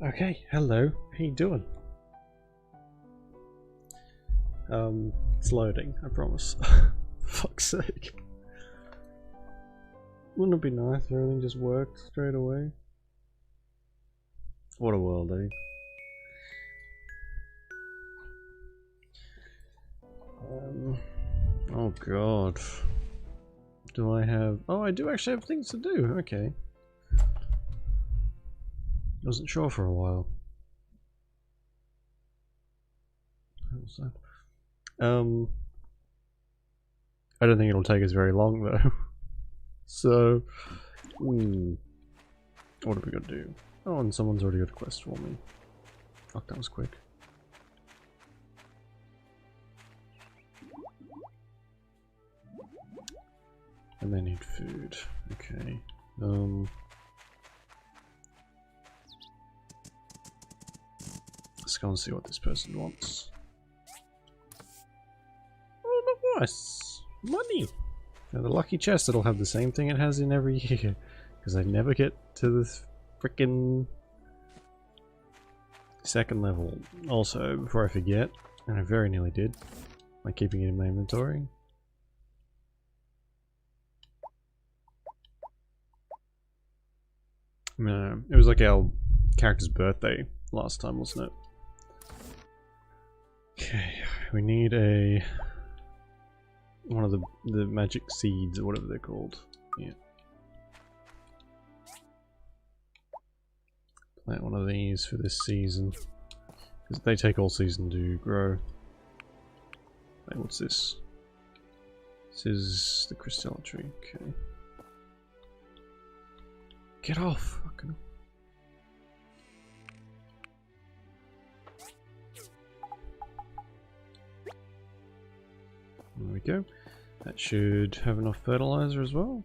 Okay, hello. How you doing? It's loading, I promise. Fuck's sake. Wouldn't it be nice if everything just worked straight away? What a world, eh? Oh god. Do I have... Oh, I do actually have things to do, okay. Wasn't sure for a while. What was that? I don't think it'll take us very long though. So, what are we gonna do? Oh, and someone's already got a quest for me. Fuck, that was quick. And they need food. Okay. Let's go and see what this person wants. Oh, nice! Money! Now the lucky chest, it'll have the same thing it has in every year. Because I never get to this frickin' second level. Also, before I forget, and I very nearly did, by keeping it in my inventory. No, it was like our character's birthday last time, wasn't it? Okay, we need a... one of the magic seeds or whatever they're called. Yeah. Plant one of these for this season. Because they take all season to grow. Wait, what's this? This is the crystalla tree, okay. Get off! Fucking... There we go. That should have enough fertilizer as well.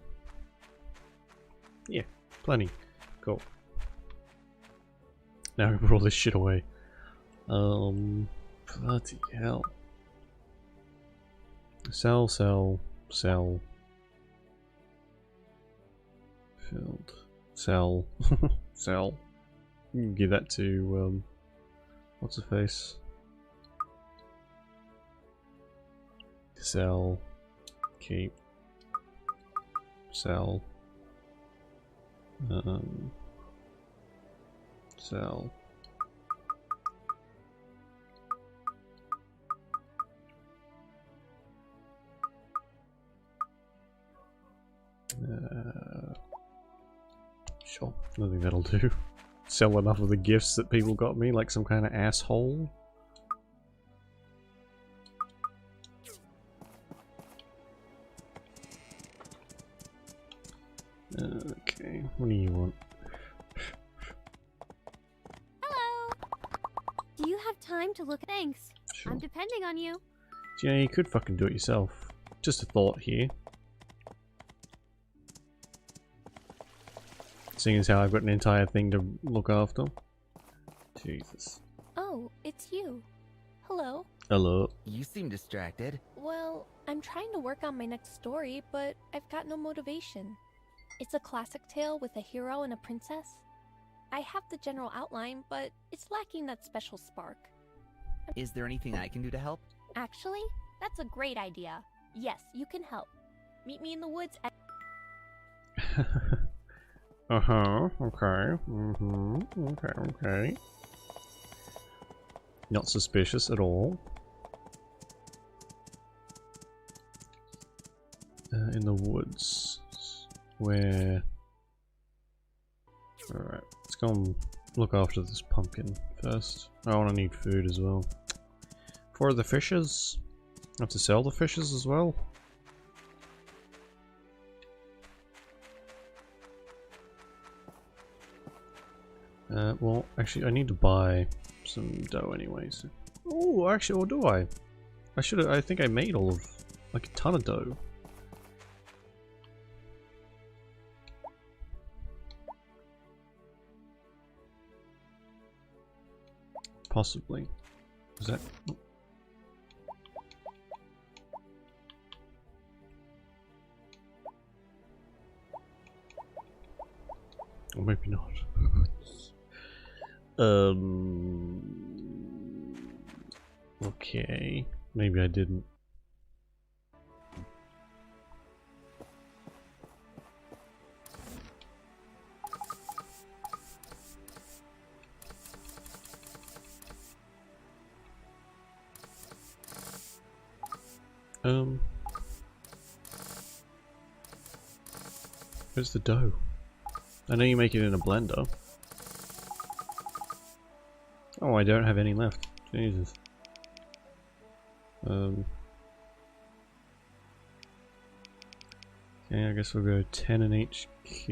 Yeah, plenty. Cool. Now we put all this shit away. Bloody hell. Sell, sell, sell. Filled. Sell. Sell. You can give that to, what's her face? Sell. Keep. Sell. Sell. Sure, I think that'll do. Sell enough of the gifts that people got me, like some kind of asshole. Okay, what do you want? Hello! Do you have time to look? Thanks. Sure. I'm depending on you. Yeah, you could fucking do it yourself. Just a thought here. Seeing as how I've got an entire thing to look after. Jesus. Oh, it's you. Hello. Hello. You seem distracted. Well, I'm trying to work on my next story, but I've got no motivation. It's a classic tale with a hero and a princess. I have the general outline, but it's lacking that special spark. Is there anything I can do to help? Actually, that's a great idea. Yes, you can help. Meet me in the woods at... Uh-huh, okay. Okay. Not suspicious at all. In the woods. Where... Alright, let's go and look after this pumpkin first. I want to need food as well. For the fishes? I have to sell the fishes as well? Well, actually, I need to buy some dough anyways. Oh, actually, or do I? I think I made all of, like, a ton of dough. Possibly. Is that... Or maybe not. Okay. Maybe I didn't. Where's the dough? I know you make it in a blender. Oh, I don't have any left. Jesus. Okay, I guess we'll go 10 in HQ.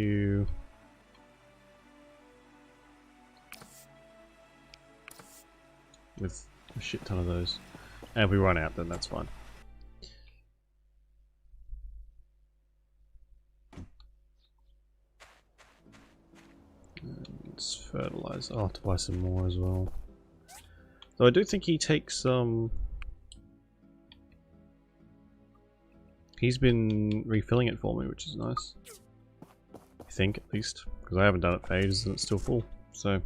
With a shit ton of those. And if we run out, then that's fine. Let's fertilize. I'll have to buy some more as well. Though I do think he takes he's been refilling it for me, which is nice. I think, at least. Because I haven't done it for ages and it's still full. So,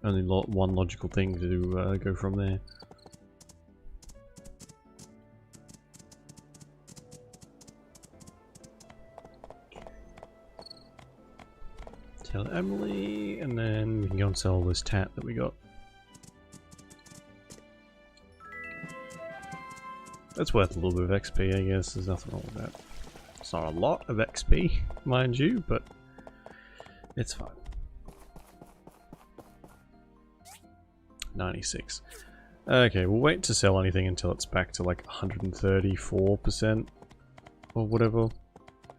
only one logical thing to go from there. Tell Emily, and then we can go and sell this tat that we got. That's worth a little bit of XP, I guess. There's nothing wrong with that. It's not a lot of XP, mind you, but it's fine. 96. Okay, we'll wait to sell anything until it's back to like 134% or whatever,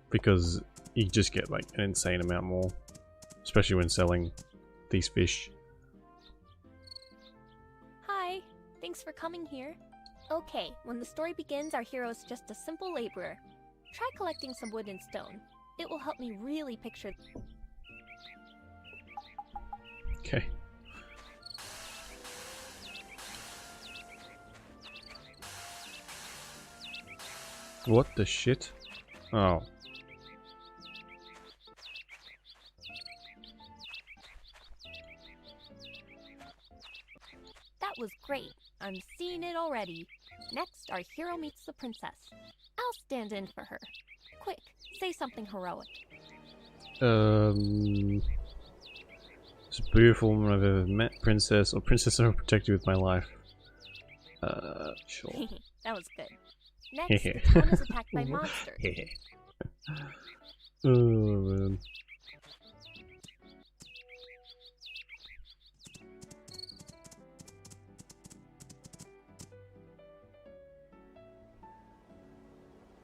because you just get like an insane amount more, especially when selling these fish. Hi, thanks for coming here. Okay, when the story begins, our hero is just a simple laborer. Try collecting some wood and stone. It will help me really picture. Okay. What the shit? Oh. That was great. I'm seeing it already. Next, our hero meets the princess. I'll stand in for her. Quick, say something heroic. It's a beautiful woman I've ever met, princess, or princess I will protect you with my life. Sure. That was good. Next, the town is attacked by monsters. Oh, man.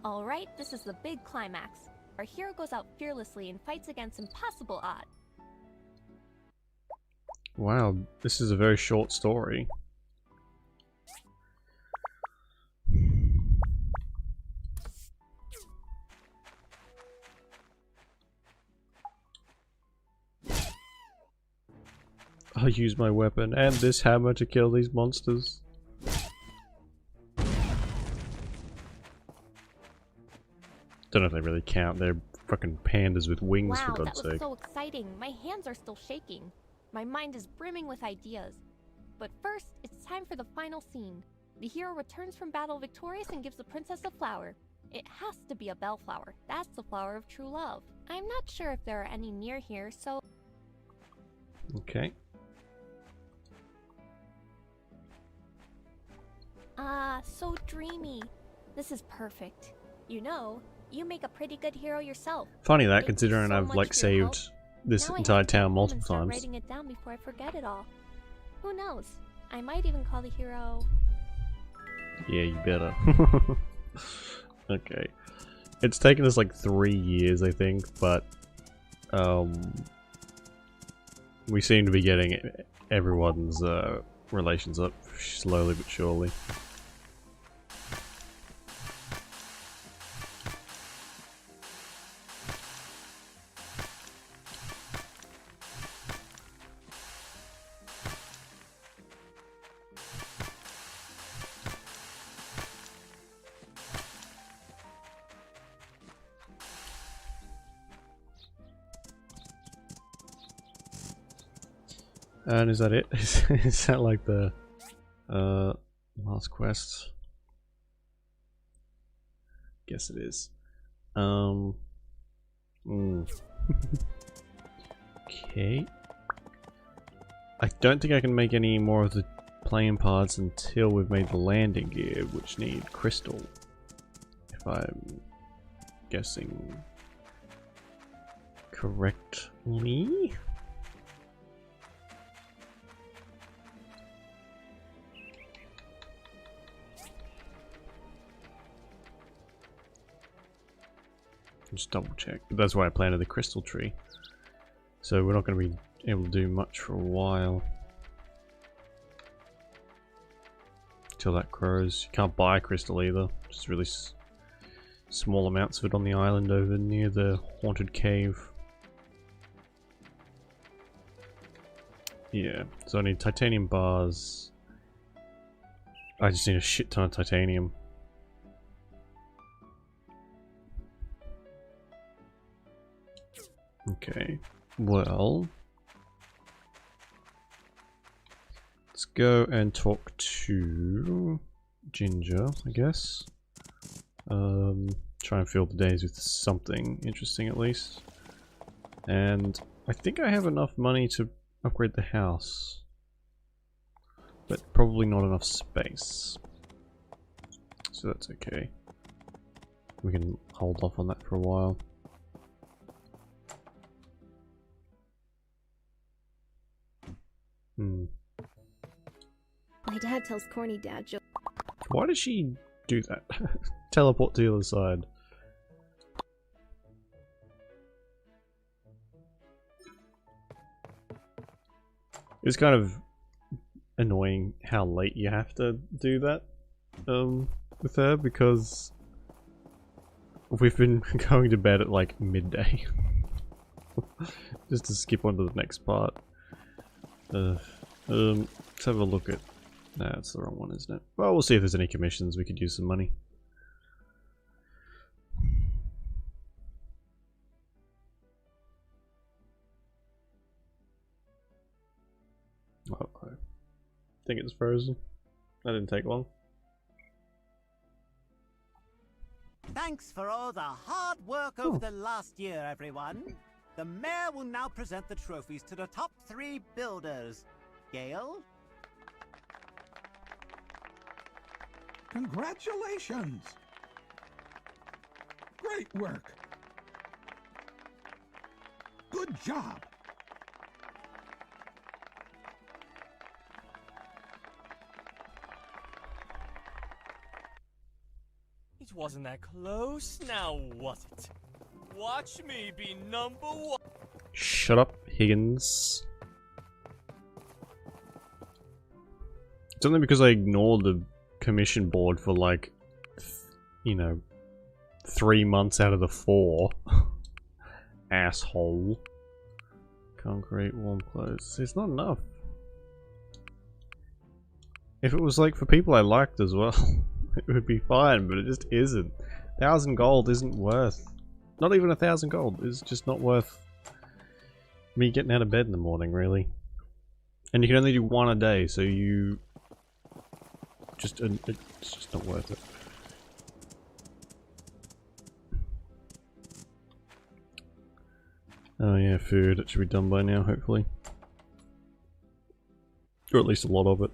Alright, this is the big climax. Our hero goes out fearlessly and fights against impossible odds. Wow, this is a very short story. I'll use my weapon and this hammer to kill these monsters. Don't know if they really count. They're fucking pandas with wings, Wow, for God's that was sake. so exciting. My hands are still shaking. My mind is brimming with ideas. But first, it's time for the final scene. The hero returns from battle victorious and gives the princess a flower. It has to be a bellflower. That's the flower of true love. I'm not sure if there are any near here, so... Okay. Ah, so dreamy. This is perfect. You know, you make a pretty good hero yourself. Funny that, Thank you considering so I've much like for your help. saved this Now I entire have to go town home multiple and start times. writing it down before I forget it all. Who knows? I might even call the hero... Yeah, you better. Okay. It's taken us like 3 years, I think, but we seem to be getting everyone's relations up slowly but surely. And is that it? Is that like the last quest? Guess it is. Okay. I don't think I can make any more of the plane parts until we've made the landing gear, which need crystal. If I'm guessing correctly. Just double check. That's why I planted the crystal tree. So we're not going to be able to do much for a while. Till that grows. You can't buy crystal either. Just really small amounts of it on the island over near the haunted cave. Yeah, so I need titanium bars. I just need a shit ton of titanium. Okay, well, let's go and talk to Ginger, I guess. Try and fill the days with something interesting at least. And I think I have enough money to upgrade the house, but probably not enough space. So that's okay. We can hold off on that for a while. My dad tells corny dad jokes. Why does she do that? Teleport to the other side. It's kind of annoying how late you have to do that with her, because we've been going to bed at like midday. Just to skip on to the next part. Let's have a look at... Nah, that's the wrong one, isn't it? Well, we'll see if there's any commissions. We could use some money. Oh, I think it's frozen. That didn't take long. Thanks for all the hard work over the last year, everyone. The mayor will now present the trophies to the top 3 builders. Gale? Congratulations! Great work! Good job! It wasn't that close, now was it? Watch me be #1. Shut up, Higgins. It's only because I ignored the commission board for like, you know, 3 months out of the 4. Asshole. Concrete, warm clothes. It's not enough. If it was like for people I liked as well, it would be fine, but it just isn't. 1,000 gold isn't worth... Not even 1,000 gold is just not worth me getting out of bed in the morning, really. And you can only do 1 a day, so you... Just, it's just not worth it. Oh yeah, food. It should be done by now, hopefully. Or at least a lot of it.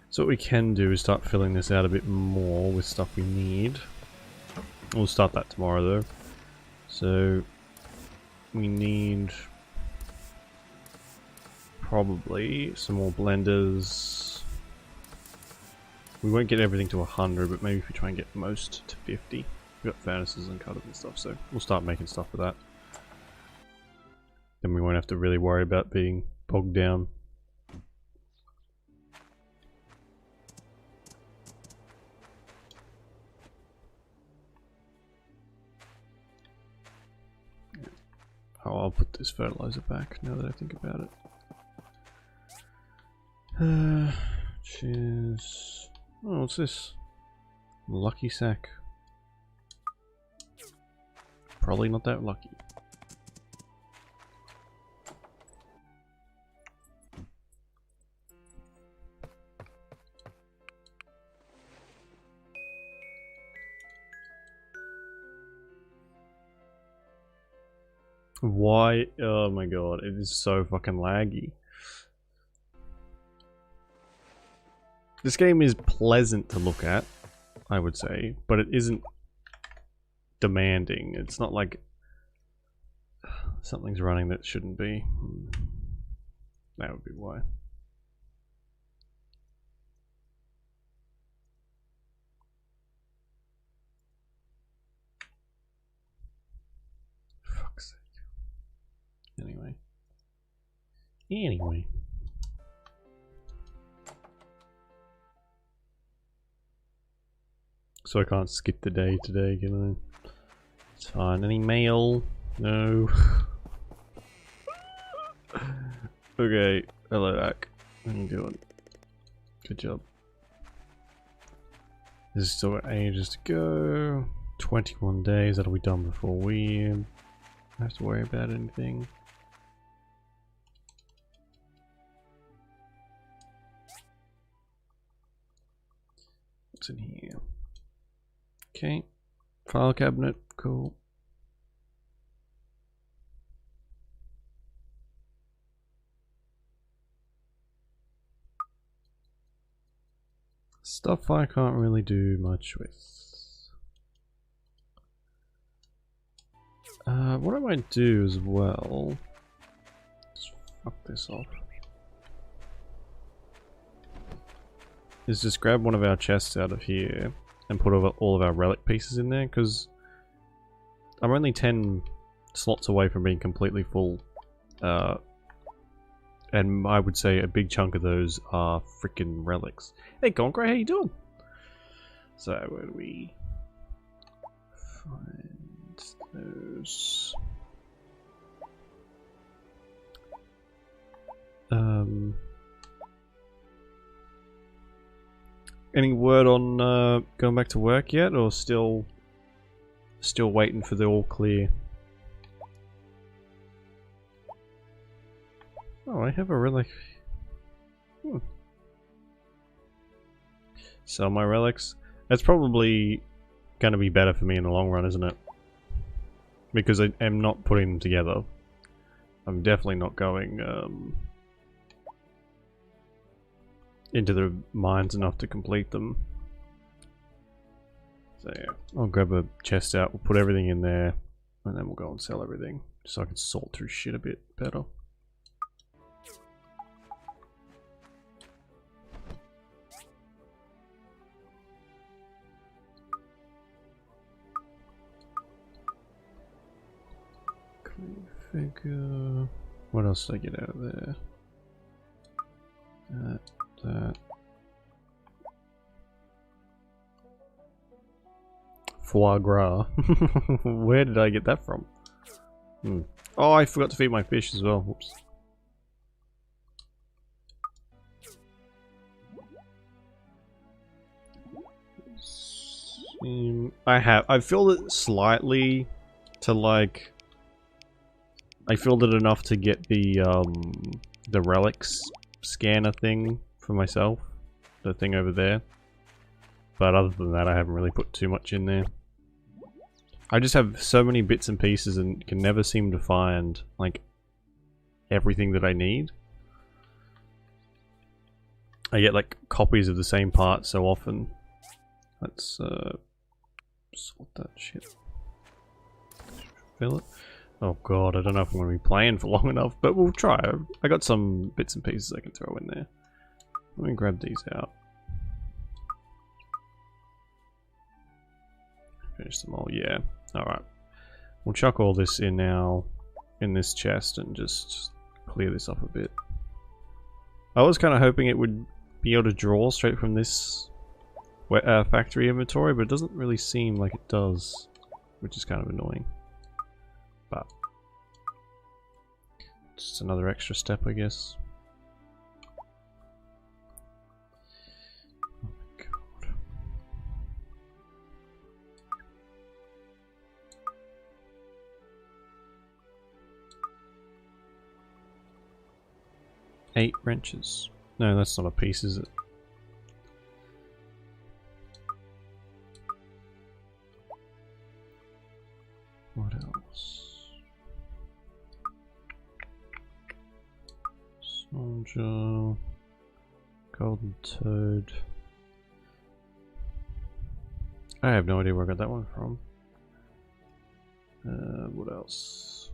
So what we can do is start filling this out a bit more with stuff we need. We'll start that tomorrow though. So we need probably some more blenders. We won't get everything to 100, but maybe if we try and get most to 50. We've got furnaces and cutters and stuff, so we'll start making stuff for that. Then we won't have to really worry about being bogged down. Oh, I'll put this fertilizer back now that I think about it. Cheers. Oh, what's this? Lucky sack. Probably not that lucky. Why? Oh my god, it is so fucking laggy. This game is pleasant to look at, I would say, but it isn't demanding. It's not like something's running that shouldn't be. That would be why. Fuck's sake. Anyway. So I can't skip the day today, can I? It's fine. Any mail? No. Okay, hello Ak. How you doing? Good job. This is still got ages to go. 21 days, that'll be done before we have to worry about anything. What's in here? Okay, file cabinet, cool. Stuff I can't really do much with. What I might do as well, just fuck this off, is just grab one of our chests out of here and put all of our relic pieces in there, because I'm only 10 slots away from being completely full, and I would say a big chunk of those are freaking relics. Hey Concrete, how you doing? So where do we find those? Any word on going back to work yet, or still waiting for the all clear? Oh, I have a relic. Sell my relics. That's probably going to be better for me in the long run, isn't it? Because I am not putting them together. I'm definitely not going into the mines enough to complete them. So yeah, I'll grab a chest out, we'll put everything in there, and then we'll go and sell everything, so I can sort through shit a bit better. Figure. What else did I get out of there? That. Foie gras. Where did I get that from? Oh, I forgot to feed my fish as well. Whoops. I've filled it slightly to like. I filled it enough to get the relics scanner thing for myself, the thing over there. But other than that, I haven't really put too much in there. I just have so many bits and pieces and can never seem to find like everything that I need. I get like copies of the same part so often. Let's sort that shit. Fill it. Oh god, I don't know if I'm going to be playing for long enough, but we'll try. I got some bits and pieces I can throw in there. Let me grab these out. Finish them all, yeah. Alright. We'll chuck all this in now, in this chest, and just clear this up a bit. I was kind of hoping it would be able to draw straight from this factory inventory, but it doesn't really seem like it does, which is kind of annoying. But just another extra step, I guess. Oh my god. Eight wrenches. No, that's not a piece, is it? What else? Soldier. Golden Toad. I have no idea where I got that one from. What else?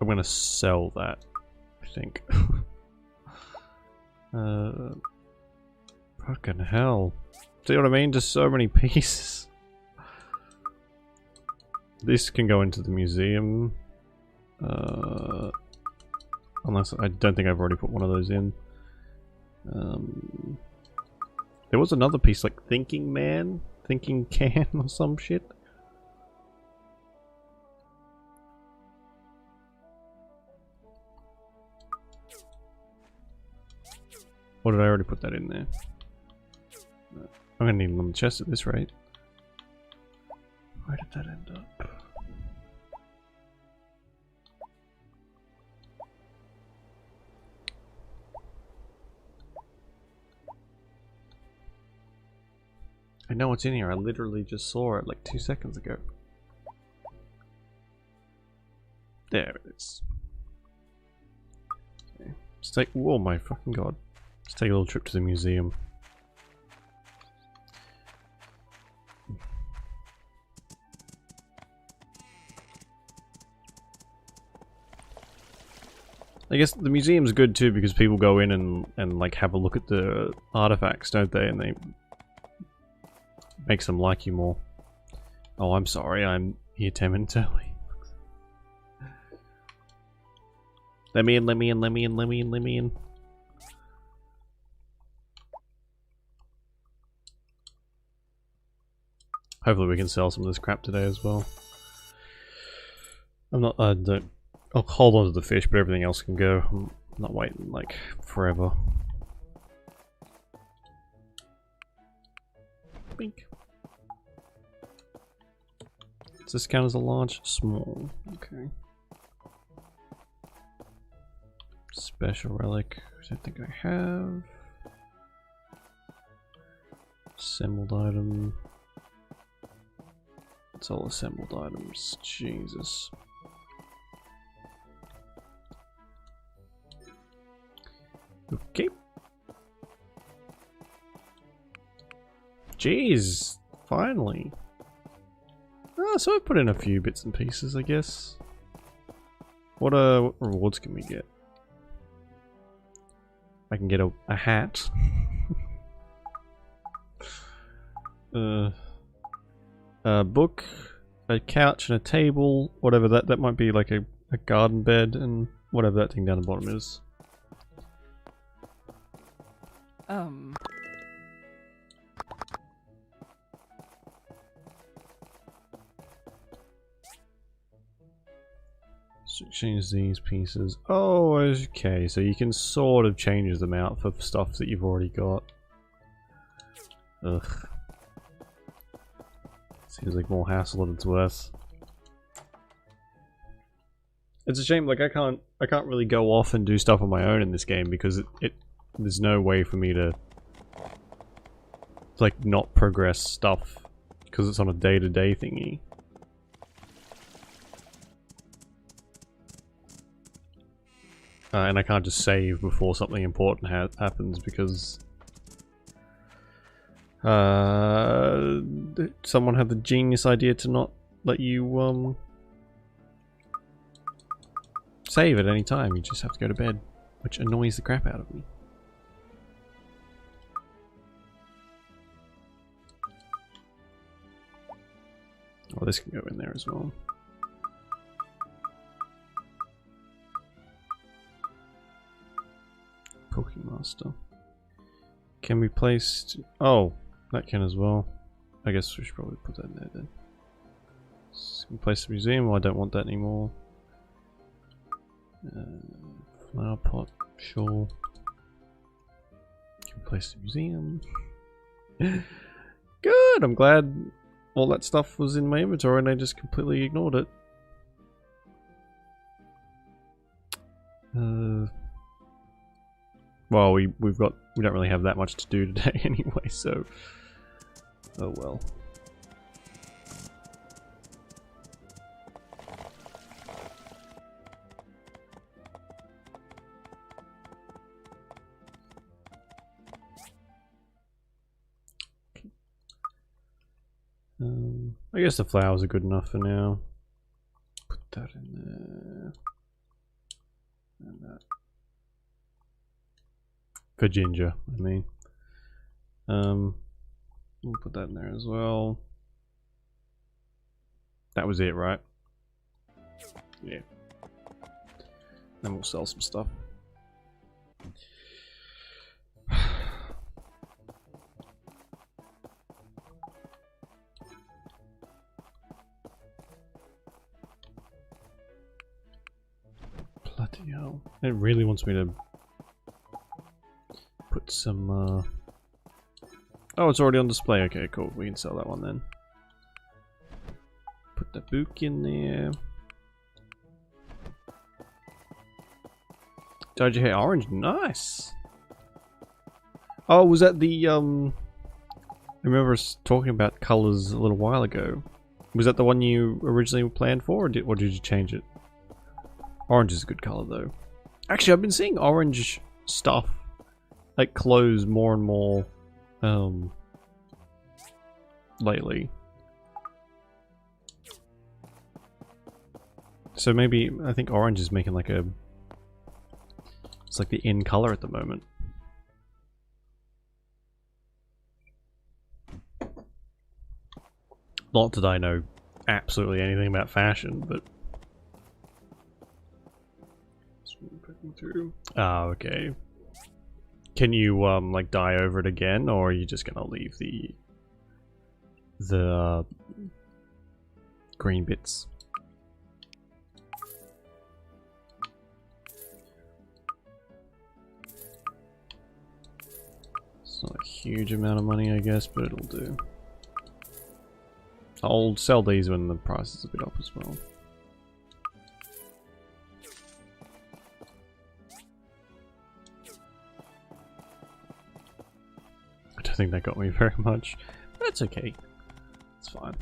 I'm gonna sell that, I think. Fucking hell. See what I mean? Just so many pieces. This can go into the museum. Unless, I don't think I've already put one of those in. There was another piece, like Thinking Man? Thinking Can or some shit. Or did I already put that in there? I'm gonna need another chest at this rate. Where did that end up? I know what's in here. I literally just saw it like 2 seconds ago. There it is. Okay. Let's take. Oh my fucking god. Let's take a little trip to the museum. I guess the museum's good too because people go in and like have a look at the artifacts, don't they? And they makes them like you more. Oh, I'm sorry, I'm here 10 minutes early. Let me in, let me in, let me in, let me in, let me in. Hopefully we can sell some of this crap today as well. I'll hold on to the fish, but everything else can go. I'm not waiting like forever. Bink. Does this count as a large? Small. Okay. Special relic, which I think I have. Assembled item. It's all assembled items. Jesus. Okay. Jeez. Finally. Oh, so I put in a few bits and pieces, I guess. What rewards can we get? I can get a hat. A book, a couch and a table, whatever that might be, like a garden bed and whatever that thing down the bottom is. So change these pieces. Oh, okay, so you can sort of change them out for stuff that you've already got. Ugh. Seems like more hassle than it's worth. It's a shame, like I can't really go off and do stuff on my own in this game because there's no way for me to like not progress stuff because it's on a day-to-day thingy. And I can't just save before something important happens because someone had the genius idea to not let you save at any time. You just have to go to bed, which annoys the crap out of me. Oh, this can go in there as well. Pokemaster. Can be placed... Oh, that can as well. I guess we should probably put that in there then. So we can place the museum. Well, I don't want that anymore. Flower pot, sure. Can place the museum. Good! I'm glad all that stuff was in my inventory and I just completely ignored it. Well, we don't really have that much to do today anyway, so oh well. I guess the flowers are good enough for now. Put that in there. And that. For ginger, I mean. We'll put that in there as well. That was it, right? Yeah. Then we'll sell some stuff. Bloody hell. It really wants me to put some, Oh, it's already on display. Okay, cool. We can sell that one then. Put the book in there. Dyed your hair orange. Nice. Oh, was that the, I remember us talking about colors a little while ago. Was that the one you originally planned for, or did you change it? Orange is a good color, though. Actually, I've been seeing orange stuff, like clothes, more and more, lately. So maybe, I think orange is making like a... It's like the in color at the moment. Not that I know absolutely anything about fashion, but... Ah, okay. Can you, like, dye over it again, or are you just gonna leave the green bits? It's not a huge amount of money, I guess, but it'll do. I'll sell these when the price is a bit up as well. I don't think that got me very much. That's okay. It's fine.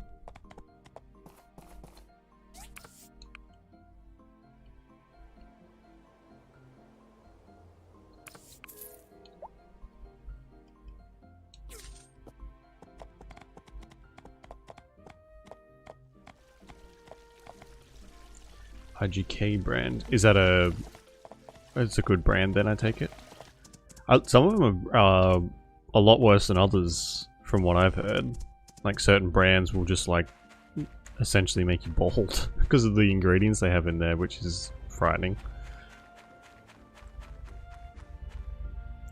IGK brand. Is that a... It's a good brand then, I take it? Some of them are a lot worse than others, from what I've heard. Like, certain brands will just, like, essentially make you bald because of the ingredients they have in there, which is frightening.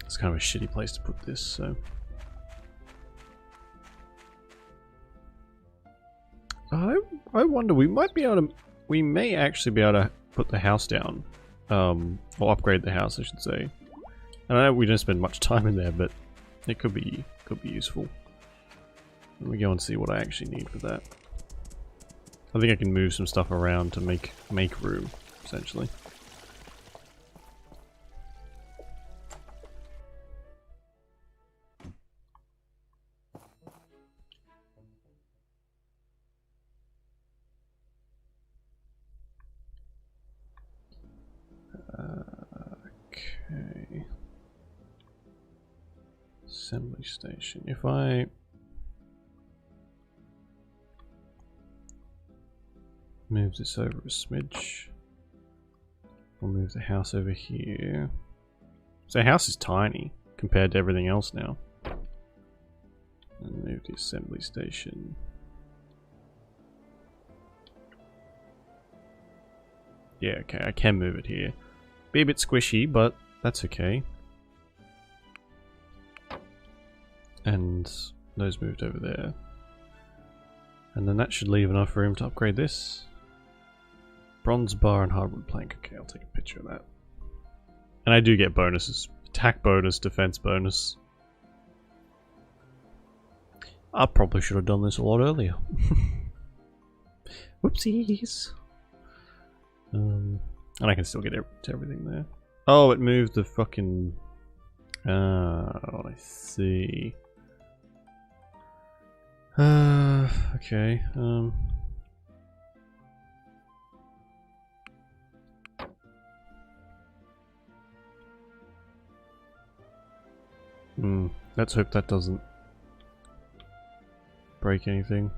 It's kind of a shitty place to put this, so... I wonder, we might be able to... We may actually be able to put the house down. Or upgrade the house, I should say. I know we don't spend much time in there, but it could be useful. Let me go and see what I actually need for that. I think I can move some stuff around to make room, essentially. Okay. Assembly station. If I move this over a smidge, we'll move the house over here. So the house is tiny compared to everything else now. And move the assembly station. Yeah, okay, I can move it here. Be a bit squishy, but that's okay. And those moved over there. And then that should leave enough room to upgrade this. Bronze bar and hardwood plank. Okay, I'll take a picture of that. And I do get bonuses. Attack bonus, defense bonus. I probably should have done this a lot earlier. Whoopsies. And I can still get to everything there. Oh, it moved the fucking... Oh, I see. Okay, let's hope that doesn't break anything.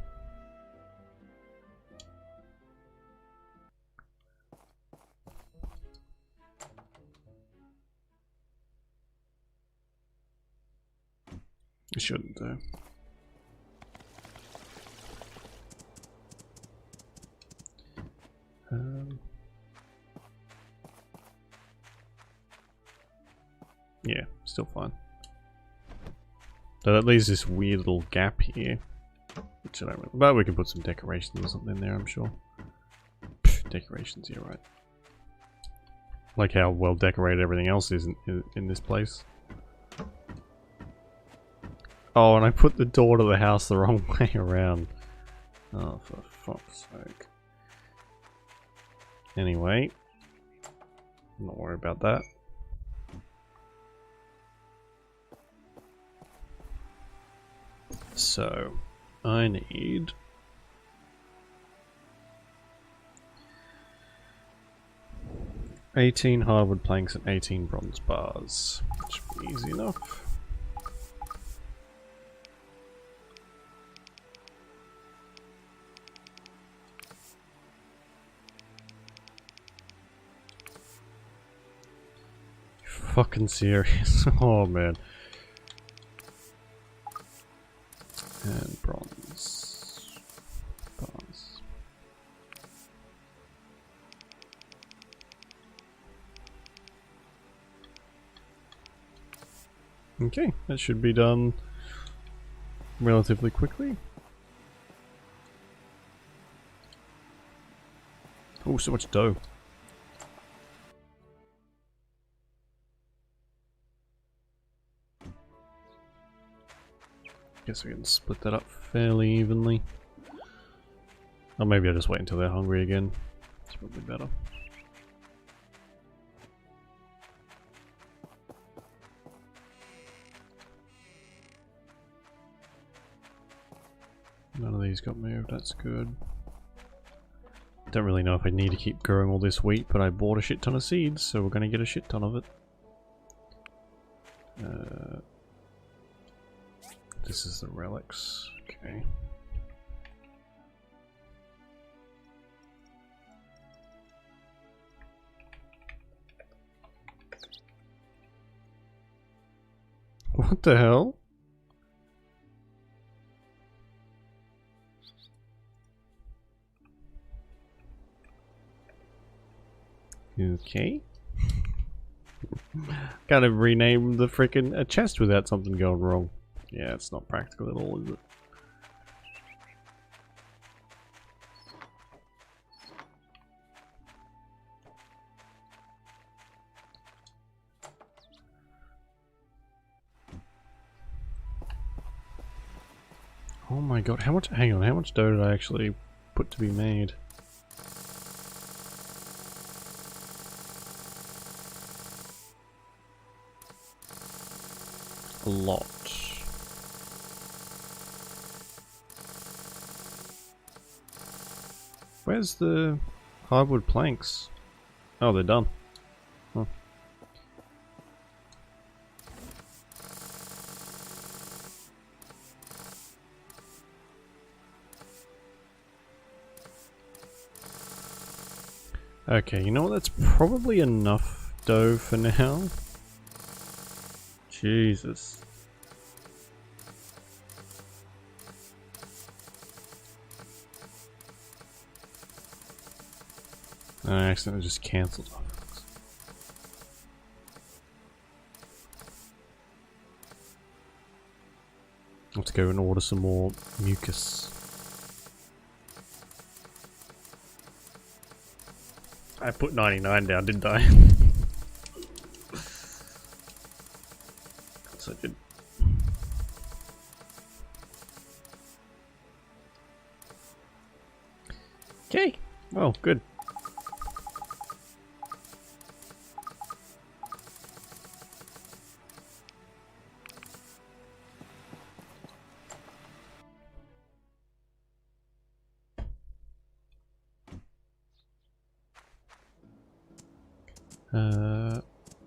It shouldn't though. Yeah, still fine. So that leaves this weird little gap here. Which I don't really, but we can put some decorations or something there, I'm sure. Pfft, decorations, yeah, right. Like how well decorated everything else is in this place. Oh, and I put the door to the house the wrong way around. Oh, for fuck's sake. Anyway, I'm not worried about that. So, I need 18 hardwood planks and 18 bronze bars. Which should be easy enough. Fucking serious? Oh man. And bronze bars. Okay, that should be done relatively quickly. Oh, so much dough. Guess we can split that up fairly evenly. Or maybe I'll just wait until they're hungry again. It's probably better. None of these got moved, that's good. Don't really know if I need to keep growing all this wheat, but I bought a shit ton of seeds, so we're going to get a shit ton of it. This is the relics, okay. What the hell? Okay. Gotta rename the frickin' a chest without something going wrong. Yeah, it's not practical at all, is it? Oh my god, how much, hang on, how much dough did I actually put to be made? A lot. Where's the hardwood planks? Oh, they're done. Huh. Okay, you know what? That's probably enough dough for now. Jesus. I accidentally just cancelled off. I'll have to go and order some more mucus. I put 99 down, didn't I? So I did. Okay, well, good.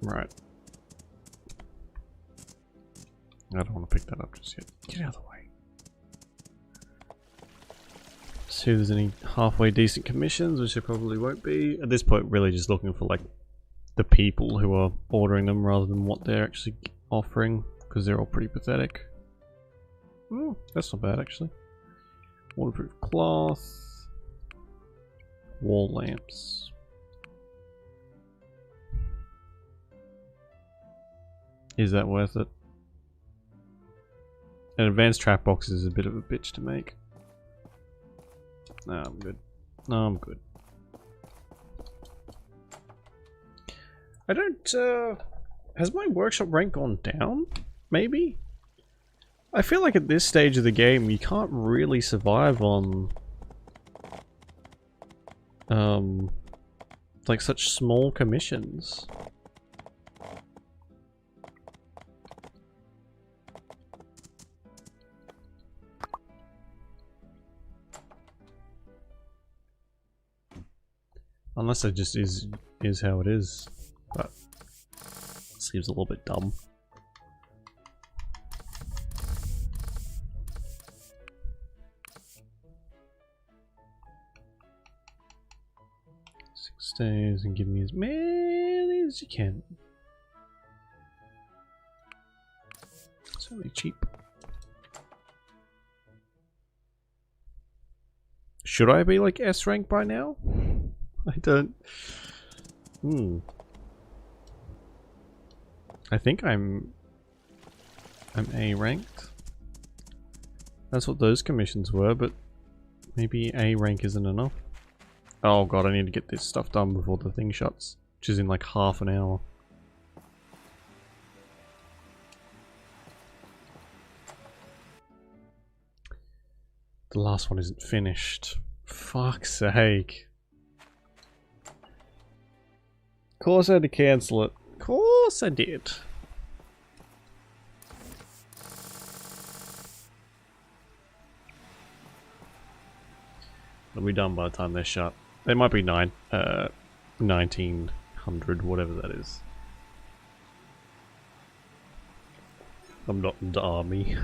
Right. I don't want to pick that up just yet. Get out of the way. See if there's any halfway decent commissions, which there probably won't be. At this point, really just looking for like the people who are ordering them rather than what they're actually offering, because they're all pretty pathetic. That's not bad actually. Waterproof cloth. Wall lamps. Is that worth it? An advanced trap box is a bit of a bitch to make. No, I'm good. No, I'm good. I don't, has my workshop rank gone down? Maybe? I feel like at this stage of the game you can't really survive on like such small commissions. Unless it just is how it is, but it seems a little bit dumb. Days and give me as many as you can. It's only cheap. Should I be like S rank by now? I don't. I think I'm A ranked. That's what those commissions were, but maybe A rank isn't enough. Oh god, I need to get this stuff done before the thing shuts, which is in like half an hour. The last one isn't finished. Fuck's sake. Of course I had to cancel it. Of course I did. It'll be done by the time they're shut. They might be 1900, whatever that is. I'm not in the army.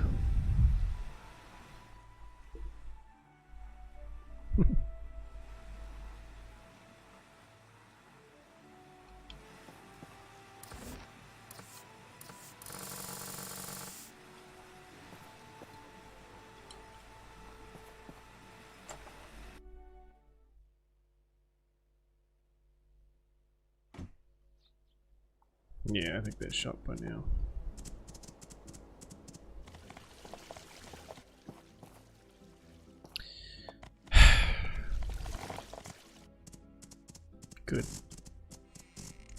Yeah, I think they're shut by now. Good.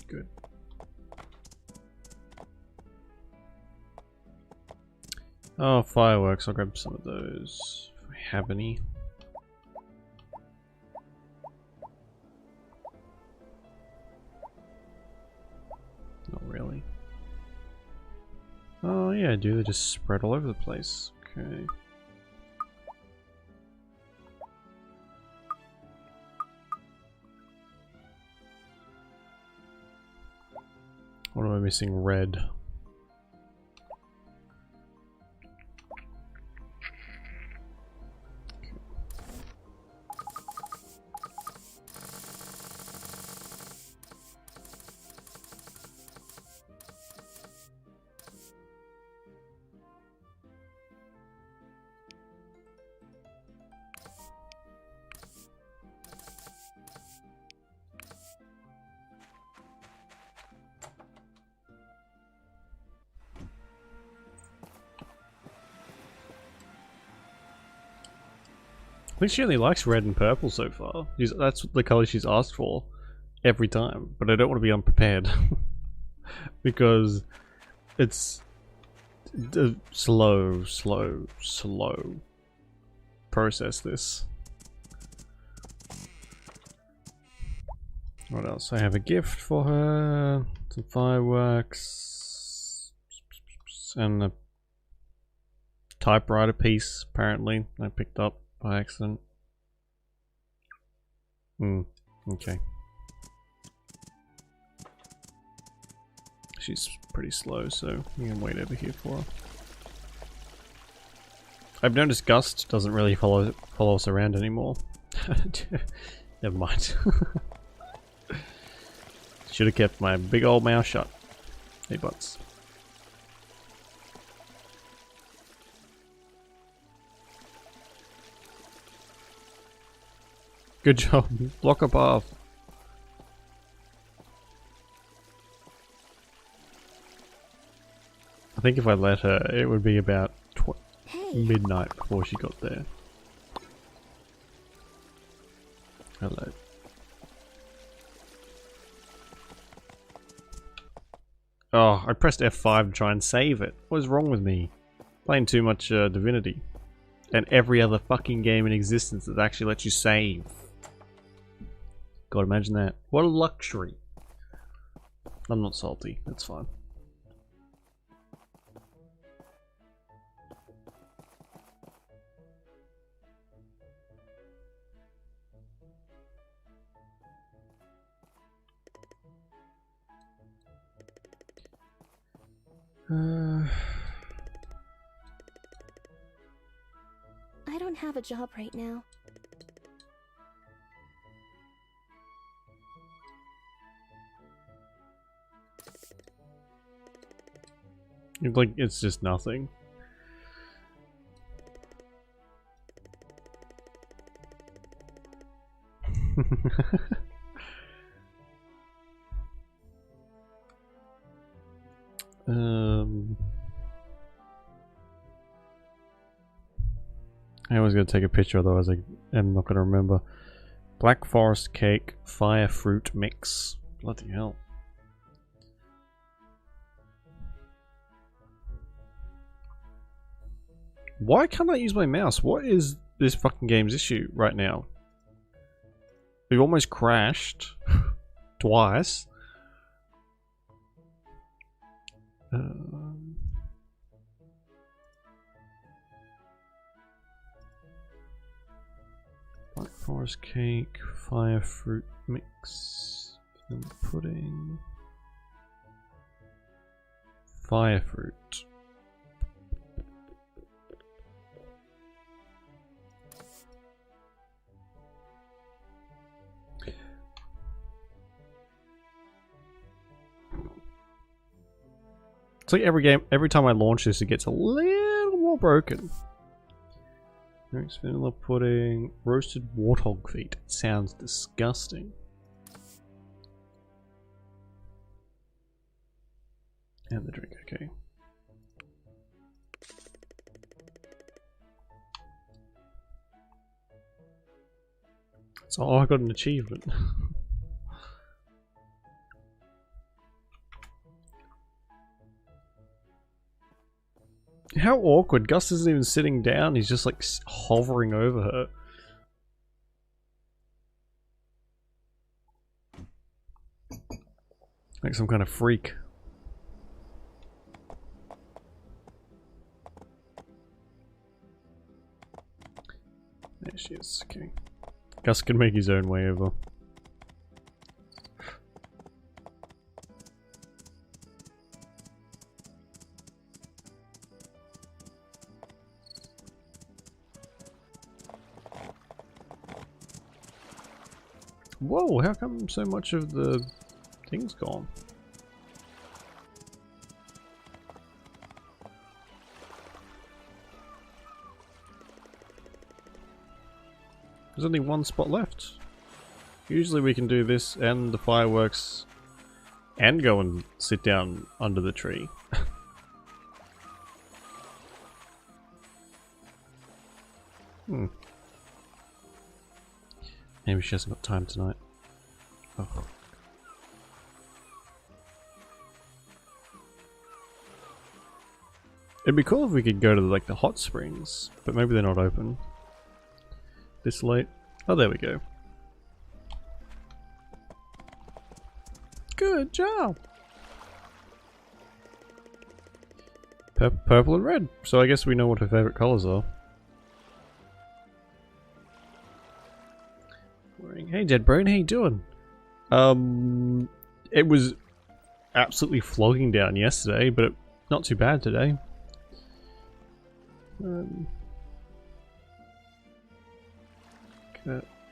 Good. Oh, fireworks. I'll grab some of those if I have any. Not really. Oh yeah, I do. They just spread all over the place. Okay. What am I missing? Red. I think she only likes red and purple so far. That's the color she's asked for every time, but I don't want to be unprepared because it's slow process this. What else? I have a gift for her, some fireworks, and a typewriter piece apparently I picked up by accident. Okay. She's pretty slow, so you can wait over here for her. I've noticed Gust doesn't really follow us around anymore. Never mind. Should have kept my big old mouth shut. Hey, butts. Good job. Block a path. I think if I let her, it would be about Hey, midnight before she got there. Hello. Oh, I pressed F5 to try and save it. What is wrong with me? Playing too much Divinity. And every other fucking game in existence that actually lets you save. God, imagine that. What a luxury. I'm not salty. That's fine. I don't have a job right now. Like, it's just nothing. I was gonna take a picture, otherwise I am not gonna remember. Black forest cake, fire fruit mix. Bloody hell. Why can't I use my mouse? What is this fucking game's issue right now? We've almost crashed twice. Black forest cake, fire fruit mix, vanilla pudding, fire fruit. It's like every time I launch this, it gets a little more broken. Next, vanilla pudding, roasted warthog feet. It sounds disgusting. And the drink, okay. So, oh, I got an achievement. How awkward. Gus isn't even sitting down, he's just like hovering over her. Like some kind of freak. There she is, okay. Gus can make his own way over. Whoa, how come so much of the thing's gone? There's only one spot left. Usually we can do this and the fireworks and go and sit down under the tree. Maybe she hasn't got time tonight. Oh. It'd be cool if we could go to like the hot springs, but maybe they're not open this late. Oh, there we go. Good job. Purple and red. So I guess we know what her favorite colors are. Hey Dead Brain, how you doing? It was absolutely flogging down yesterday, but not too bad today.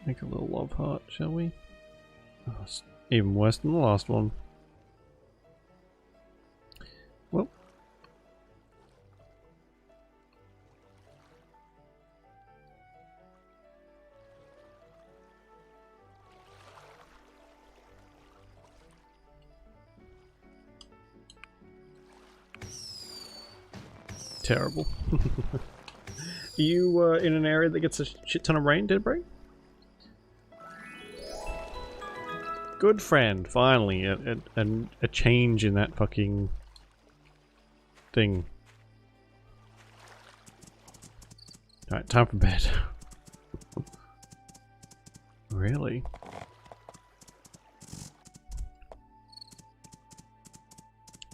Make a little love heart, shall we? Oh, it's even worse than the last one. Well. terrible. Are you in an area that gets a shit ton of rain, Deadbreak? Good friend, finally, a change in that fucking thing. Alright, time for bed. Really?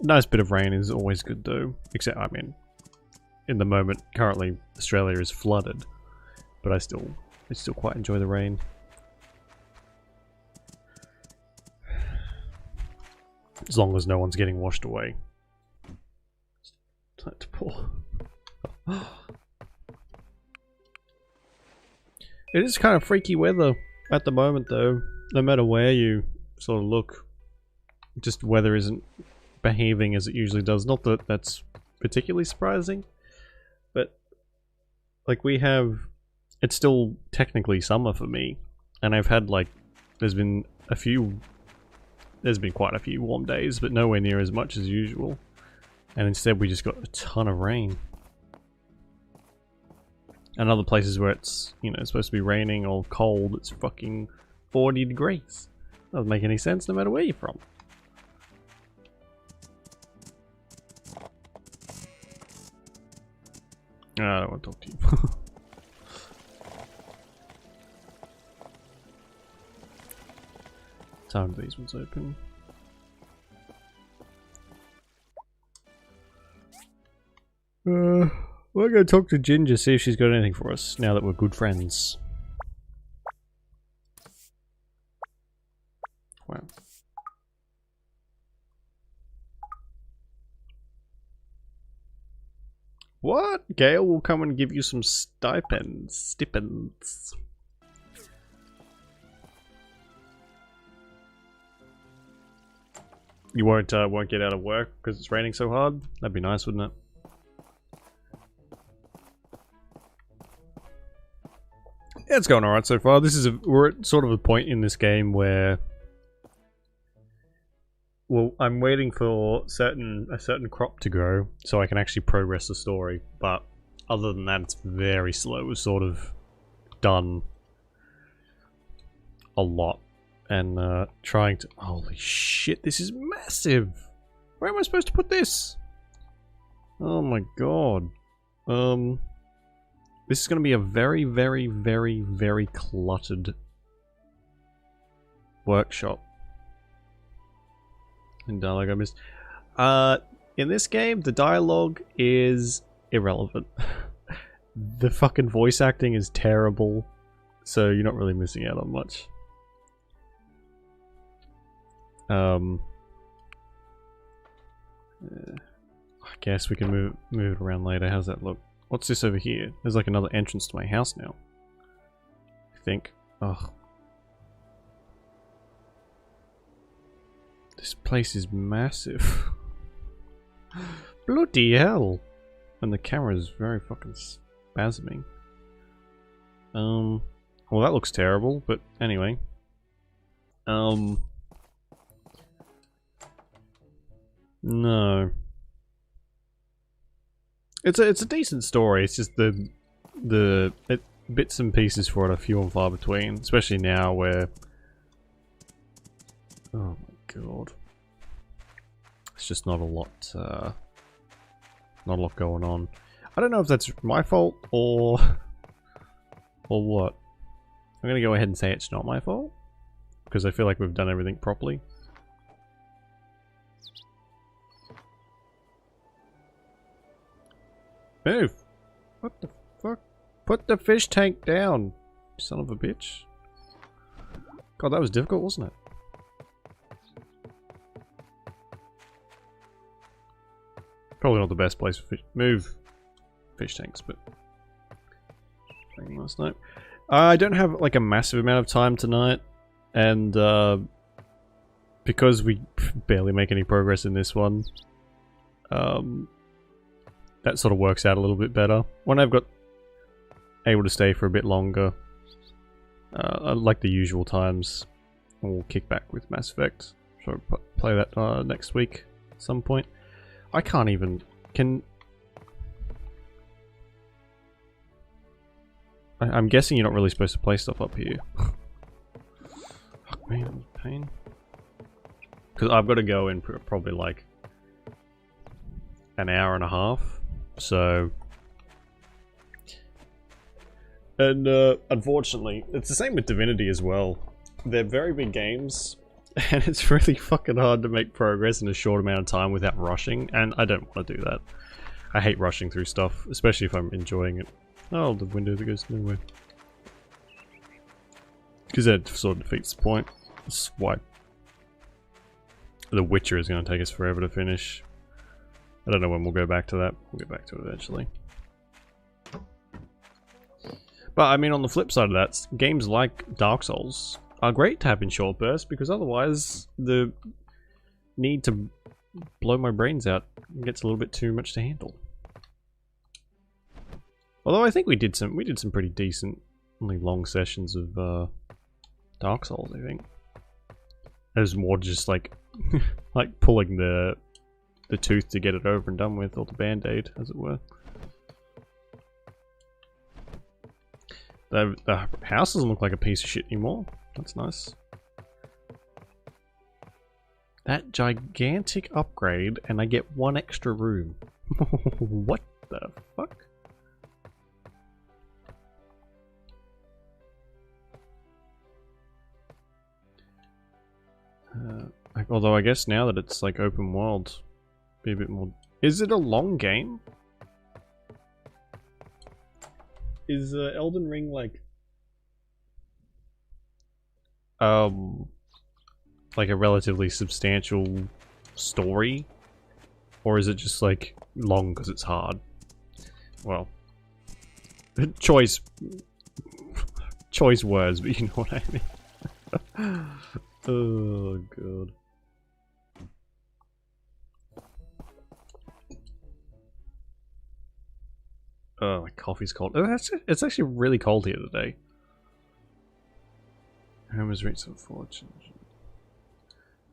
Nice bit of rain is always good though. Except, I mean, in the moment, currently, Australia is flooded. But I still quite enjoy the rain. As long as no one's getting washed away. Time to pour. It is kind of freaky weather at the moment though. No matter where you sort of look. Just weather isn't behaving as it usually does. Not that that's particularly surprising. But like we have... It's still technically summer for me. And I've had like... There's been quite a few warm days, but nowhere near as much as usual. And instead we just got a ton of rain. And other places where it's, you know, it's supposed to be raining or cold, it's fucking 40 degrees. Doesn't make any sense no matter where you're from. I don't want to talk to you. Time these ones open. We're gonna talk to Ginger, see if she's got anything for us now that we're good friends. Wow. What? Gale will come and give you some stipends. You won't get out of work because it's raining so hard? That'd be nice, wouldn't it? Yeah, it's going alright so far. We're at sort of a point in this game where, well, I'm waiting for a certain crop to grow so I can actually progress the story. But other than that, it's very slow. We've sort of done a lot. And trying to... Holy shit, this is massive! Where am I supposed to put this? Oh my god. This is going to be a very, very, very, very cluttered workshop. In Darkmist. In this game, the dialogue is irrelevant. The fucking voice acting is terrible. So you're not really missing out on much. I guess we can move it around later. How's that look? What's this over here? There's like another entrance to my house now. I think. Ugh. This place is massive. Bloody hell! And the camera is very fucking spasming. Well, that looks terrible, but anyway. No. It's a decent story. It's just the bits and pieces for it are few and far between, especially now where... Oh my god. It's just not a lot going on. I don't know if that's my fault or what. I'm gonna go ahead and say it's not my fault because I feel like we've done everything properly. Move! What the fuck? Put the fish tank down, son of a bitch. God, that was difficult, wasn't it? Probably not the best place for fish. Move fish tanks, but last night. I don't have like a massive amount of time tonight, and because we barely make any progress in this one, that sort of works out a little bit better. When I've got able to stay for a bit longer, like the usual times, we'll kick back with Mass Effect. So play that next week at some point. I can't even... I'm guessing you're not really supposed to place stuff up here. Fuck me, that was a pain. Because I've got to go in probably like an hour and a half. So... And unfortunately, it's the same with Divinity as well. They're very big games, and it's really fucking hard to make progress in a short amount of time without rushing, and I don't want to do that. I hate rushing through stuff, especially if I'm enjoying it. Oh, the window that goes nowhere. Because that sort of defeats the point. That's why The Witcher is going to take us forever to finish. I don't know when we'll go back to that. We'll get back to it eventually. But I mean, on the flip side of that, games like Dark Souls are great to have in short bursts, because otherwise the need to blow my brains out gets a little bit too much to handle. Although I think we did some pretty decently long sessions of Dark Souls, I think. It was more just like like pulling the tooth to get it over and done with, or the band-aid, as it were. The house doesn't look like a piece of shit anymore. That's nice. That gigantic upgrade, and I get one extra room. What the fuck? Although I guess now that it's like open world, be a bit more... Is it a long game? Is Elden Ring like a relatively substantial story, or is it just like long because it's hard? Well, choice words, but you know what I mean. Oh god. Oh, my coffee's cold. Oh, it's actually really cold here today. Home has reached some fortune.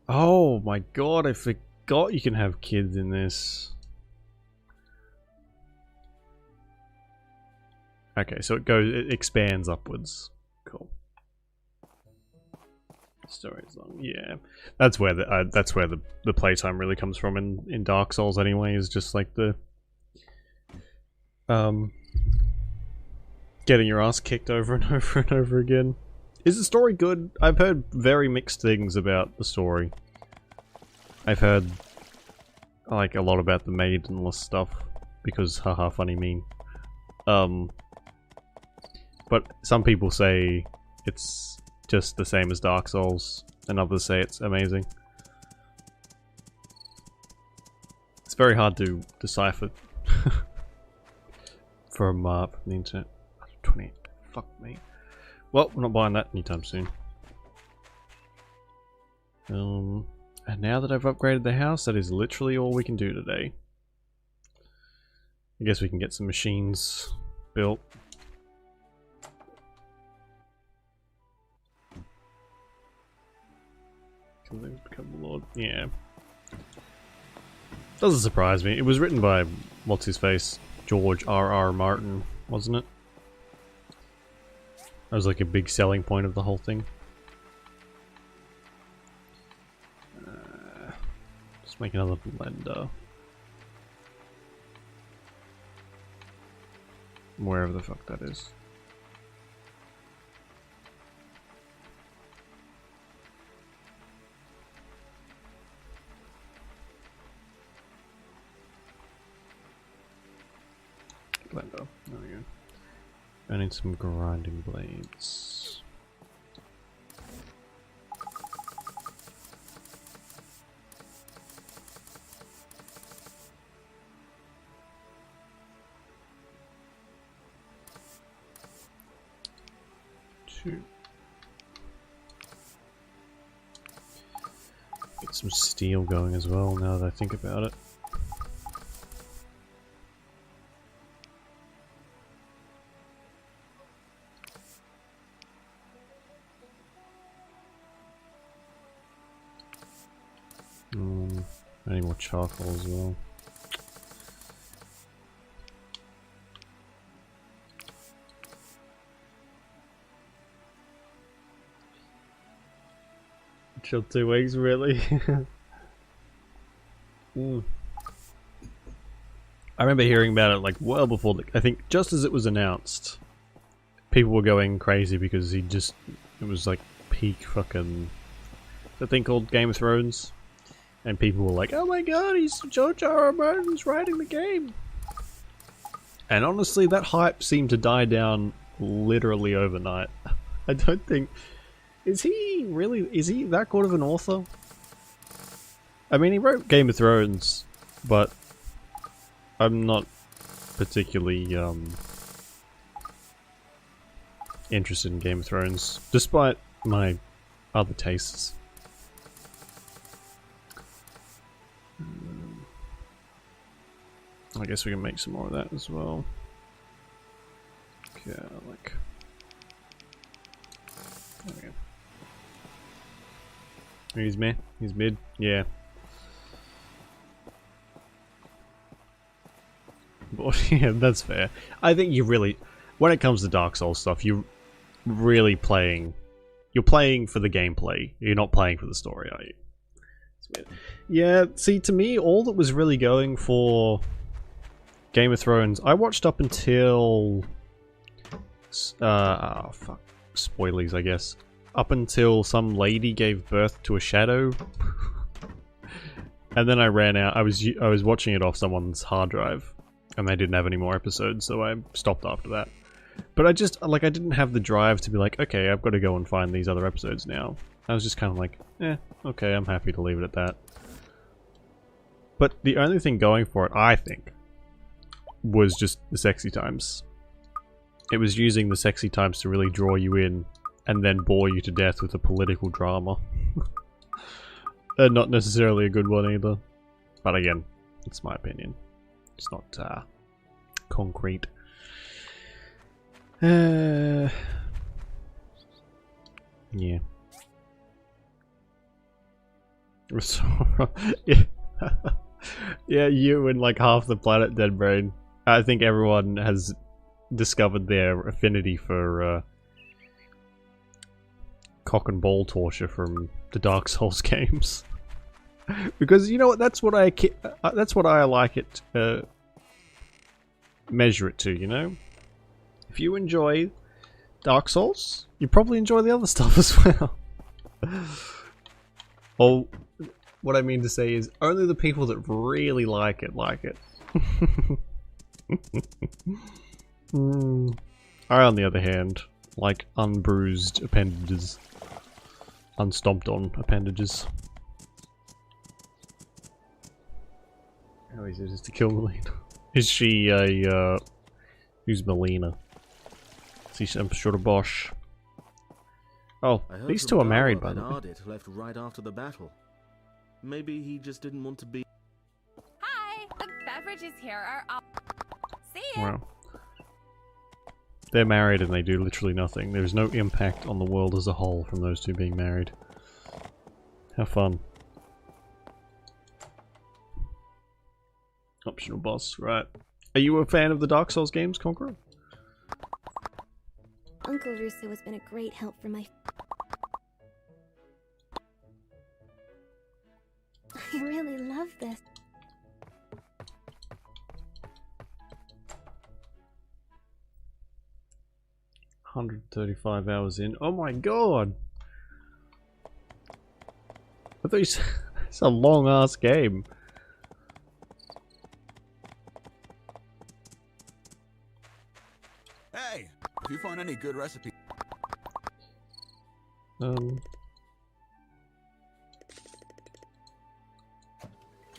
Oh my god, I forgot you can have kids in this. Okay, so it expands upwards. Cool. Story's long. Yeah, that's where the playtime really comes from in Dark Souls anyway. Is just like the getting your ass kicked over and over and over again. Is the story good? I've heard very mixed things about the story. I've heard like a lot about the maidenless stuff because haha funny meme. But some people say it's just the same as Dark Souls, and others say it's amazing. It's very hard to decipher from the internet. 28. Fuck me. Well, we're not buying that anytime soon. And now that I've upgraded the house, that is literally all we can do today. I guess we can get some machines built. Can they become the Lord? Yeah. Doesn't surprise me. It was written by, what's his face? George R.R. Martin, wasn't it? That was like a big selling point of the whole thing. Just make another blender. Wherever the fuck that is. Blender. There we go. I need some grinding blades. Two. Get some steel going as well now that I think about it. I need more charcoal as well. Chill 2 weeks, really? I remember hearing about it like well before I think just as it was announced, people were going crazy because it was like peak fucking the thing called Game of Thrones, and people were like, "Oh my god, he's George R.R. Martin's writing the game." And honestly, that hype seemed to die down literally overnight. I don't think is he that good of an author? I mean, he wrote Game of Thrones, but I'm not particularly interested in Game of Thrones, despite my other tastes. I guess we can make some more of that as well. Okay, like... There we go. He's meh? He's mid? Yeah. But, yeah, that's fair. I think you really... When it comes to Dark Souls stuff, you're really playing... You're playing for the gameplay. You're not playing for the story, are you? It's weird. Yeah, see, to me, all that was really going for Game of Thrones, I watched up until... oh, fuck. Spoilies, I guess. Up until some lady gave birth to a shadow. And then I ran out. I was watching it off someone's hard drive. And they didn't have any more episodes, so I stopped after that. But I didn't have the drive to be like, okay, I've got to go and find these other episodes now. I was just kind of like, okay, I'm happy to leave it at that. But the only thing going for it, I think, was just the sexy times. It was using the sexy times to really draw you in, and then bore you to death with a political drama. And not necessarily a good one either. But again, it's my opinion. It's not concrete. Yeah. Yeah. Yeah, you and like half the planet, Dead Brain. I think everyone has discovered their affinity for cock and ball torture from the Dark Souls games. Because you know what, that's what I like it measure it to, you know? If you enjoy Dark Souls, you probably enjoy the other stuff as well. Or what I mean to say is only the people that really like it like it. I, on the other hand, like unbruised appendages. Unstomped on appendages. How easy it is to kill Melina. Is she a, who's Melina? Is she some sort of Bosch? Oh, these two are married, by the way. Ardit left right after the battle. Maybe he just didn't want to be... Hi! The beverages here are up. See ya! Wow. They're married and they do literally nothing. There's no impact on the world as a whole from those two being married. How fun. Optional boss, right. Are you a fan of the Dark Souls games, Conqueror? Uncle Russo has been a great help for my... I really love this. $135 hours in. Oh my god! I thought you said it's a long ass game. Hey, if you find any good recipe.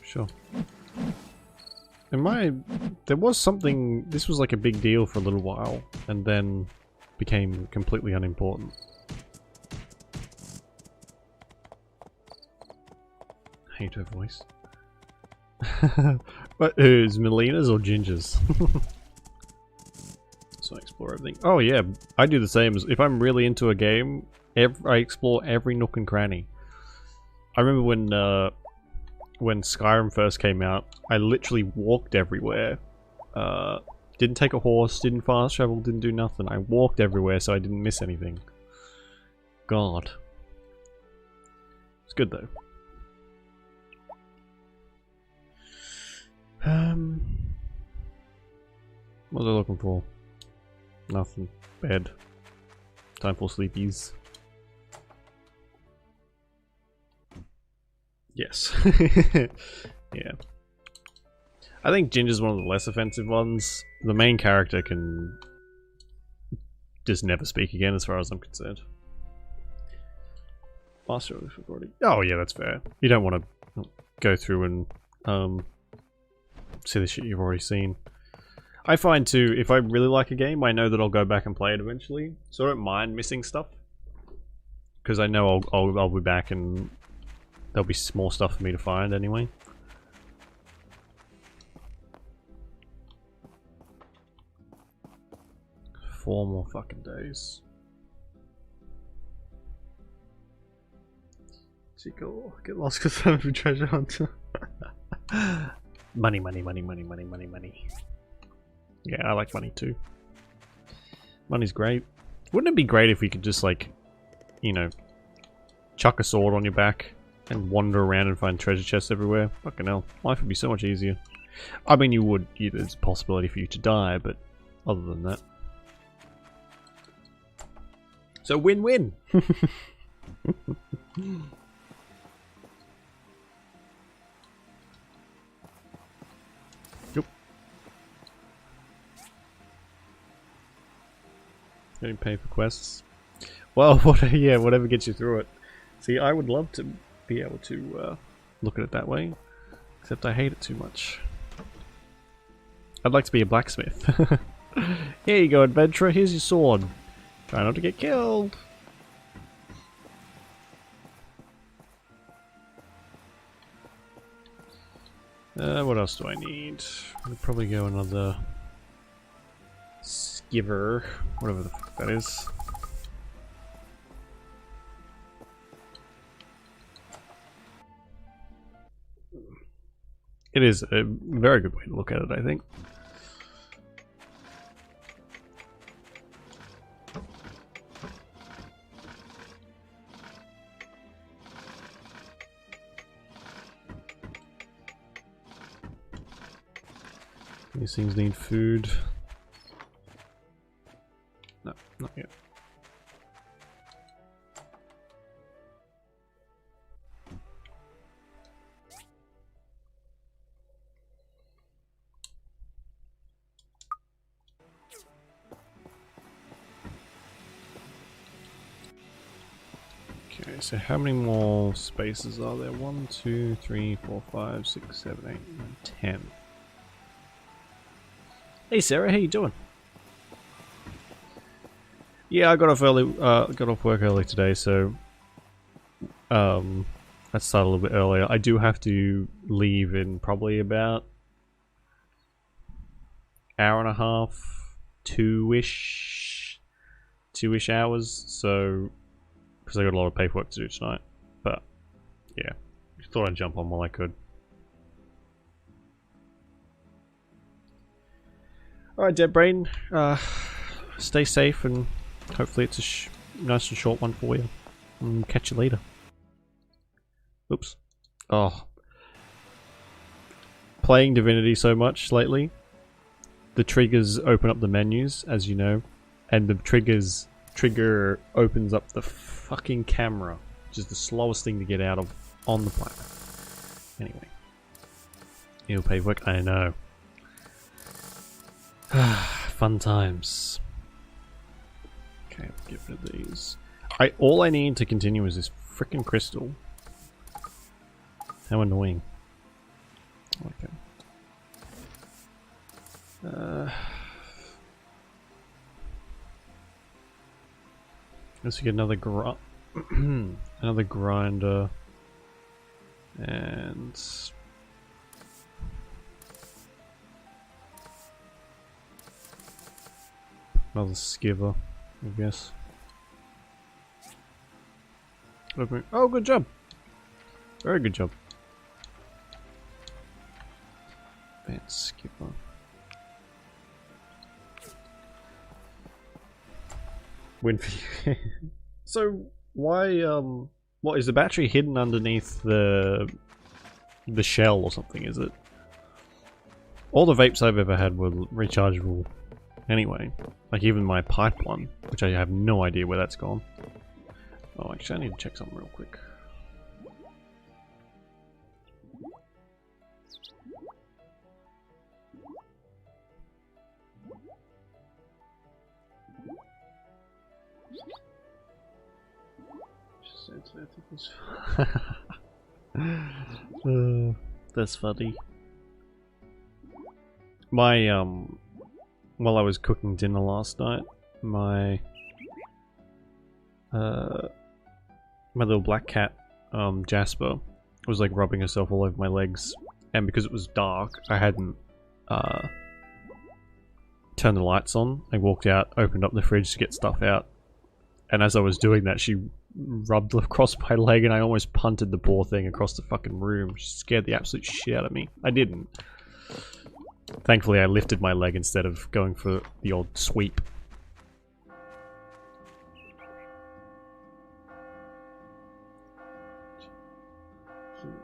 Sure. There was something, this was like a big deal for a little while, and then became completely unimportant. I hate her voice. But who's, Melina's or Ginger's? So I explore everything. Oh yeah, I do the same. If I'm really into a game, I explore every nook and cranny. I remember when Skyrim first came out, I literally walked everywhere. Didn't take a horse, didn't fast travel, didn't do nothing. I walked everywhere so I didn't miss anything. God. It's good though. What was I looking for? Nothing. Bed. Time for sleepies. Yes. Yeah. I think Ginger's one of the less offensive ones. The main character can just never speak again as far as I'm concerned. Master of recording. Oh yeah, that's fair. You don't want to go through and see the shit you've already seen. I find too, if I really like a game, I know that I'll go back and play it eventually. So I don't mind missing stuff. Because I know I'll be back and there'll be more stuff for me to find anyway. Four more fucking days. Chico, get lost because I'm a treasure hunter. Money, money, money, money, money, money, money. Yeah, I like money too. Money's great. Wouldn't it be great if we could just like, you know, chuck a sword on your back and wander around and find treasure chests everywhere? Fucking hell, life would be so much easier. I mean, you would, there's a possibility for you to die, but other than that. So win-win! Yep. Getting paid for quests. Well, yeah, whatever gets you through it. See, I would love to be able to look at it that way, except I hate it too much. I'd like to be a blacksmith. Here you go, adventurer, here's your sword. Try not to get killed. What else do I need? I'll probably go another skiver, whatever the fuck that is. It is a very good way to look at it, I think. These things need food. No, not yet. Okay, so how many more spaces are there? 1, 2, 3, 4, 5, 6, 7, 8, 9, 10. Hey Sarah, how you doing? Yeah, I got off early. Got off work early today, so I started a little bit earlier. I do have to leave in probably about hour and a half, two-ish hours. So, because I got a lot of paperwork to do tonight. But yeah, just thought I'd jump on while I could. Alright, Dead Brain, stay safe and hopefully it's a nice and short one for you. Catch you later. Oops. Oh. Playing Divinity so much lately, the triggers open up the menus, as you know, and the trigger opens up the fucking camera, which is the slowest thing to get out of on the planet. Anyway. You'll pay work, I know. Fun times. Okay, I'll get rid of these. All I need to continue is this frickin' crystal. How annoying. Okay. Let's get another another grinder and another skiver, I guess. Oh, good job. Very good job. Advanced skipper. Win for you. So, why What is the battery hidden underneath the shell or something? Is it? All the vapes I've ever had were rechargeable. Anyway, like even my pipe one, which I have no idea where that's gone. Oh, actually, I need to check something real quick. That's funny. My while I was cooking dinner last night, my little black cat, Jasper, was like rubbing herself all over my legs, and because it was dark, I hadn't turned the lights on. I walked out, opened up the fridge to get stuff out, and as I was doing that, she rubbed across my leg, and I almost punted the poor thing across the fucking room. She scared the absolute shit out of me. I didn't. Thankfully, I lifted my leg instead of going for the old sweep.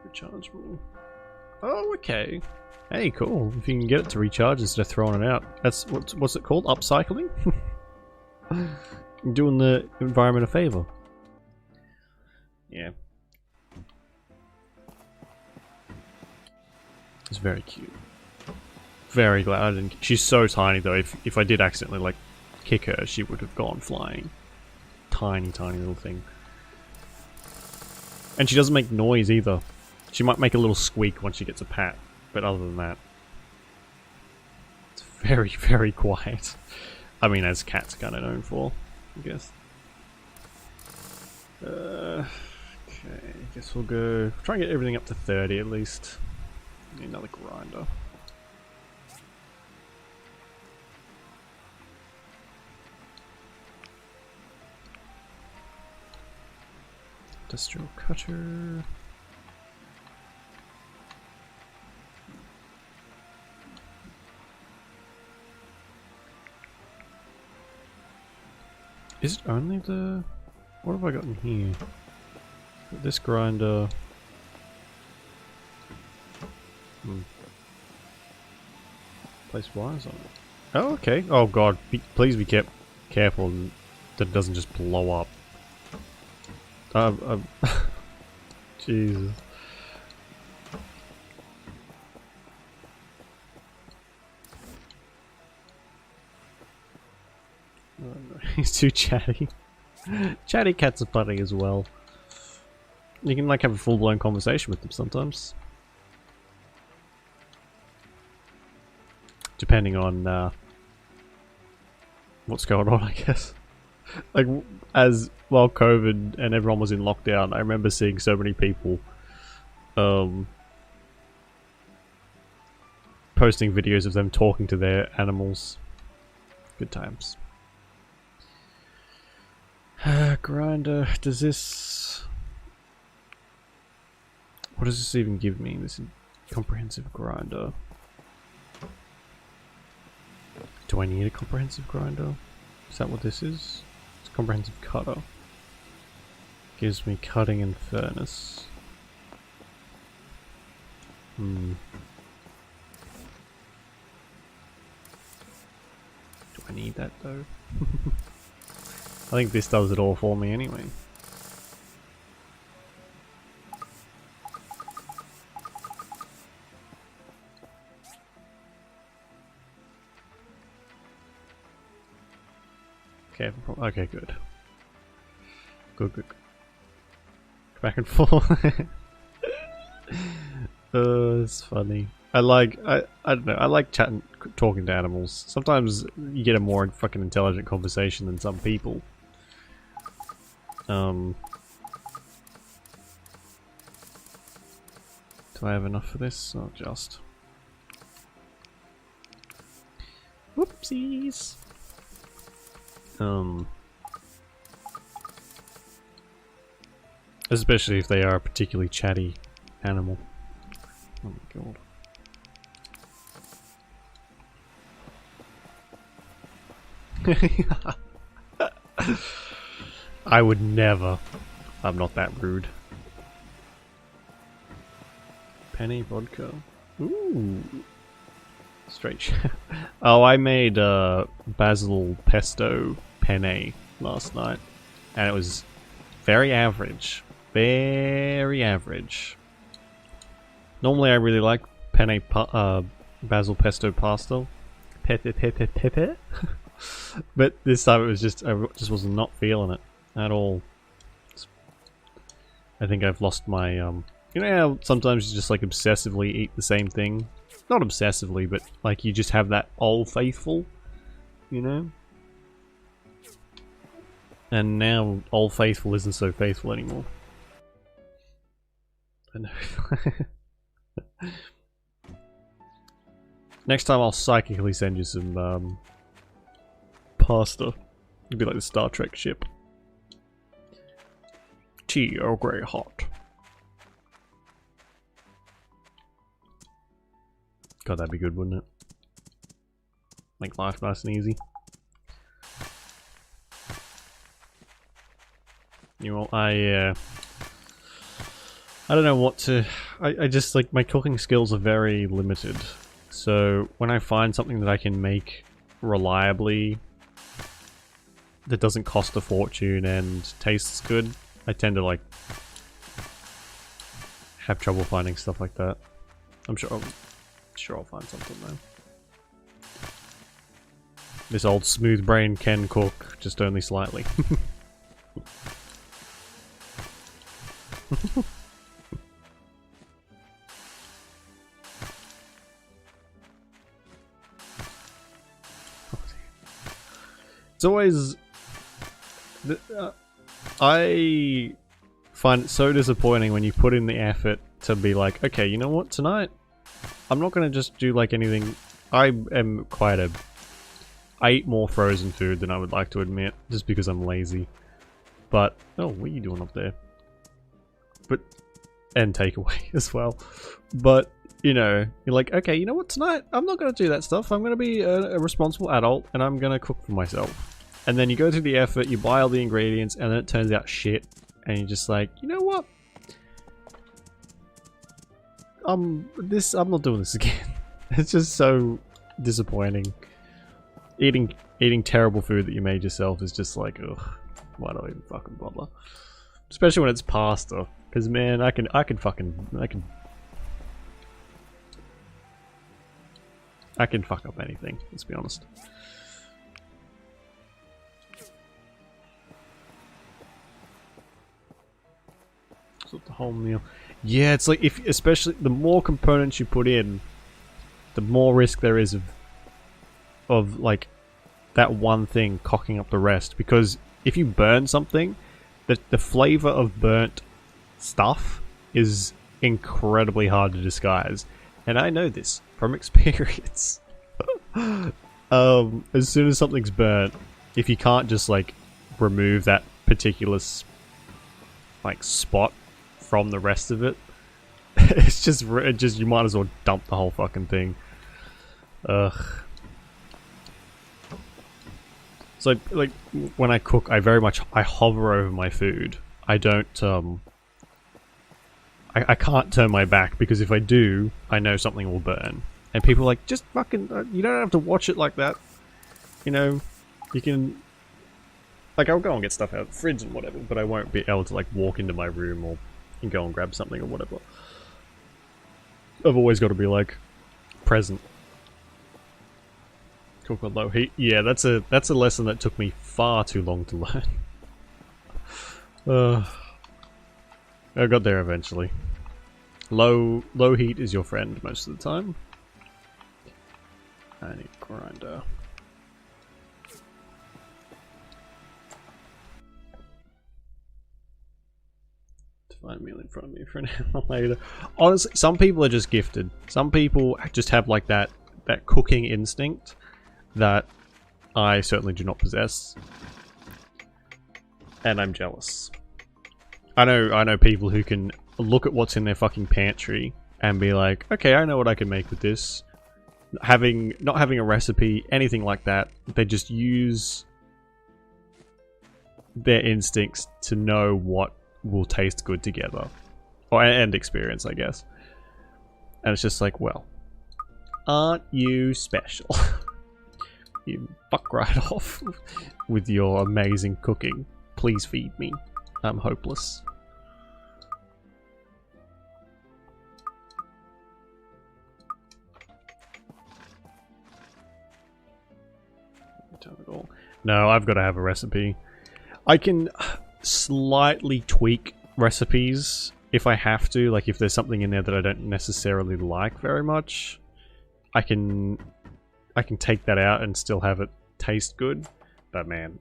Rechargeable. Oh, okay. Hey, cool. If you can get it to recharge instead of throwing it out. That's what's it called? Upcycling? Doing the environment a favor. Yeah. It's very cute. Very glad I didn't. She's so tiny though. If I did accidentally like kick her, she would have gone flying. Tiny, tiny little thing. And she doesn't make noise either. She might make a little squeak once she gets a pat, but other than that, it's very, very quiet. I mean, as cats are kind of known for, I guess. Okay, I guess we'll go. Try and get everything up to 30 at least. Need another grinder. Industrial cutter. Is it only the... What have I got in here? This grinder... Place wires on it. Oh, okay. Oh god, please be careful that it doesn't just blow up. Jesus. Oh, no. He's too chatty. Chatty cats are funny as well. You can like have a full-blown conversation with them sometimes. Depending on what's going on, I guess. Like, as while COVID and everyone was in lockdown, I remember seeing so many people posting videos of them talking to their animals. Good times. Grinder, does this... What does this even give me? This comprehensive grinder. Do I need a comprehensive grinder? Is that what this is? It's a comprehensive cutter. Gives me cutting and furnace. Do I need that though? I think this does it all for me anyway. Okay, good. Good. Back and forth. It's funny. I don't know, I like talking to animals. Sometimes you get a more fucking intelligent conversation than some people. Do I have enough for this? Or just... Whoopsies! Especially if they are a particularly chatty animal. Oh my god. I would never I'm not that rude. Penny vodka. Ooh. Straight. Oh, I made basil pesto penne last night, and it was very average. Very average. Normally, I really like penne basil pesto pasta. Pepe. But this time it was just, I just was not feeling it at all. I think I've lost my, you know how sometimes you just like obsessively eat the same thing? Not obsessively, but like you just have that Old Faithful, you know? And now Old Faithful isn't so faithful anymore. I know. Next time I'll psychically send you some pasta. It'd be like the Star Trek ship. Tea Earl Grey hot. God, that'd be good, wouldn't it? Make life nice and easy. You know, I don't know what to... I just, like, my cooking skills are very limited. So, when I find something that I can make reliably, that doesn't cost a fortune and tastes good, I tend to, like, have trouble finding stuff like that. I'm sure I'll find something, though. This old smooth brain can cook, just only slightly. It's always... I find it so disappointing when you put in the effort to be like, okay, you know what, tonight I'm not gonna just do like anything. I am quite a... I eat more frozen food than I would like to admit, just because I'm lazy. But, oh, what are you doing up there? But, and takeaway as well. But, you know, you're like, okay, you know what, tonight I'm not gonna do that stuff. I'm gonna be a responsible adult and I'm gonna cook for myself. And then you go through the effort, you buy all the ingredients, and then it turns out shit. And you're just like, you know what? I'm not doing this again. It's just so disappointing. Eating terrible food that you made yourself is just like, ugh, why do I even fucking bother? Especially when it's pasta. Because man, I can fuck up anything, let's be honest. So the whole meal. Yeah, it's like, especially the more components you put in, the more risk there is of like that one thing cocking up the rest. Because if you burn something, the flavor of burnt stuff is incredibly hard to disguise. And I know this from experience. As soon as something's burnt, if you can't just like remove that particular like spot from the rest of it, it's just you might as well dump the whole fucking thing. Ugh. So like when I cook, I hover over my food. I don't I can't turn my back, because if I do, I know something will burn. And people are like, just fucking, you don't have to watch it like that. You know, you can, like, I'll go and get stuff out of the fridge and whatever, but I won't be able to like walk into my room or go and grab something or whatever. I've always got to be like present. Cook on low heat. Yeah, that's a lesson that took me far too long to learn. I got there eventually. Low heat is your friend most of the time. I need a grinder. Find meal in front of me for an hour later. Honestly, some people are just gifted. Some people just have like that cooking instinct that I certainly do not possess, and I'm jealous. I know people who can look at what's in their fucking pantry and be like, okay, I know what I can make with this. Not having a recipe, anything like that. They just use their instincts to know what will taste good together. Or, and experience, I guess. And it's just like, well, aren't you special? You fuck right off with your amazing cooking. Please feed me. I'm hopeless. No, I've got to have a recipe. I can slightly tweak recipes if I have to, like if there's something in there that I don't necessarily like very much. I can take that out and still have it taste good, but man,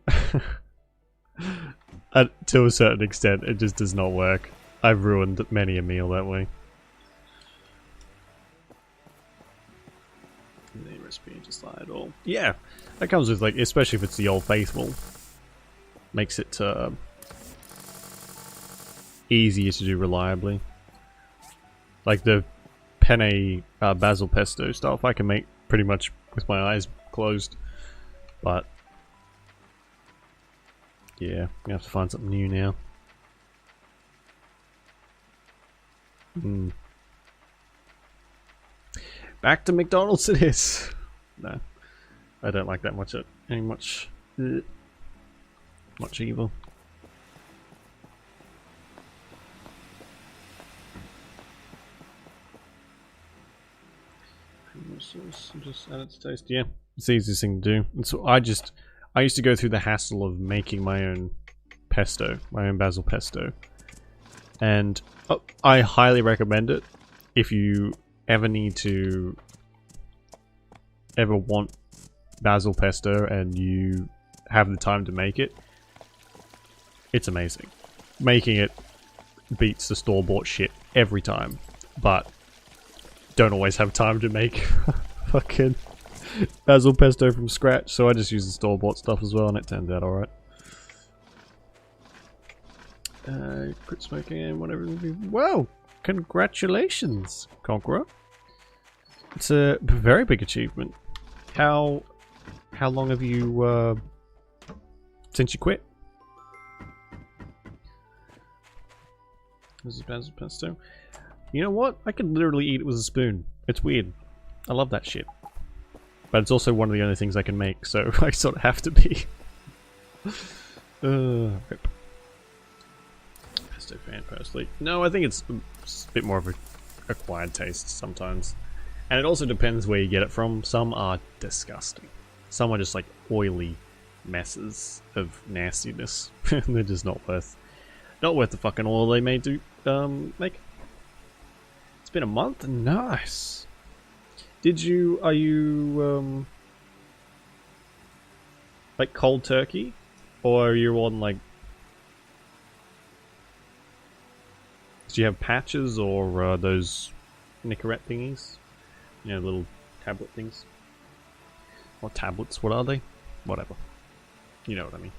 to a certain extent, it just does not work. I've ruined many a meal that way. The recipe just like at all. Yeah, that comes with like, especially if it's the Old Faithful, makes it easier to do reliably. Like the penne basil pesto stuff, I can make pretty much with my eyes closed, but yeah, we have to find something new now. Back to McDonald's it is. No, I don't like that much. Much evil. Just add it to taste. Yeah, it's the easiest thing to do. And so I used to go through the hassle of making my own pesto, my own basil pesto, and I highly recommend it if you ever want basil pesto and you have the time to make it. It's amazing. Making it beats the store-bought shit every time, but don't always have time to make fucking basil pesto from scratch, so I just use the store-bought stuff as well, and it turns out alright. Quit smoking and whatever. Wow! Congratulations, Conqueror. It's a very big achievement. How long have you since you quit? This is basil pesto. You know what? I could literally eat it with a spoon. It's weird. I love that shit. But it's also one of the only things I can make, so I sort of have to be. Rip. Pesto fan, personally. No, I think it's a bit more of an acquired taste sometimes. And it also depends where you get it from. Some are disgusting. Some are just like oily messes of nastiness. They're just not worth the fucking oil they made to make. It's been a month? Nice. Are you like cold turkey? Or are you on like, do you have patches or those Nicorette thingies? You know, little tablet things. Or tablets, what are they? Whatever. You know what I mean.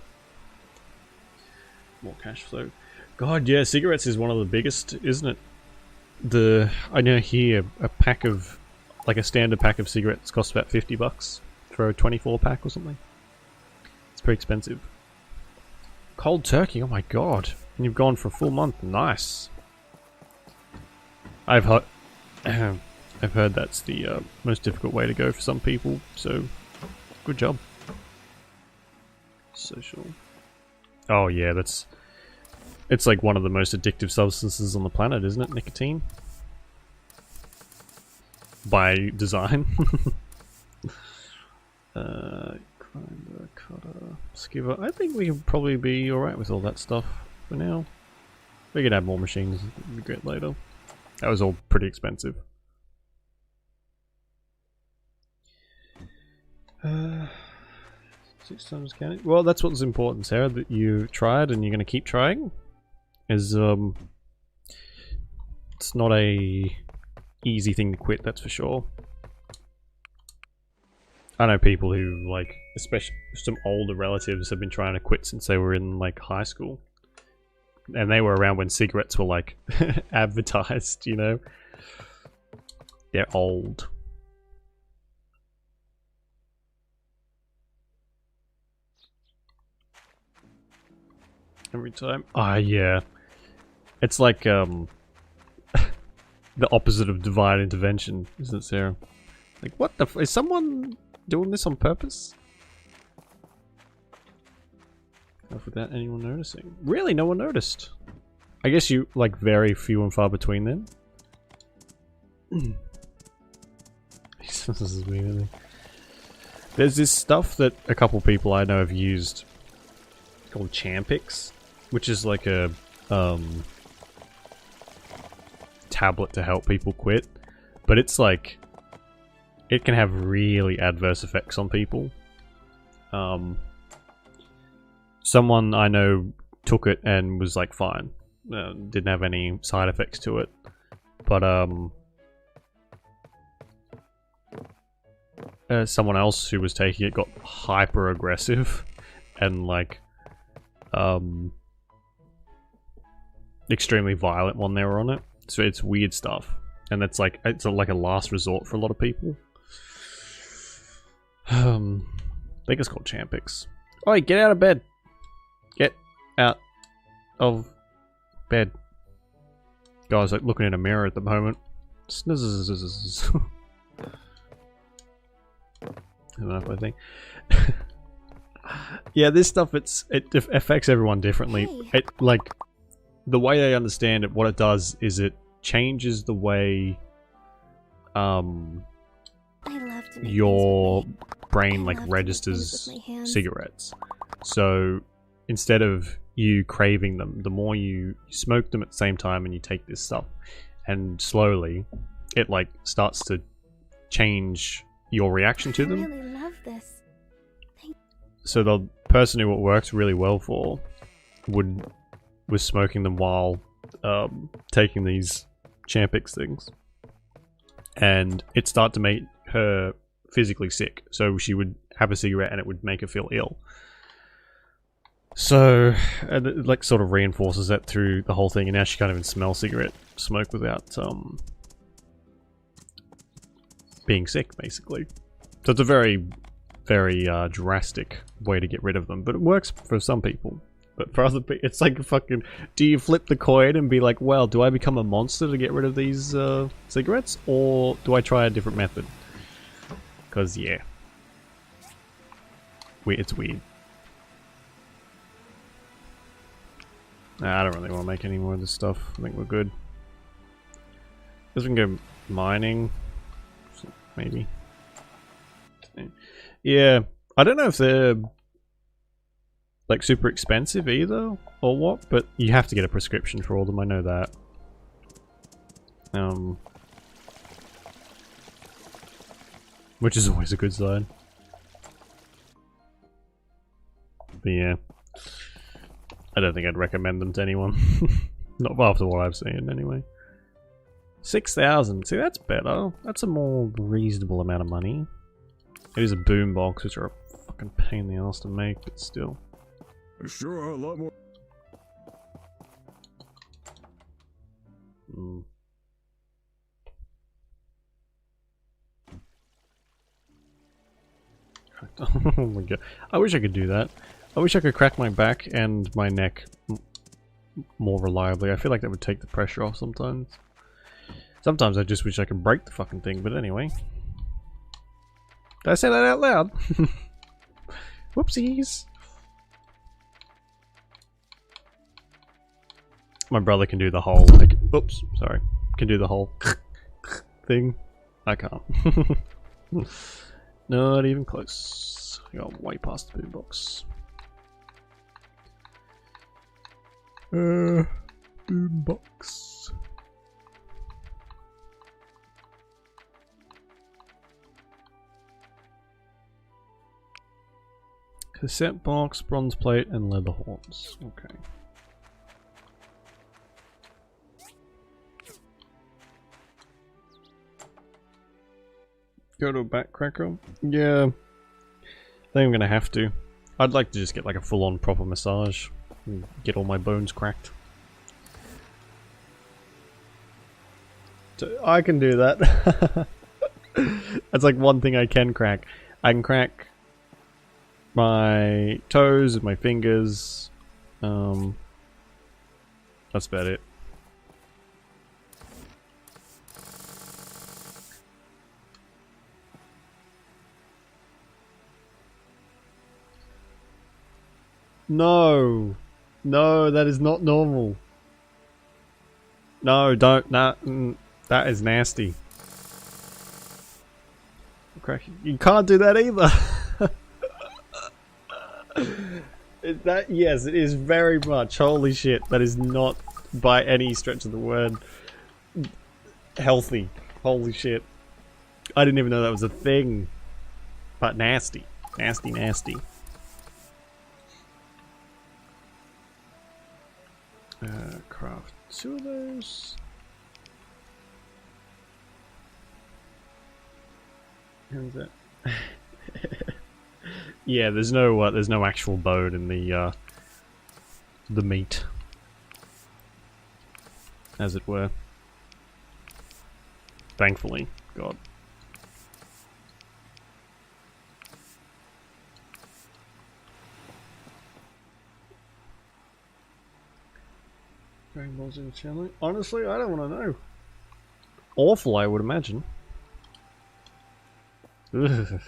More cash flow. God, yeah, cigarettes is one of the biggest, isn't it? I know here, a pack of, like a standard pack of cigarettes costs about $50 for a 24 pack or something. It's pretty expensive. Cold turkey, oh my god. And you've gone for a full month, nice. I've heard that's the most difficult way to go for some people, so good job. Social. Oh yeah, it's like one of the most addictive substances on the planet, isn't it? Nicotine? By design. Grinder, cutter, skiver. I think we can probably be alright with all that stuff for now. We could add more machines, it'd be great later. That was all pretty expensive. 6 times counting. Well, that's what's important, Sarah, that you tried and you're going to keep trying. It's not a easy thing to quit, that's for sure. I know people who, like, especially some older relatives have been trying to quit since they were in, like, high school. And they were around when cigarettes were, like, advertised, you know? They're old. Every time. Ah, yeah. It's like the opposite of divine intervention, isn't it, Sarah? Like, what the is someone doing this on purpose? Without anyone noticing. Really, no one noticed. I guess you like very few and far between then. This is weird, isn't it? There's this stuff that a couple people I know have used called Champix, which is like a tablet to help people quit, but it's like it can have really adverse effects on people. Someone I know took it and was like fine, didn't have any side effects to it, but someone else who was taking it got hyper aggressive and like extremely violent when they were on it. So it's weird stuff, and it's like a last resort for a lot of people. I think it's called Champix. Oi, get out of bed! Get out of bed. Guy's like looking in a mirror at the moment. Snizzz. Enough, I think. Yeah, this stuff it affects everyone differently. Hey. It like the way I understand it, what it does is it changes the way I love to make your things with brain I like love to make registers things with my hands. cigarettes. So instead of you craving them, the more you smoke them at the same time and you take this stuff, and slowly it like starts to change your reaction to them. I really love this. So the person who it works really well for was smoking them while taking these Champix things, and it started to make her physically sick. So she would have a cigarette and it would make her feel ill. So it like sort of reinforces that through the whole thing, and now she can't even smell cigarette smoke without being sick, basically. So it's a very, very drastic way to get rid of them, but it works for some people. But for other people, it's like fucking. Do you flip the coin and be like, well, do I become a monster to get rid of these cigarettes, or do I try a different method? Because yeah, it's weird. Nah, I don't really want to make any more of this stuff. I think we're good. Guess we can go mining, maybe. Yeah, I don't know if they're like super expensive either or what, but you have to get a prescription for all of them. I know that. Which is always a good sign. But yeah, I don't think I'd recommend them to anyone. Not after what I've seen, anyway. 6,000. See, that's better. That's a more reasonable amount of money. It is a boombox, which are a fucking pain in the ass to make, but still. Sure are a lot more. Oh my god. I wish I could do that. I wish I could crack my back and my neck more reliably. I feel like that would take the pressure off sometimes. Sometimes I just wish I could break the fucking thing, but anyway. Did I say that out loud? Whoopsies. My brother can do the whole, like, oops, sorry. Can do the whole thing. I can't. Not even close. I got way past the boombox. Boombox. Cassette box, bronze plate, and leather horns. Okay. Go to a back cracker? Yeah. I think I'm gonna have to. I'd like to just get like a full-on proper massage. And get all my bones cracked. So I can do that. That's like one thing I can crack. I can crack my toes and my fingers. That's about it. No. No, that is not normal. No, don't. That is nasty. You can't do that either. Yes, it is very much. Holy shit, that is not by any stretch of the word healthy. Holy shit. I didn't even know that was a thing. But nasty. Nasty, nasty. Craft 2 of those. How's that? Yeah, there's no actual bone in the meat, as it were. Thankfully, God. Dragon Balls in the channel. Honestly, I don't want to know. Awful, I would imagine. Ugh.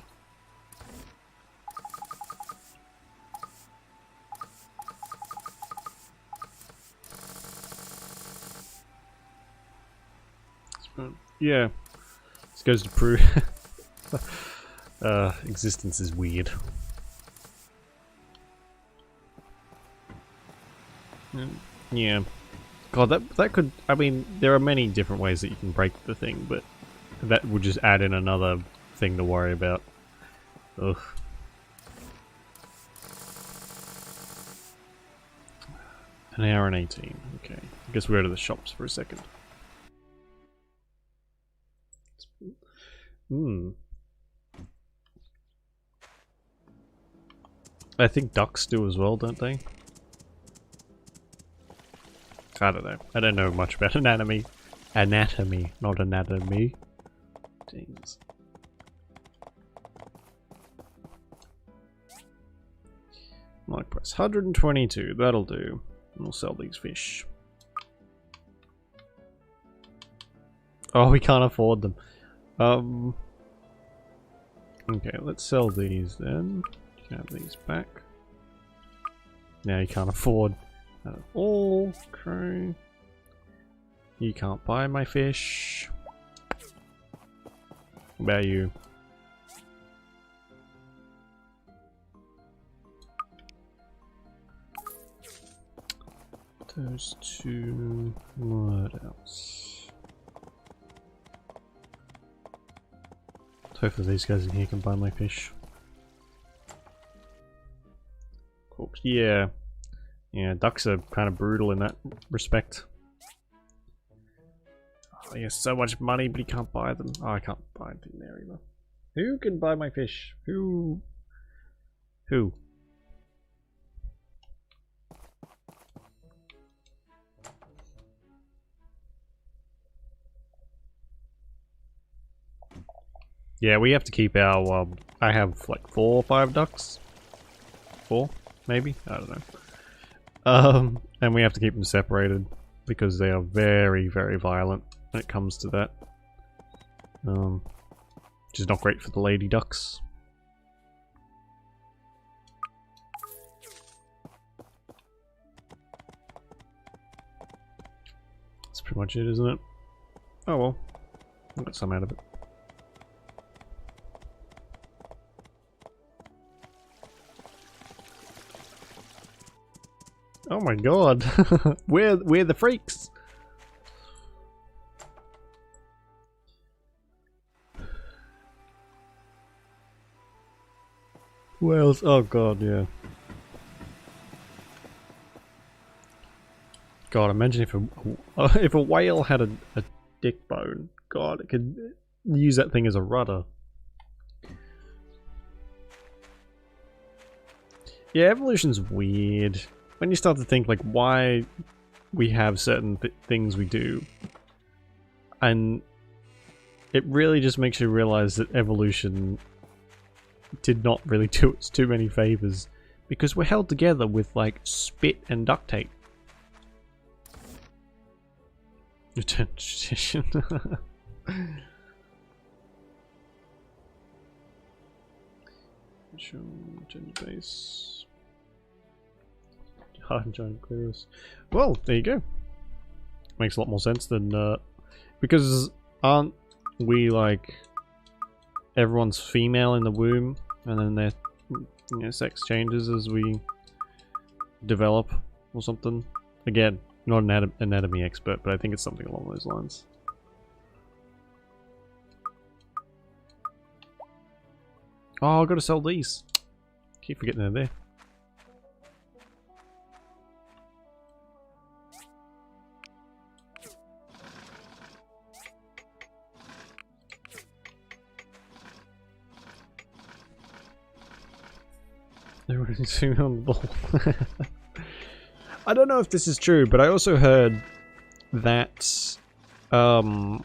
Yeah, this goes to prove existence is weird. Yeah. God, that could... I mean, there are many different ways that you can break the thing, but that would just add in another thing to worry about. Ugh. An hour and 18. Okay. I guess we'll go to the shops for a second. I think ducks do as well, don't they? I don't know. I don't know much about anatomy. Anatomy, not anatomy. Jeez. Like price 122, that'll do. We'll sell these fish. Oh, we can't afford them. Okay, let's sell these then. Have these back. Now you can't afford that at all. Okay. You can't buy my fish. What about you? Those two. What else? Hopefully these guys in here can buy my fish. Cool. Yeah. Yeah, ducks are kind of brutal in that respect. Oh, he has so much money, but he can't buy them. Oh, I can't buy anything there either. Who can buy my fish? Who? Who? Yeah, we have to keep our, I have like 4 or 5 ducks. 4, maybe? I don't know. And we have to keep them separated because they are very, very violent when it comes to that. Which is not great for the lady ducks. That's pretty much it, isn't it? Oh well. I got some out of it. Oh my god. we're the freaks. Whales. Oh god, yeah. God, imagine if a whale had a dick bone. God, it could use that thing as a rudder. Yeah, evolution's weird. When you start to think like why we have certain things we do, and it really just makes you realize that evolution did not really do us too many favors, because we're held together with like spit and duct tape. Return to tradition. Return to base. Hard giant clearers. Well, there you go. Makes a lot more sense than because aren't we like everyone's female in the womb, and then their sex changes as we develop or something. Again, not an anatomy expert, but I think it's something along those lines. Oh, I've got to sell these. Keep forgetting they're there. Everybody's sitting on the ball. I don't know if this is true, but I also heard that you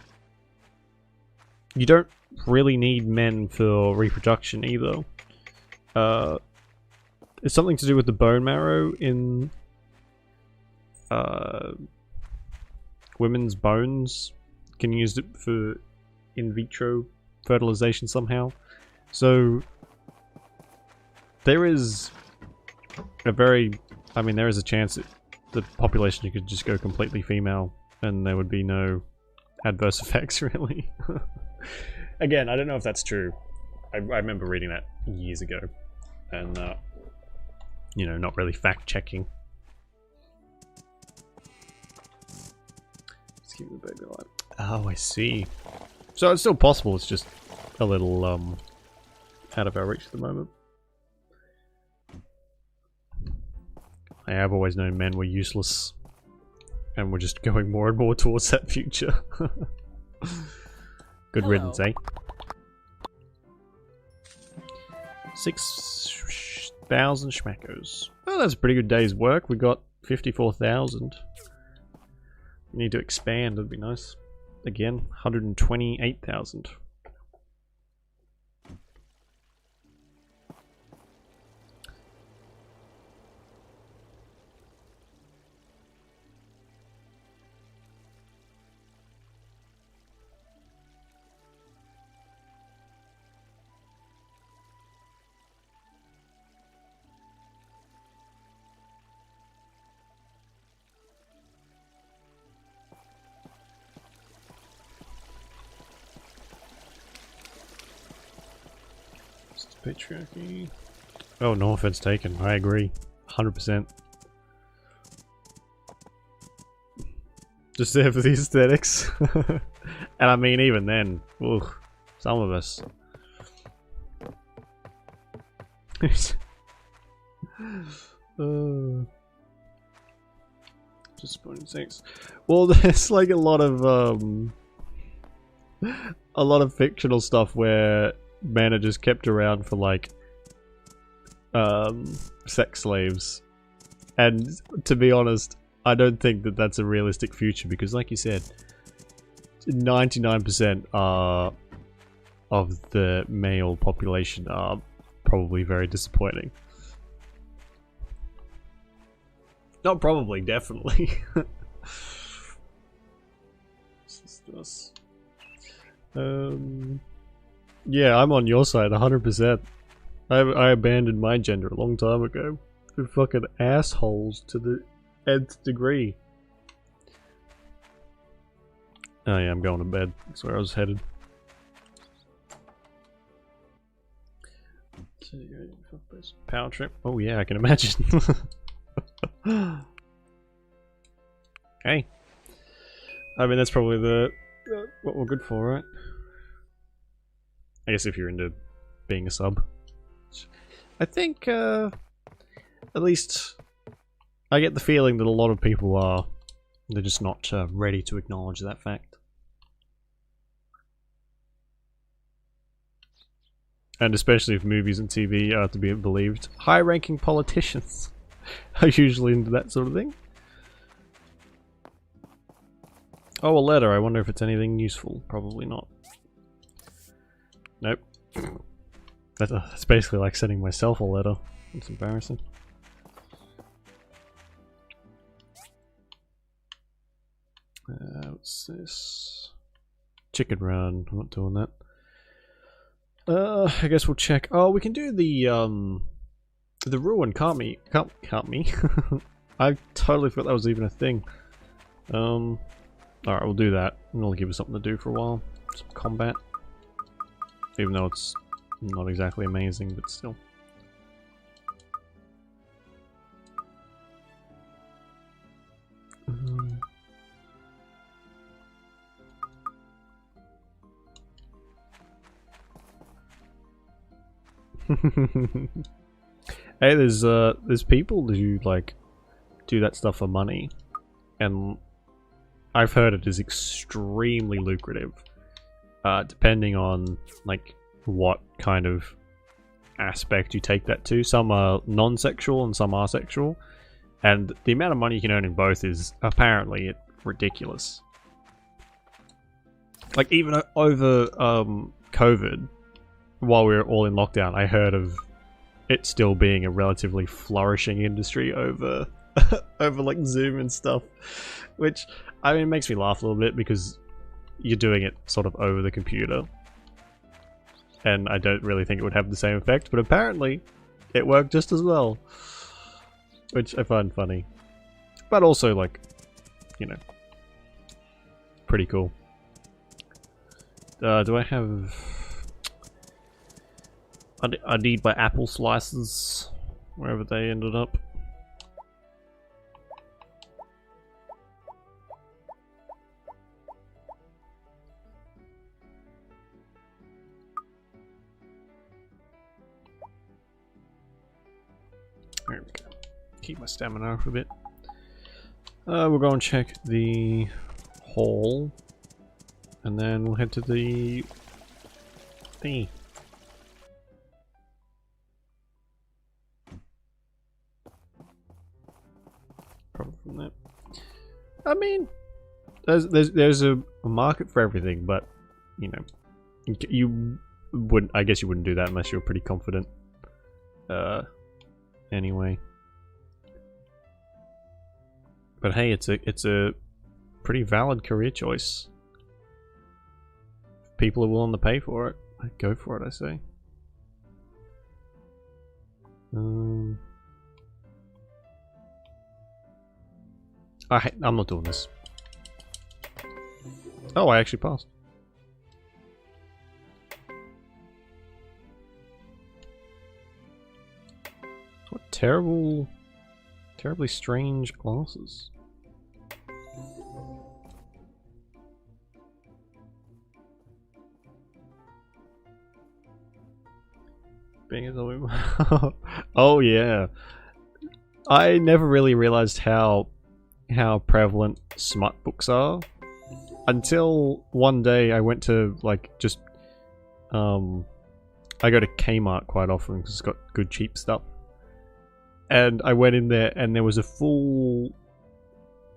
don't really need men for reproduction either. It's something to do with the bone marrow in women's bones. Can use it for in vitro fertilization somehow. So there is there is a chance that the population could just go completely female and there would be no adverse effects, really. Again, I don't know if that's true. I remember reading that years ago and, not really fact-checking. Let's keep the baby alive. Oh, I see. So it's still possible, it's just a little, out of our reach at the moment. I have always known men were useless, and we're just going more and more towards that future. Good riddance, eh? 6,000 schmackos. Well, that's a pretty good day's work. We got 54,000. We need to expand, that'd be nice. Again, 128,000. Patriarchy. Oh, no offense taken. I agree. 100%. Just there for the aesthetics. And I mean, even then, ugh, some of us. Just spawning things. Well, there's like a lot of fictional stuff where men are just kept around for like sex slaves, and to be honest, I don't think that that's a realistic future, because like you said, 99% of the male population are probably very disappointing. Not probably, definitely. Yeah, I'm on your side 100%. I abandoned my gender a long time ago. They're fucking assholes to the nth degree. Oh yeah, I'm going to bed. That's where I was headed. Power trip. Oh yeah, I can imagine. Hey. I mean, that's probably what we're good for, right? I guess if you're into being a sub. I think, at least, I get the feeling that a lot of people are. They're just not ready to acknowledge that fact. And especially if movies and TV are to be believed, high-ranking politicians are usually into that sort of thing. Oh, a letter. I wonder if it's anything useful. Probably not. Nope. That's basically like sending myself a letter. It's embarrassing. What's this? Chicken run. I'm not doing that. I guess we'll check. Oh, we can do the ruin, can't we? Can't we? I totally forgot that was even a thing. Alright, we'll do that. And it'll give us something to do for a while. Some combat. Even though it's not exactly amazing, but still. Hey, there's people who like do that stuff for money, and I've heard it is extremely lucrative, depending on like what kind of aspect you take that to. Some are non-sexual and some are sexual, and the amount of money you can earn in both is apparently ridiculous. Like even over COVID, while we were all in lockdown, I heard of it still being a relatively flourishing industry over over like Zoom and stuff, which I mean makes me laugh a little bit because you're doing it sort of over the computer, and I don't really think it would have the same effect, but apparently it worked just as well, which I find funny, but also like, you know, pretty cool. Do I have... I need my apple slices, wherever they ended up. There we go. Keep my stamina for a bit. We'll go and check the hall, and then we'll head to the thingy. Probably from that. I mean, there's a market for everything, but you know, you wouldn't. I guess you wouldn't do that unless you were pretty confident. Anyway, but hey, it's a pretty valid career choice. If people are willing to pay for it, go for it, I say. I'm not doing this. Oh, I actually passed. What terribly strange glasses. Being as oh yeah. I never really realized how prevalent smut books are until one day I went to like just I go to Kmart quite often because it's got good cheap stuff, and I went in there and there was a full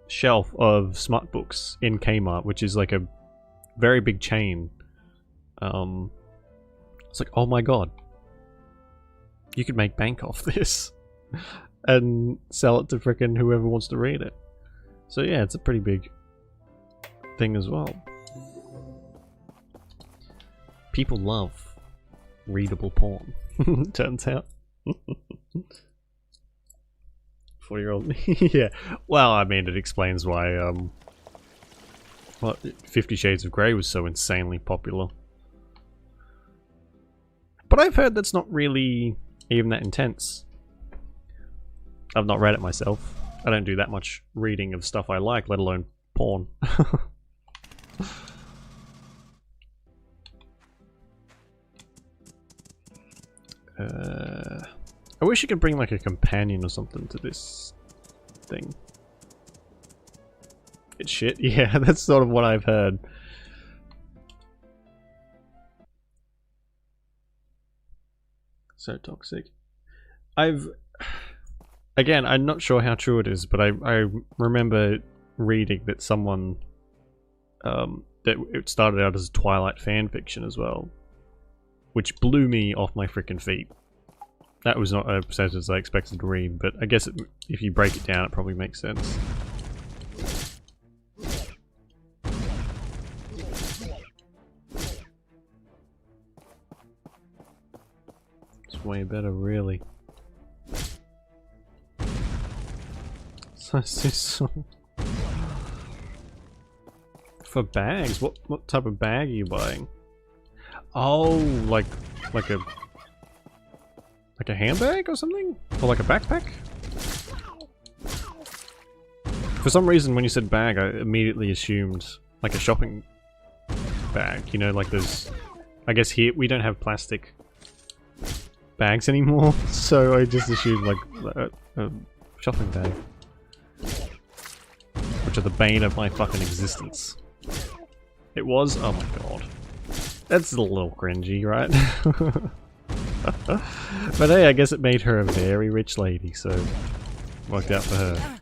shelf of smut books in Kmart, which is like a very big chain. It's like, oh my god, you could make bank off this and sell it to frickin' whoever wants to read it. So yeah, it's a pretty big thing as well. People love readable porn, turns out. 40-year-old yeah. Well, I mean, it explains why 50 Shades of Grey was so insanely popular. But I've heard that's not really even that intense. I've not read it myself. I don't do that much reading of stuff I like, let alone porn. I wish you could bring like a companion or something to this thing. It's shit? Yeah, that's sort of what I've heard. So toxic. Again, I'm not sure how true it is, but I remember reading that someone that it started out as Twilight fan fiction as well, which blew me off my freaking feet. That was not a sentence I expected to read, but I guess if you break it down, it probably makes sense. It's way better, really. So for bags, what type of bag are you buying? Oh, like a handbag or something? Or like a backpack? For some reason when you said bag, I immediately assumed like a shopping bag, you know, like those... I guess here we don't have plastic bags anymore, so I just assumed like a shopping bag. Which are the bane of my fucking existence. It was? Oh my god. That's a little cringy, right? But hey, I guess it made her a very rich lady, so worked out for her.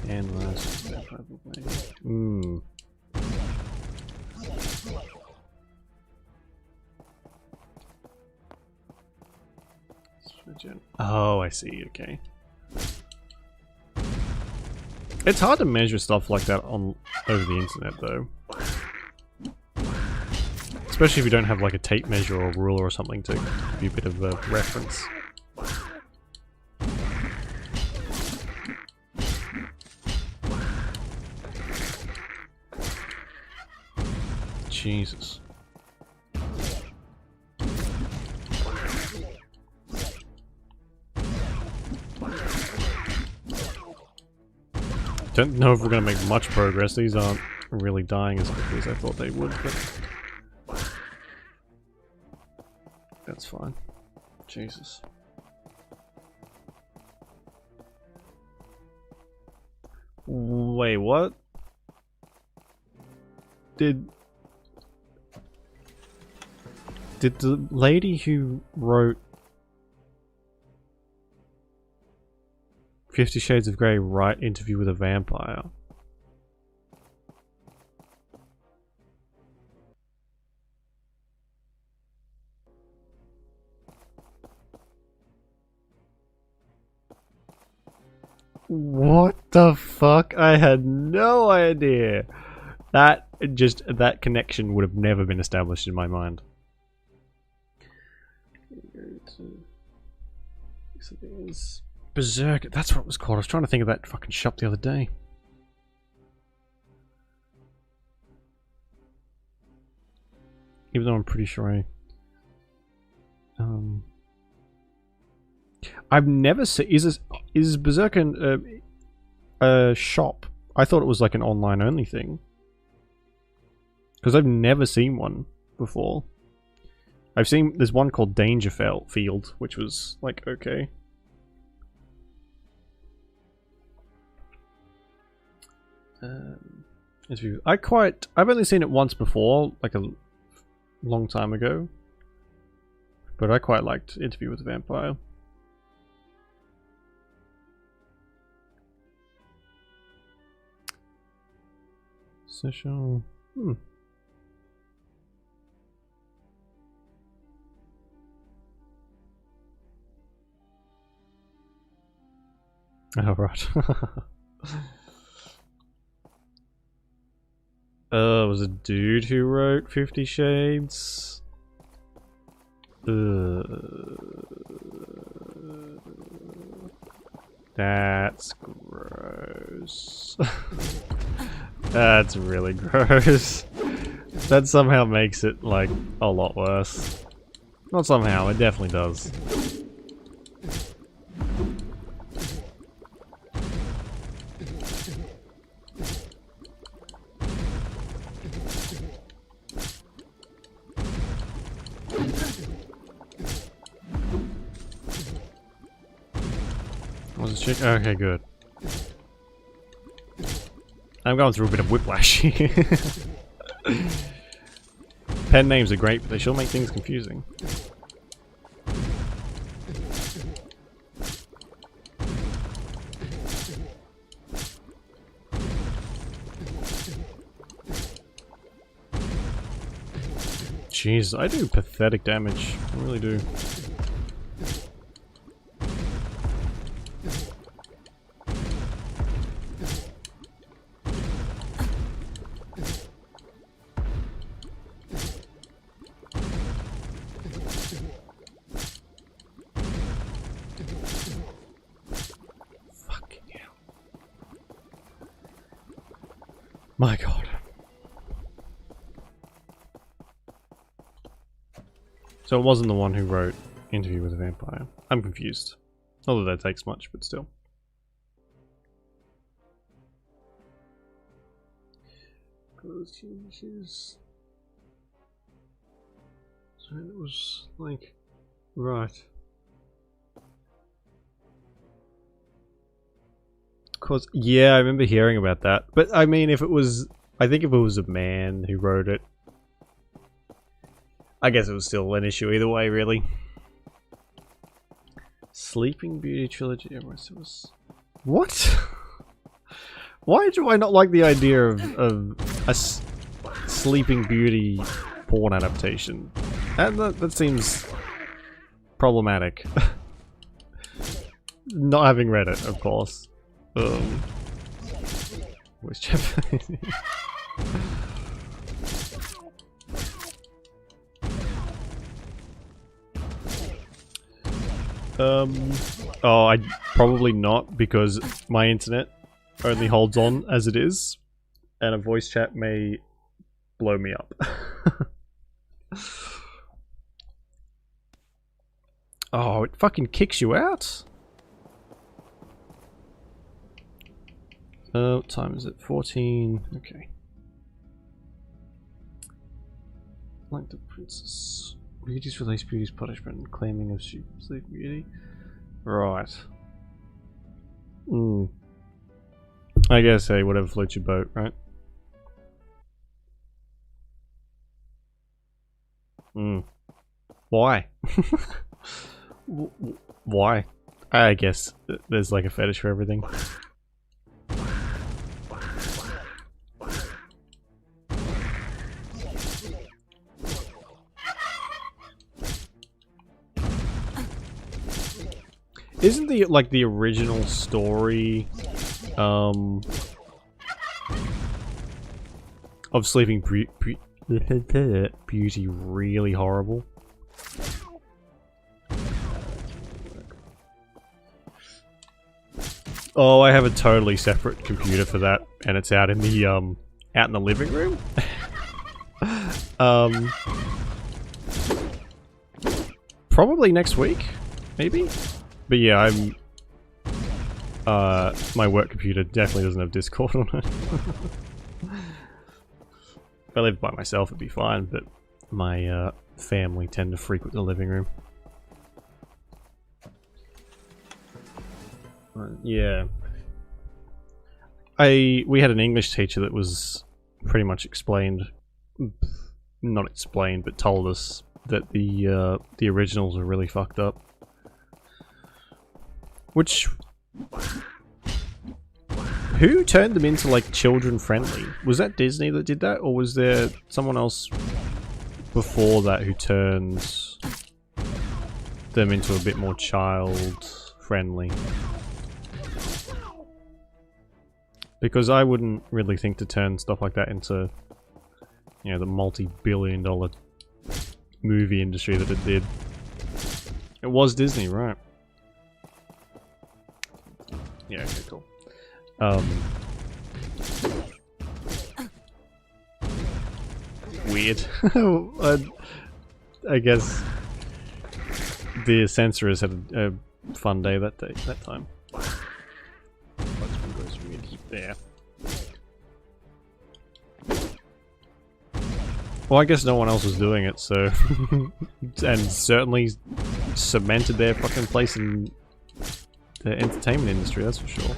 And last, probably. Oh, I see, okay. It's hard to measure stuff like that on over the internet, though. Especially if you don't have like a tape measure or a ruler or something to give you a bit of a reference. Jesus. Don't know if we're going to make much progress. These aren't really dying as quickly as I thought they would, but that's fine. Jesus. Wait, what? Did the lady who wrote 50 Shades of Grey write Interview with a Vampire? What the fuck? I had no idea. That connection would have never been established in my mind. Berserk, that's what it was called. I was trying to think of that fucking shop the other day. Even though I'm pretty sure I've never seen... Is Berserk a shop? I thought it was like an online only thing. Because I've never seen one before. I've seen... There's one called Dangerfield, which was like, okay. I've only seen it once before, like a long time ago. But I quite liked Interview with a Vampire. Social... Oh, right. It was a dude who wrote 50 Shades. That's gross. That's really gross. That somehow makes it, like, a lot worse. Not somehow, it definitely does. Okay, good. I'm going through a bit of whiplash here. Pen names are great, but they sure make things confusing. Jeez, I do pathetic damage. I really do. My god. So it wasn't the one who wrote Interview with a Vampire. I'm confused. Not that that takes much, but still. So it was like... Right. Cause yeah, I remember hearing about that. But I mean, if it was... I think if it was a man who wrote it, I guess it was still an issue either way, really. Sleeping Beauty trilogy. It was... What? Why do I not like the idea of a Sleeping Beauty porn adaptation? That seems problematic. Not having read it, of course. Which chapter? Oh, I probably not, because my internet only holds on as it is, and a voice chat may blow me up. Oh, it fucking kicks you out? What time is it? 14. Okay. Like the princess. Beauty's release, Beauty's punishment, claiming of Sleep Beauty. Right. I guess, hey, whatever floats your boat, right? Why? Why? I guess there's like a fetish for everything. Isn't the like the original story of Sleeping Beauty really horrible? Oh, I have a totally separate computer for that, and it's out in the living room. Probably next week, maybe. But yeah, I'm my work computer definitely doesn't have Discord on it. If I lived by myself, it'd be fine, but my family tend to frequent the living room. Yeah. We had an English teacher that was pretty much not explained, but told us that the originals are really fucked up. Which... Who turned them into, like, children-friendly? Was that Disney that did that, or was there someone else before that who turned them into a bit more child-friendly? Because I wouldn't really think to turn stuff like that into, you know, the multi-billion-dollar movie industry that it did. It was Disney, right? Yeah, okay, cool. Weird. I guess the censorers had a fun day that time. Goes really deep there. Well, I guess no one else was doing it, so... and certainly cemented their fucking place in the entertainment industry, that's for sure.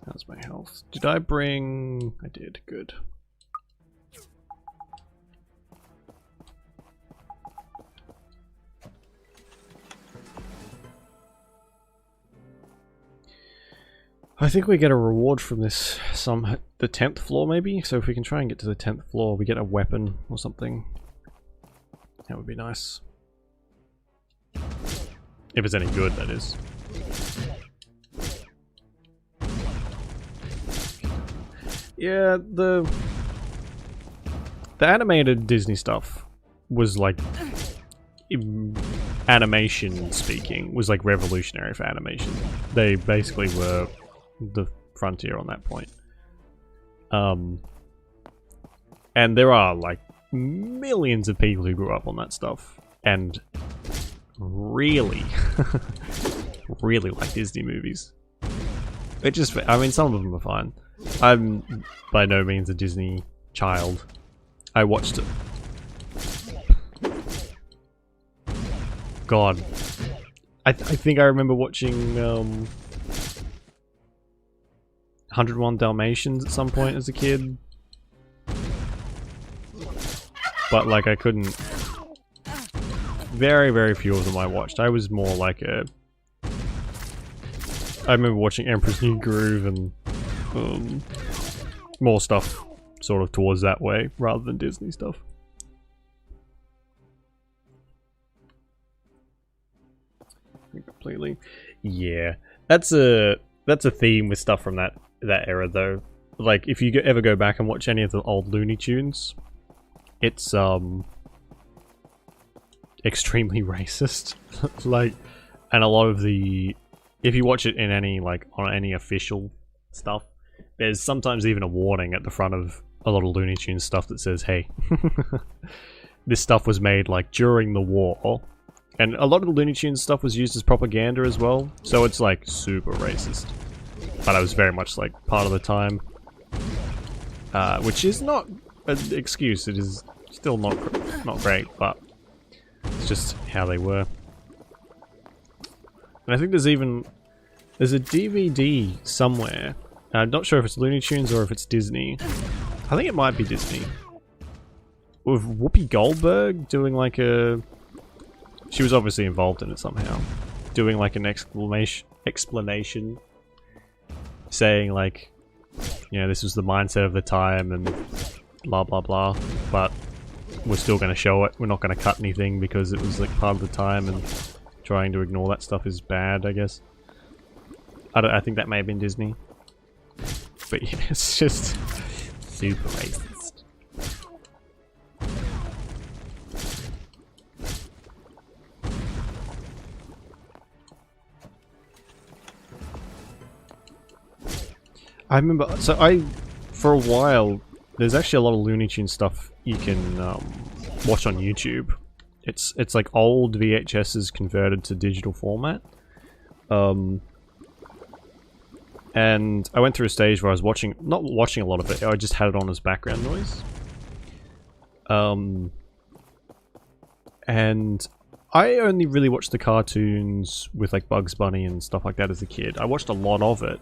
How's my health? Did I bring... I did, good. I think we get a reward from this, the 10th floor maybe? So if we can try and get to the 10th floor, we get a weapon or something. That would be nice. If it's any good, that is. Yeah, the animated Disney stuff was like animation speaking, was like revolutionary for animation. They basically were the frontier on that point. And there are like millions of people who grew up on that stuff and really, really like Disney movies. It just, I mean, some of them are fine. I'm by no means a Disney child. I watched it. God. I think I remember watching 101 Dalmatians at some point as a kid. But like I couldn't... Very, very few of them I watched. I was more like a... I remember watching Emperor's New Groove and more stuff sort of towards that way rather than Disney stuff. Completely. Yeah. That's a theme with stuff from that era though. Like if you ever go back and watch any of the old Looney Tunes, it's extremely racist. Like, and a lot of the, if you watch it in any, like, on any official stuff, there's sometimes even a warning at the front of a lot of Looney Tunes stuff that says, hey, this stuff was made, like, during the war. And a lot of the Looney Tunes stuff was used as propaganda as well, so it's, like, super racist. But I was very much, like, part of the time. Which is not an excuse, it is still not great, but it's just how they were. And I think there's a DVD somewhere. I'm not sure if it's Looney Tunes or if it's Disney. I think it might be Disney. With Whoopi Goldberg doing like a... She was obviously involved in it somehow. Doing like an explanation. Saying like, you know, this was the mindset of the time and blah blah blah. But we're still going to show it. We're not going to cut anything because it was like part of the time and trying to ignore that stuff is bad, I guess. I think that may have been Disney. But yeah, it's just super racist. I remember, so for a while, there's actually a lot of Looney Tunes stuff you can watch on YouTube. It's like old VHSs converted to digital format. And I went through a stage where I was not watching a lot of it, I just had it on as background noise. And I only really watched the cartoons with like Bugs Bunny and stuff like that as a kid. I watched a lot of it.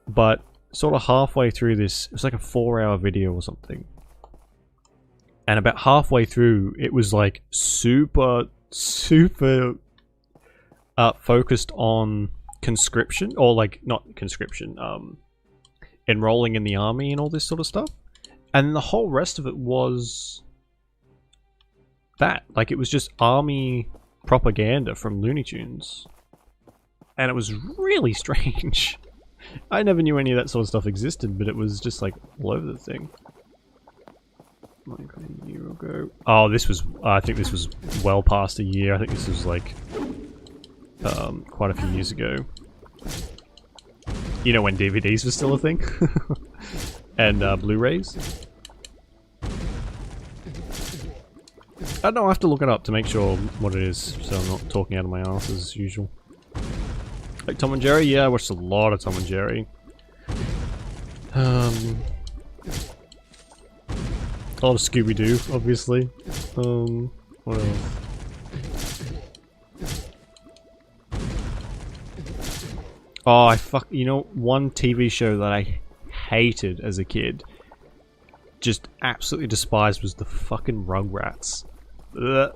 But sort of halfway through this, it was like a 4-hour video or something. And about halfway through, it was like super focused on conscription, or like, not conscription, enrolling in the army and all this sort of stuff. And the whole rest of it was that. Like, it was just army propaganda from Looney Tunes. And it was really strange. I never knew any of that sort of stuff existed, but it was just like all over the thing. Like a year ago. Oh, this was, I think this was well past a year. I think this was like quite a few years ago. You know, when DVDs were still a thing? And Blu-rays. I don't know, I have to look it up to make sure what it is, so I'm not talking out of my ass as usual. Like Tom and Jerry? Yeah, I watched a lot of Tom and Jerry. A lot of Scooby-Doo, obviously. What else? Oh, you know, one TV show that I hated as a kid, just absolutely despised, was the fucking Rugrats. Ugh.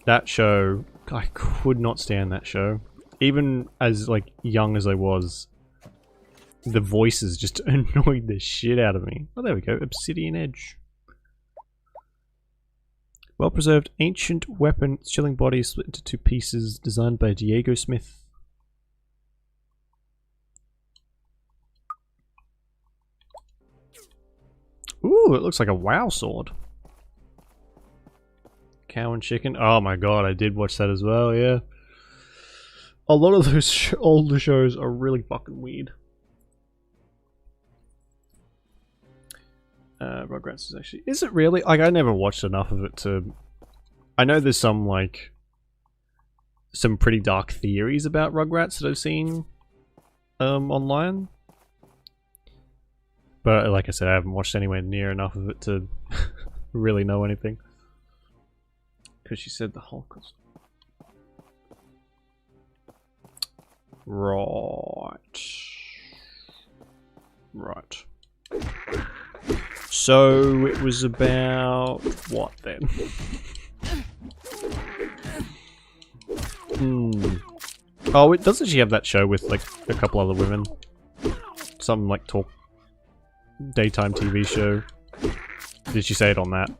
That show, I could not stand that show. Even as, like, young as I was, the voices just annoyed the shit out of me. Oh, there we go. Obsidian Edge. Well-preserved ancient weapon, chilling body split into 2 pieces, designed by Diego Smith. Ooh, it looks like a WoW sword. Cow and Chicken. Oh my god, I did watch that as well, yeah. A lot of those older shows are really fucking weird. Rugrats is actually... Is it really? Like, I never watched enough of it to... I know there's some, like... some pretty dark theories about Rugrats that I've seen online. But like I said, I haven't watched anywhere near enough of it to really know anything. Because she said the Holocaust. Right. So it was about what then? Oh, doesn't she have that show with like a couple other women? Some like talk daytime TV show. Did she say it on that?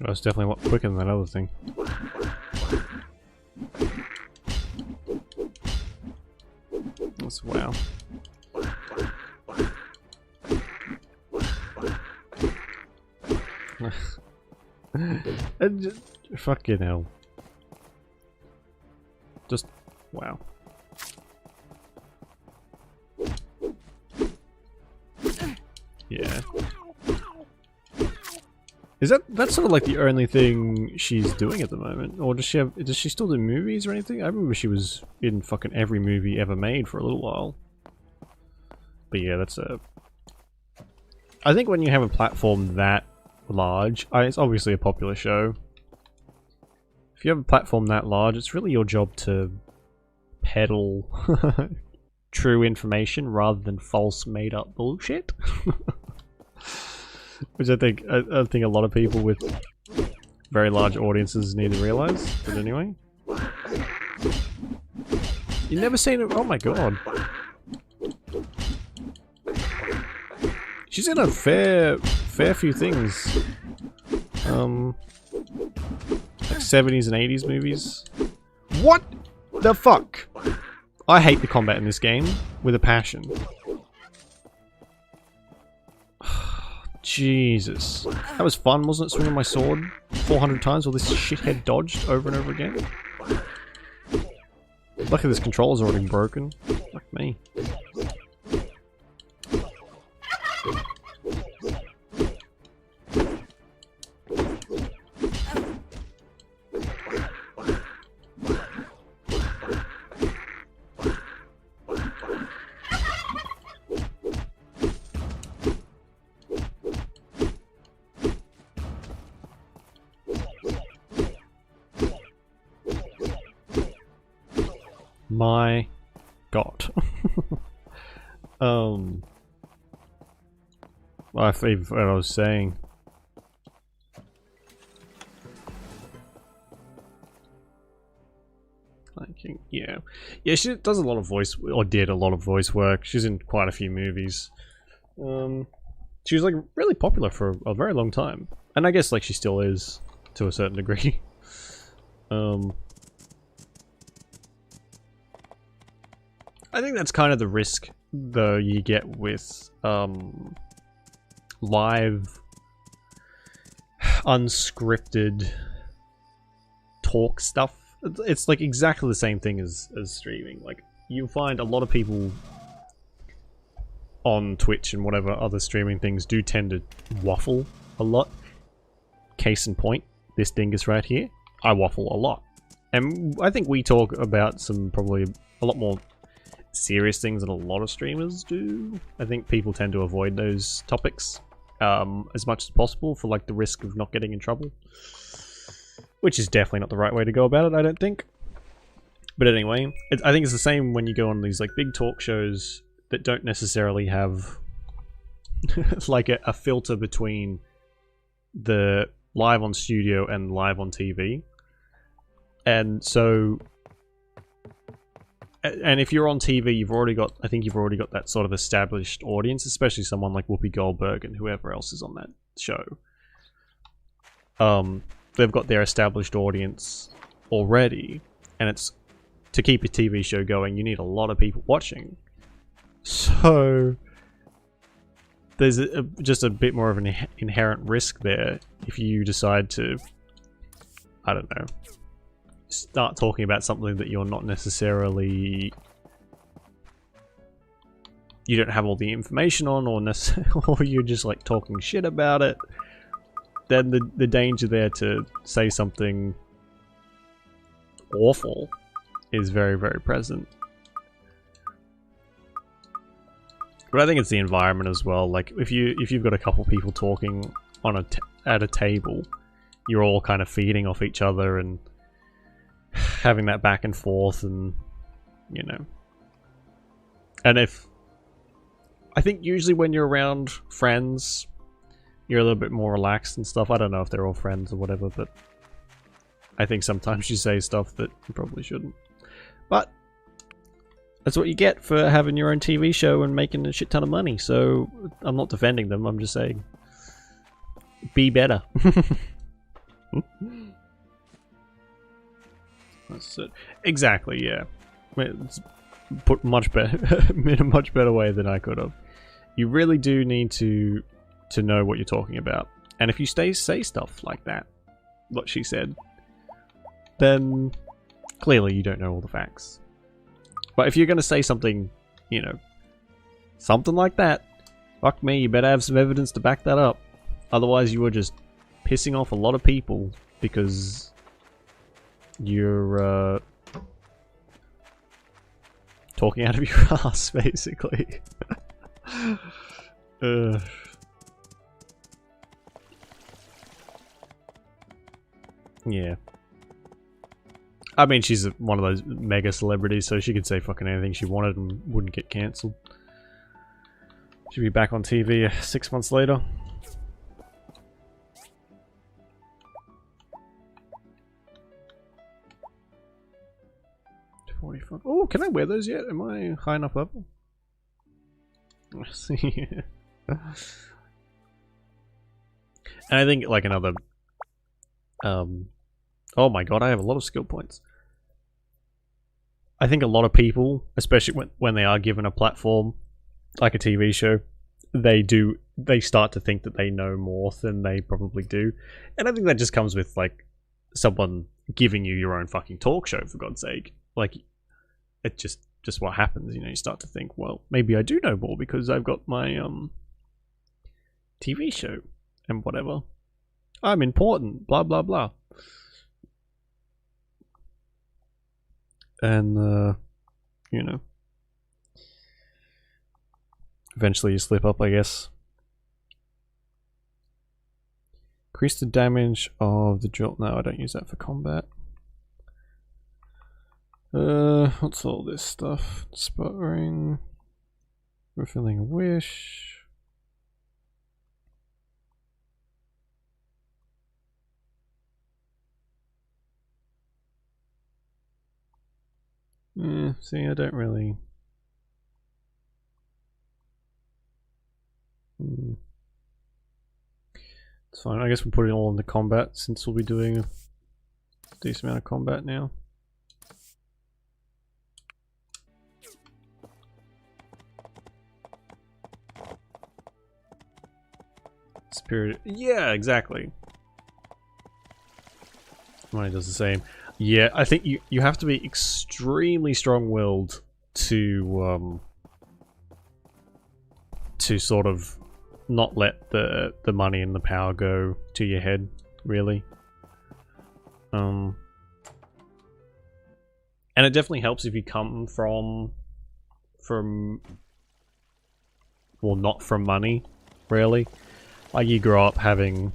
That was definitely a lot quicker than that other thing. That's wow. And just, fucking hell. Just wow. Yeah. Is that's sort of like the only thing she's doing at the moment? Or does she still do movies or anything? I remember she was in fucking every movie ever made for a little while. But yeah, that's a... I think when you have a platform that large, it's obviously a popular show. If you have a platform that large, it's really your job to peddle true information rather than false made up bullshit. Which I think a lot of people with very large audiences need to realize. But anyway, you never seen it. Oh my god, she's in a fair few things. Like 70s and 80s movies. What the fuck? I hate the combat in this game with a passion. Jesus. That was fun, wasn't it? Swinging my sword 400 times while this shithead dodged over and over again. Luckily this controller's already broken. Fuck me. My god. I forgot what I was saying. Yeah. Yeah, she does a lot of voice, or did a lot of voice work. She's in quite a few movies. She was like really popular for a very long time. And I guess like she still is, to a certain degree. I think that's kind of the risk though you get with live unscripted talk stuff. It's like exactly the same thing as streaming. Like you'll find a lot of people on Twitch and whatever other streaming things do tend to waffle a lot. Case in point, this dingus right here. I waffle a lot. And I think we talk about some probably a lot more serious things than a lot of streamers do. I think people tend to avoid those topics as much as possible for like the risk of not getting in trouble, which is definitely not the right way to go about it, I don't think. But anyway, I think it's the same when you go on these like big talk shows that don't necessarily have like a filter between the live on studio and live on TV. And so, and if you're on TV, I think you've already got that sort of established audience, especially someone like Whoopi Goldberg and whoever else is on that show. they've got their established audience already, and it's to keep a TV show going, you need a lot of people watching. So there's just a bit more of an inherent risk there if you decide to, I don't know, start talking about something that you're not necessarily, you don't have all the information on, or you're just like talking shit about it. Then the danger there to say something awful is very, very present. But I think it's the environment as well. Like if you've got a couple people talking on at a table, you're all kind of feeding off each other and having that back and forth, and you know. And I think usually when you're around friends, you're a little bit more relaxed and stuff. I don't know if they're all friends or whatever, but I think sometimes you say stuff that you probably shouldn't. But that's what you get for having your own TV show and making a shit ton of money. So I'm not defending them. I'm just saying, be better. That's it. Exactly. Yeah. It's put much better in a much better way than I could have. You really do need to know what you're talking about, and if you say stuff like that, what she said, then clearly you don't know all the facts. But if you're going to say something, you know, something like that, fuck me, you better have some evidence to back that up. Otherwise you are just pissing off a lot of people because you're talking out of your ass, basically. Yeah. I mean, she's one of those mega celebrities, so she could say fucking anything she wanted and wouldn't get cancelled. She'll be back on TV 6 months later. Oh, can I wear those yet? Am I high enough level? See. And I think like another oh my god, I have a lot of skill points. I think a lot of people, especially when they are given a platform like a TV show, they start to think that they know more than they probably do. And I think that just comes with like someone giving you your own fucking talk show, for God's sake. Like it just what happens, you know, you start to think, well, maybe I do know more because I've got my TV show and whatever. I'm important, blah blah blah. And you know, eventually you slip up, I guess. Increase the damage of the drill. No, I don't use that for combat. What's all this stuff? Sputtering. Fulfilling a wish. See, I don't really... It's fine, I guess we'll put it all into combat since we'll be doing a decent amount of combat now. Spirit... Yeah, exactly. Money does the same. Yeah, I think you have to be extremely strong-willed to sort of not let the money and the power go to your head, really. And it definitely helps if you come from well, not from money, really. Like you grow up having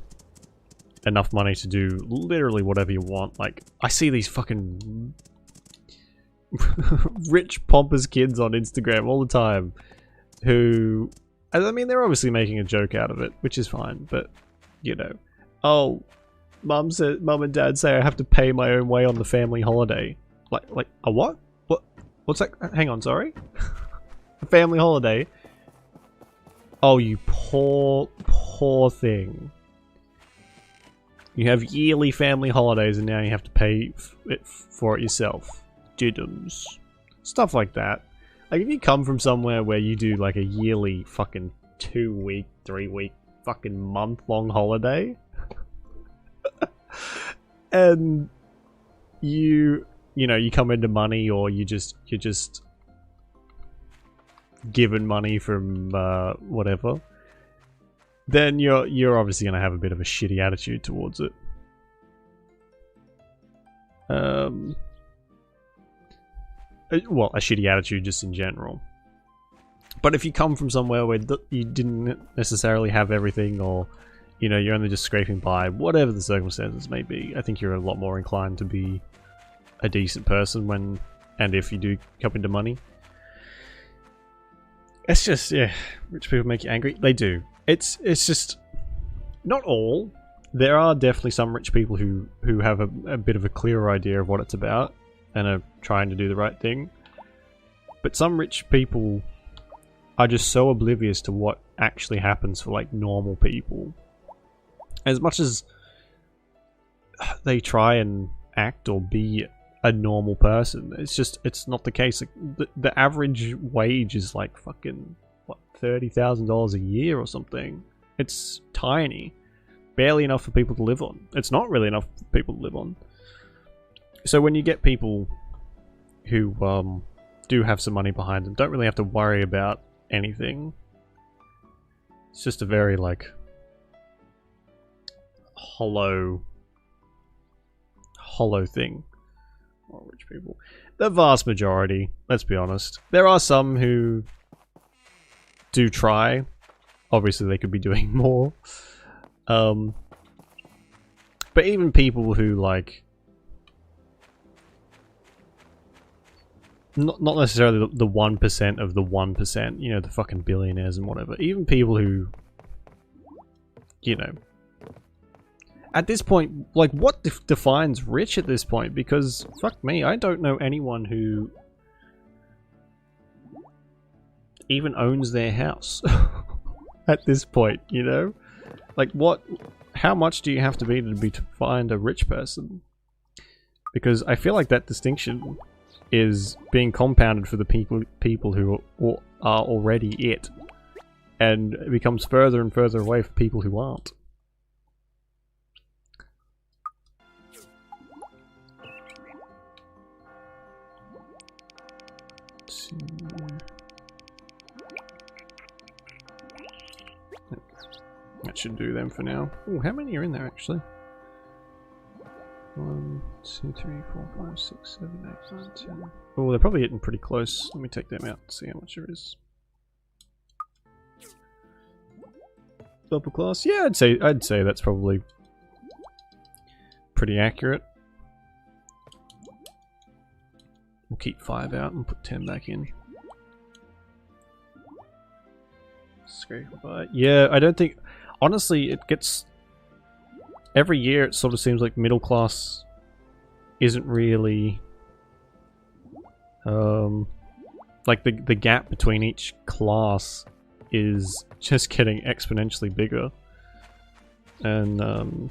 enough money to do literally whatever you want. Like, I see these fucking rich, pompous kids on Instagram all the time who, I mean, they're obviously making a joke out of it, which is fine, but, you know, oh, mum and dad say I have to pay my own way on the family holiday. Like a what? What's that? Hang on, sorry? A family holiday? Oh, you poor thing. You have yearly family holidays and now you have to pay for it yourself. Diddums. Stuff like that. Like, if you come from somewhere where you do, like, a yearly fucking 2-week, 3-week, fucking month-long holiday, and you know, you come into money, or you're just given money from, whatever, then you're obviously gonna have a bit of a shitty attitude towards it. Well, a shitty attitude just in general. But if you come from somewhere where you didn't necessarily have everything, or, you know, you're only just scraping by, whatever the circumstances may be, I think you're a lot more inclined to be a decent person when, and if you do come into money. It's just, yeah, rich people make you angry. They do. It's just, not all. There are definitely some rich people who have a bit of a clearer idea of what it's about, and are trying to do the right thing. But some rich people are just so oblivious to what actually happens for, like, normal people. As much as they try and act or be a normal person, it's not the case. Like, the average wage is like fucking, what, $30,000 a year or something. It's tiny. Barely enough for people to live on. It's not really enough for people to live on. So when you get people who do have some money behind them, don't really have to worry about anything. It's just a very, like, hollow thing. Oh, rich people. The vast majority, let's be honest. There are some who do try. Obviously they could be doing more. But even people who, like, not necessarily the 1% of the 1%, you know, the fucking billionaires and whatever. Even people who, you know, at this point, like, what defines rich at this point? Because, fuck me, I don't know anyone who even owns their house at this point, you know? Like, how much do you have to be to find a rich person? Because I feel like that distinction is being compounded for the people who are already it, and it becomes further and further away for people who aren't. That should do them for now. Oh, how many are in there actually? 1, 2, 3, 4, 5, 6, 7, 8, 9, 10. Oh, they're probably getting pretty close. Let me take them out and see how much there is. Double class? Yeah, I'd say that's probably pretty accurate. We'll keep 5 out and put 10 back in. Scrape by. Yeah, I don't think. Honestly, it gets. Every year it sort of seems like middle class isn't really. Like the gap between each class is just getting exponentially bigger. And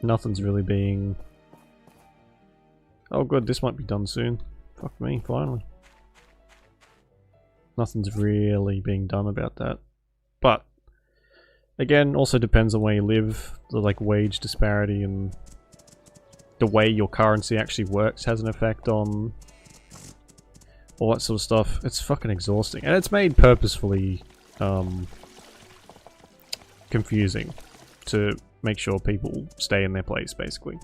nothing's really being. Oh good, this might be done soon. Fuck me, finally. Nothing's really being done about that. But, again, also depends on where you live. The, like, wage disparity and the way your currency actually works has an effect on all that sort of stuff. It's fucking exhausting. And it's made purposefully confusing to make sure people stay in their place, basically.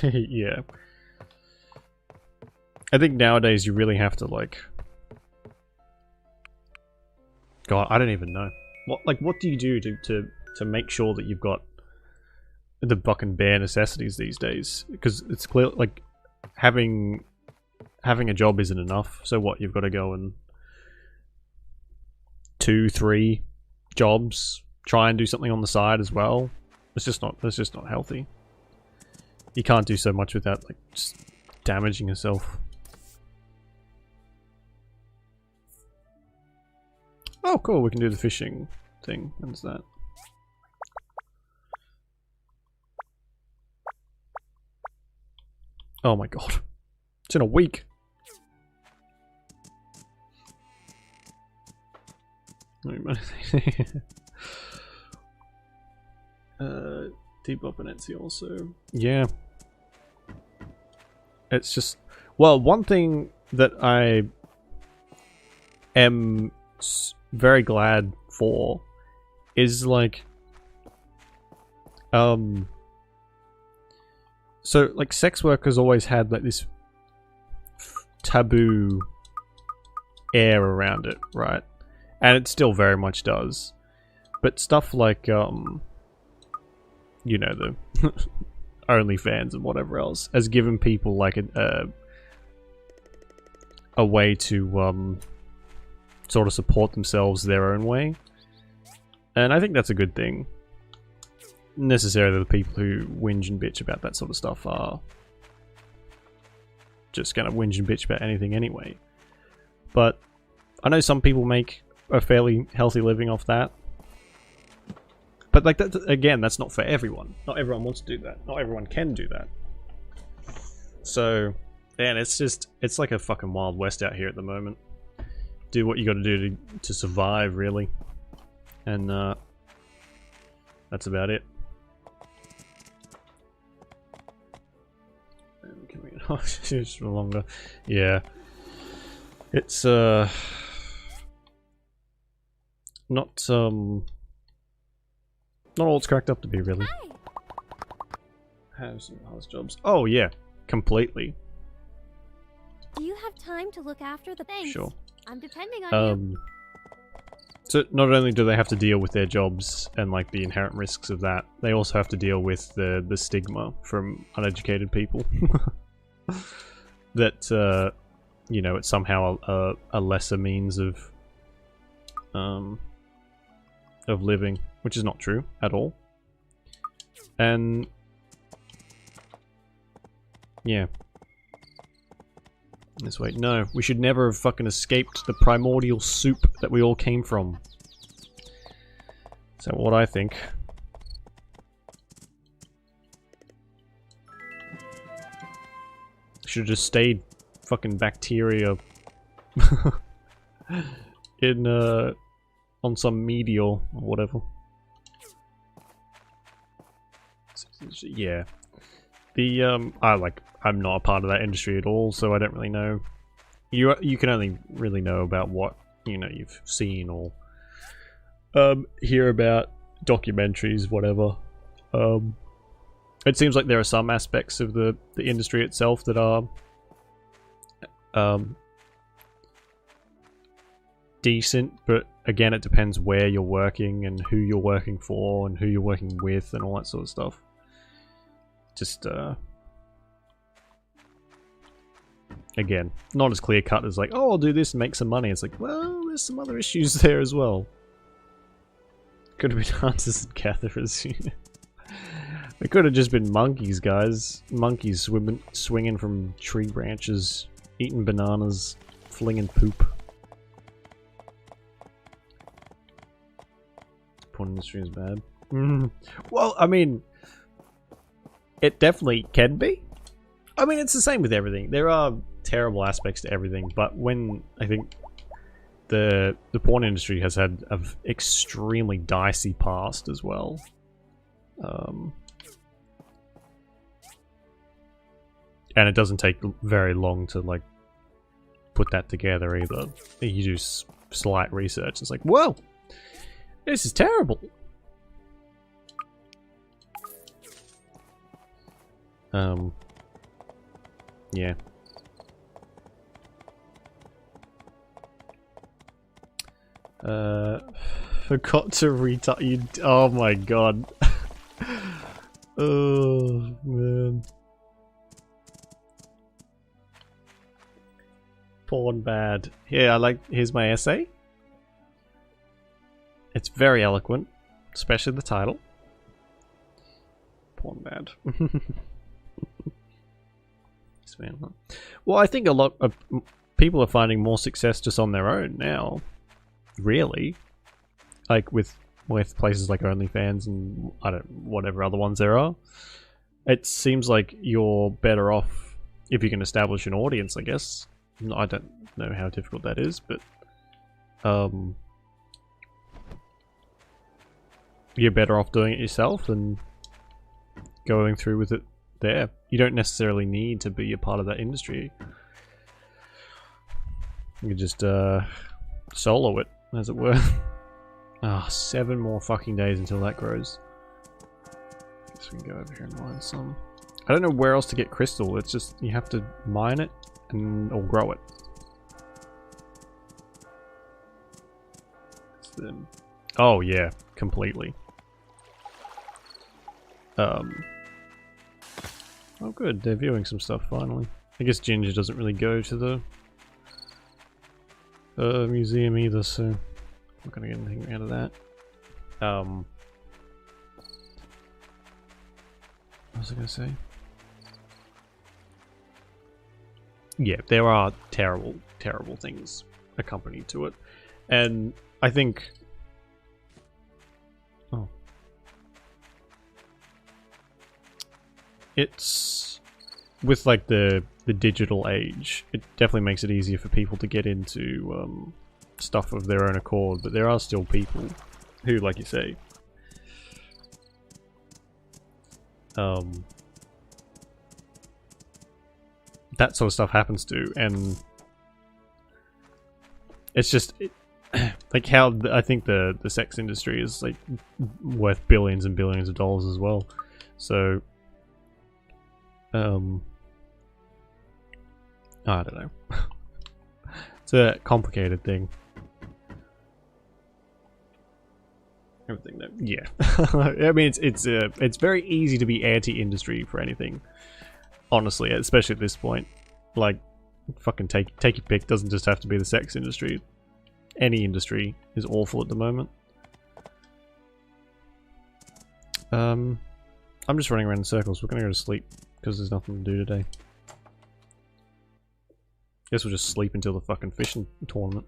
Yeah. I think nowadays you really have to, like... God, I don't even know. What do you do to make sure that you've got the fucking bare necessities these days? Because it's clear, like, having a job isn't enough. So what, you've got to go and 2, 3 jobs, try and do something on the side as well. It's just not healthy. You can't do so much without, like, just damaging yourself. Oh, cool. We can do the fishing thing. When's that? Oh my god. It's in a week. Debop and Etsy also. Yeah. It's just... Well, one thing that I am very glad for is like... So, like, sex workers always had, like, this taboo air around it, right? And it still very much does. But stuff like, you know, the OnlyFans and whatever else has given people, like, a way to, sort of support themselves their own way. And I think that's a good thing. Necessarily the people who whinge and bitch about that sort of stuff are just gonna whinge and bitch about anything anyway. But I know some people make a fairly healthy living off that. But like that, again, that's not for everyone. Not everyone wants to do that. Not everyone can do that. So, man, it's like a fucking Wild West out here at the moment. Do what you gotta do to survive, really. And that's about it. Oh, it's longer. Yeah. It's not all it's cracked up to be, really. Have some house jobs. Oh yeah, completely. Do you have time to look after the things? Sure. I'm depending on you. So not only do they have to deal with their jobs and like the inherent risks of that, they also have to deal with the stigma from uneducated people. That you know, it's somehow a lesser means of living, which is not true at all. And yeah. Let's wait. No, we should never have fucking escaped the primordial soup that we all came from. So what I think. Should have just stayed fucking bacteria in on some meteor or whatever. Yeah. The I'm not a part of that industry at all, so I don't really know. You can only really know about what, you know, you've seen or hear about, documentaries, whatever. It seems like there are some aspects of the industry itself that are decent, but again, it depends where you're working and who you're working for and who you're working with and all that sort of stuff. Just again, not as clear cut as like, oh, I'll do this and make some money. It's like, well, there's some other issues there as well. Could have been hunters and gatherers. It could have just been monkeys, guys. Monkeys swinging from tree branches, eating bananas, flinging poop. Porn industry is bad. Well, I mean, it definitely can be. I mean, it's the same with everything. There are terrible aspects to everything, but when I think the porn industry has had an extremely dicey past as well. And it doesn't take very long to like put that together either. You do slight research. It's like, whoa, this is terrible. Yeah. Forgot to retire. You. Oh my god. Oh man. Porn bad. Yeah, I like. Here's my essay. It's very eloquent, especially the title. Porn bad. Well, I think a lot of people are finding more success just on their own now. really. Like with places like OnlyFans and whatever other ones there are. It seems like you're better off if you can establish an audience, I guess. I don't know how difficult that is, but you're better off doing it yourself than going through with it there. You don't necessarily need to be a part of that industry. You can just solo it, as it were. 7 more fucking days until that grows. Guess we can go over here and mine some. I don't know where else to get crystal. It's just you have to mine it or grow it. Oh yeah, completely. Oh good, they're viewing some stuff finally. I guess Ginger doesn't really go to the museum either, so I'm not gonna get anything out of that. What was I gonna say? Yeah, there are terrible, terrible things accompanied to it. And I think... Oh. It's... With, like, the digital age, it definitely makes it easier for people to get into stuff of their own accord, but there are still people who, like you say... that sort of stuff happens to, and it's just like how I think the sex industry is like worth billions and billions of dollars as well. So, I don't know. It's a complicated thing. Everything though, yeah. I mean, it's very easy to be anti-industry for anything. Honestly, especially at this point, like, fucking take your pick. Doesn't just have to be the sex industry. Any industry is awful at the moment. I'm just running around in circles. We're gonna go to sleep because there's nothing to do today. Guess we'll just sleep until the fucking fishing tournament.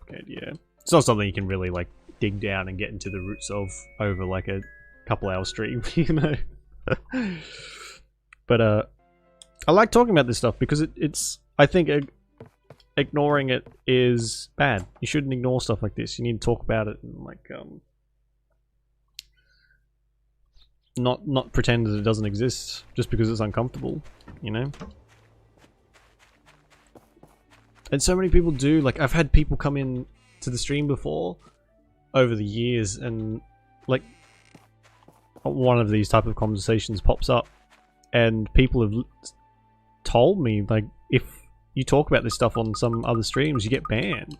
Okay, yeah. It's not something you can really like dig down and get into the roots of over like a couple-hour stream, you know. But I like talking about this stuff because it's I think ignoring it is bad. You shouldn't ignore stuff like this. You need to talk about it and like not pretend that it doesn't exist just because it's uncomfortable, you know? And so many people do. Like, I've had people come in to the stream before over the years and like one of these type of conversations pops up and people have told me, like, if you talk about this stuff on some other streams, you get banned.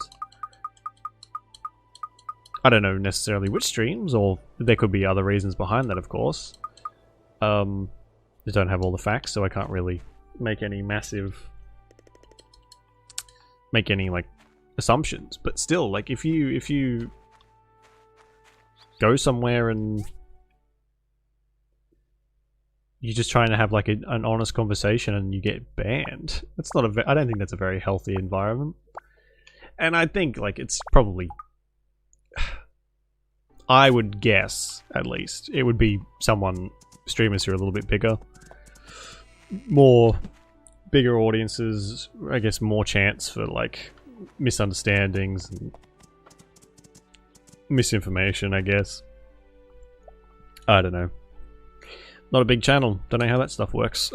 I don't know necessarily which streams, or there could be other reasons behind that, of course. I don't have all the facts, so I can't really make any like assumptions. But still, like, if you go somewhere and you're just trying to have like an honest conversation and you get banned, that's not I don't think that's a very healthy environment. And I think like it's probably, I would guess at least it would be streamers who are a little bit bigger, bigger audiences, I guess more chance for like misunderstandings and misinformation, I guess. I don't know. Not a big channel. Don't know how that stuff works.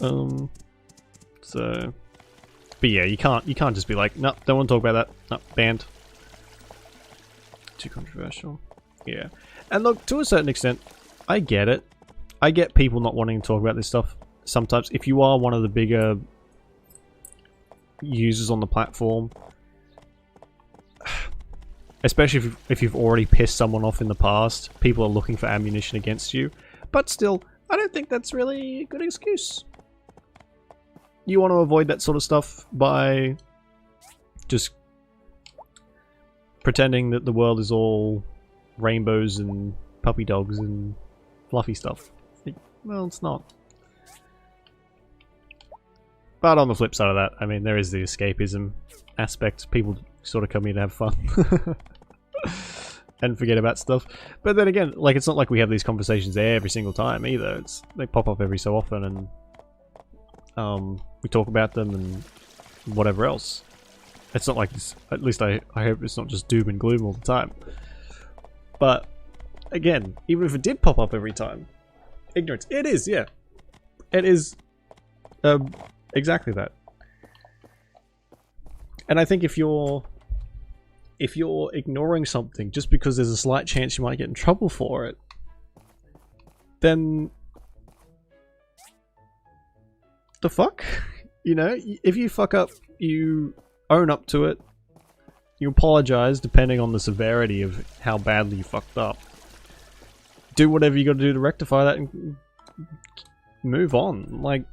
So, but yeah, you can't just be like, no, don't want to talk about that. No, banned. Too controversial. Yeah, and look, to a certain extent, I get it. I get people not wanting to talk about this stuff. Sometimes, if you are one of the bigger users on the platform, especially if you've already pissed someone off in the past, people are looking for ammunition against you. But still, I don't think that's really a good excuse. You want to avoid that sort of stuff by just pretending that the world is all rainbows and puppy dogs and fluffy stuff. Well, it's not. But on the flip side of that, I mean, there is the escapism aspect. People sort of come here to have fun. And forget about stuff. But then again, like, it's not like we have these conversations every single time either. They pop up every so often, and we talk about them and whatever else. It's not like this, at least I hope it's not just doom and gloom all the time. But again, even if it did pop up every time, ignorance. It is, yeah. It is exactly that. And I think if you're ignoring something just because there's a slight chance you might get in trouble for it, then the fuck? You know, if you fuck up, you own up to it. You apologize depending on the severity of how badly you fucked up. Do whatever you gotta do to rectify that and move on. Like,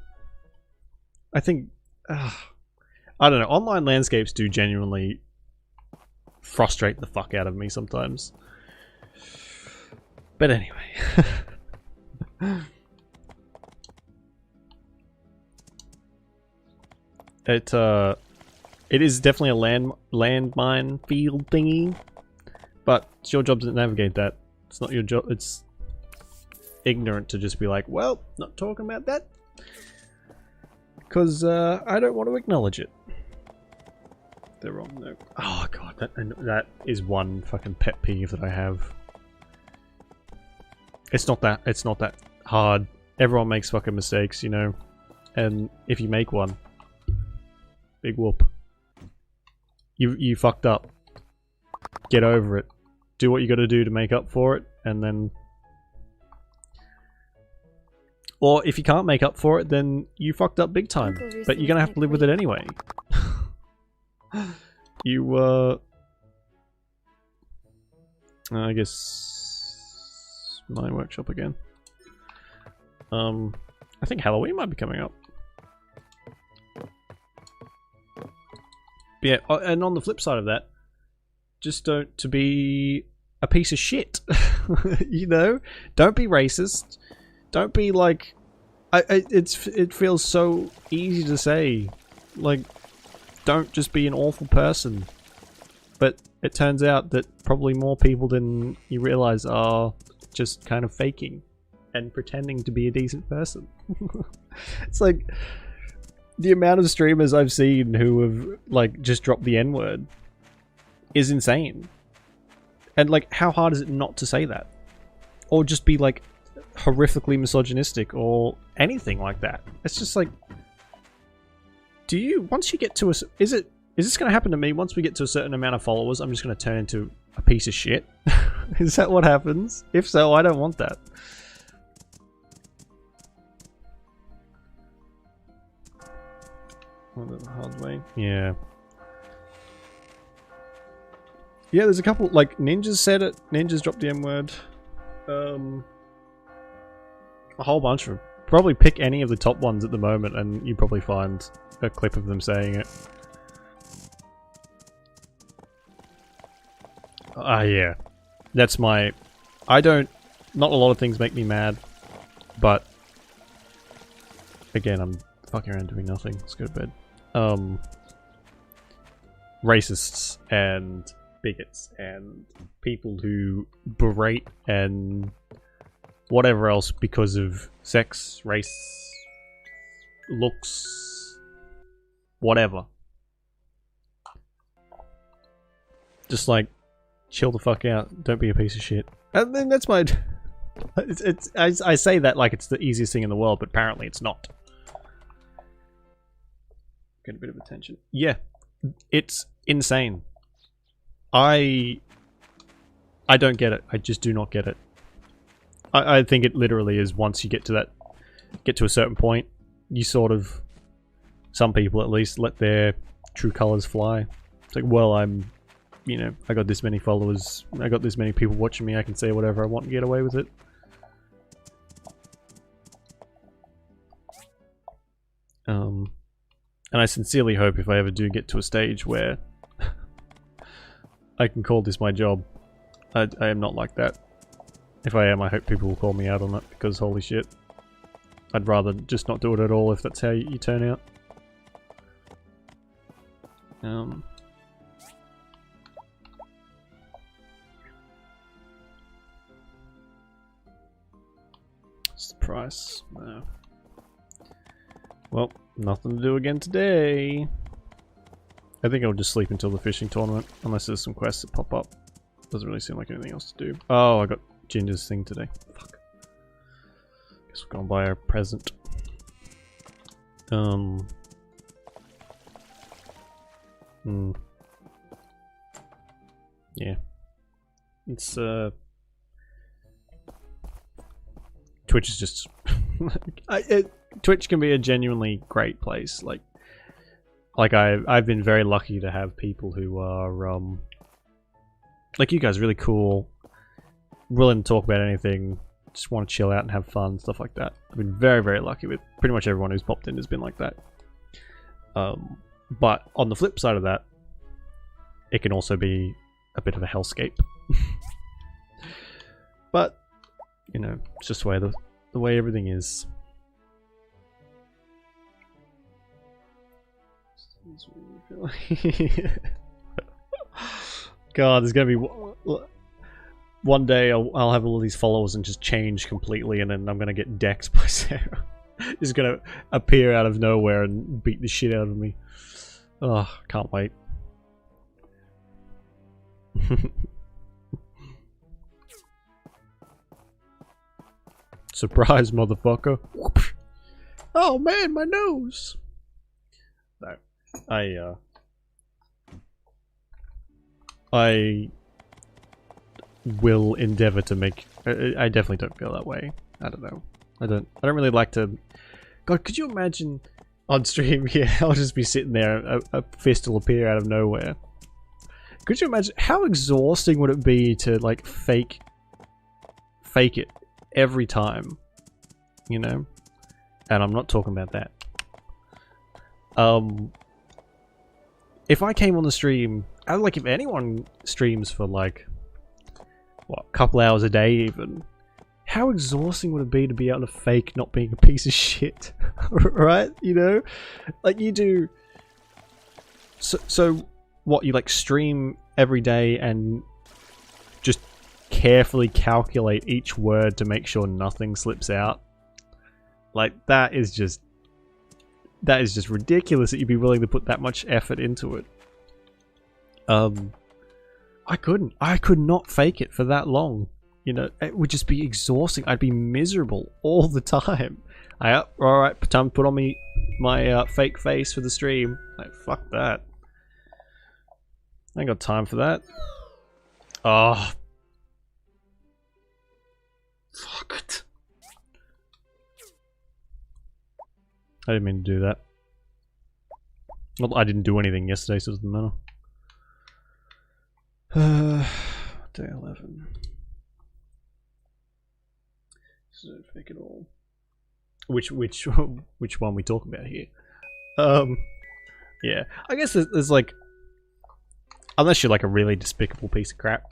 I think, I don't know, online landscapes do genuinely frustrate the fuck out of me sometimes. But anyway. It is definitely a landmine field thingy, but it's your job to navigate that. It's not your job. It's ignorant to just be like, well, not talking about that, because I don't want to acknowledge it. They're wrong though. Oh god, that is one fucking pet peeve that I have. It's not that hard. Everyone makes fucking mistakes, you know, and if you make one, big whoop. You fucked up. Get over it. Do what you got to do to make up for it, and then, or if you can't make up for it, then you fucked up big time. But you're gonna have to live with it anyway. I guess my workshop again. I think Halloween might be coming up. Yeah, and on the flip side of that, just don't to be a piece of shit. You know, don't be racist. Don't be like, it feels so easy to say, like, don't just be an awful person. But it turns out that probably more people than you realize are just kind of faking and pretending to be a decent person. It's like, the amount of streamers I've seen who have, like, just dropped the N-word is insane. And, like, how hard is it not to say that? Or just be, like, horrifically misogynistic or anything like that. It's just like, do you, once you get to a, is this going to happen to me? Once we get to a certain amount of followers, I'm just going to turn into a piece of shit? Is that what happens? If so, I don't want that. The hard way. Yeah. Yeah, there's a couple, like, Ninjas said it. Ninjas dropped the M-word. A whole bunch of them. Probably pick any of the top ones at the moment and you probably find a clip of them saying it. Yeah. That's my... not a lot of things make me mad, but again, I'm fucking around doing nothing. Let's go to bed. Racists and bigots and people who berate and whatever else because of sex, race, looks, whatever. Just like, chill the fuck out. Don't be a piece of shit. And then that's my... I say that like it's the easiest thing in the world, but apparently it's not. Get a bit of attention. Yeah, it's insane. I don't get it. I just do not get it. I think it literally is once you get to a certain point, you sort of, some people at least, let their true colors fly. It's like, well, I'm, you know, I got this many followers, I got this many people watching me, I can say whatever I want and get away with it. And I sincerely hope if I ever do get to a stage where I can call this my job, I am not like that. If I am, I hope people will call me out on it, because holy shit. I'd rather just not do it at all if that's how you turn out. What's the price? No. Well, nothing to do again today. I think I'll just sleep until the fishing tournament, unless there's some quests that pop up. Doesn't really seem like anything else to do. Oh, I got Ginger's thing today. Fuck. Guess we're gonna buy her a present. Yeah. It's Twitch is just Twitch can be a genuinely great place. Like I've been very lucky to have people who are like you guys, really cool, willing to talk about anything, just want to chill out and have fun, stuff like that. I've been very, very lucky with pretty much everyone who's popped in has been like that. But on the flip side of that, it can also be a bit of a hellscape. But you know, it's just the way everything is. God, there's gonna be one day I'll have all these followers and just change completely, and then I'm gonna get decked by Sarah. He's gonna appear out of nowhere and beat the shit out of me. Oh, can't wait. Surprise, motherfucker. Oh man, my nose. No. I will endeavor to make I definitely don't feel that way. I don't know. I don't really like to. God, could you imagine on stream here, I'll just be sitting there, a fist will appear out of nowhere. Could you imagine how exhausting would it be to like fake it every time, you know? And I'm not talking about that. If I came on the stream, like if anyone streams for like what, a couple hours a day even, how exhausting would it be to be able to fake not being a piece of shit? Right? You know? Like you do. So what, you like stream every day and just carefully calculate each word to make sure nothing slips out? Like that is just ridiculous that you'd be willing to put that much effort into it. I could not fake it for that long. You know, it would just be exhausting. I'd be miserable all the time. Alright, time to put on my fake face for the stream. Like, fuck that. I ain't got time for that. Oh. Fuck it. I didn't mean to do that. Well, I didn't do anything yesterday, so it doesn't matter. Day 11. So fake it all. Which one we talk about here? Yeah. I guess there's like, unless you're like a really despicable piece of crap,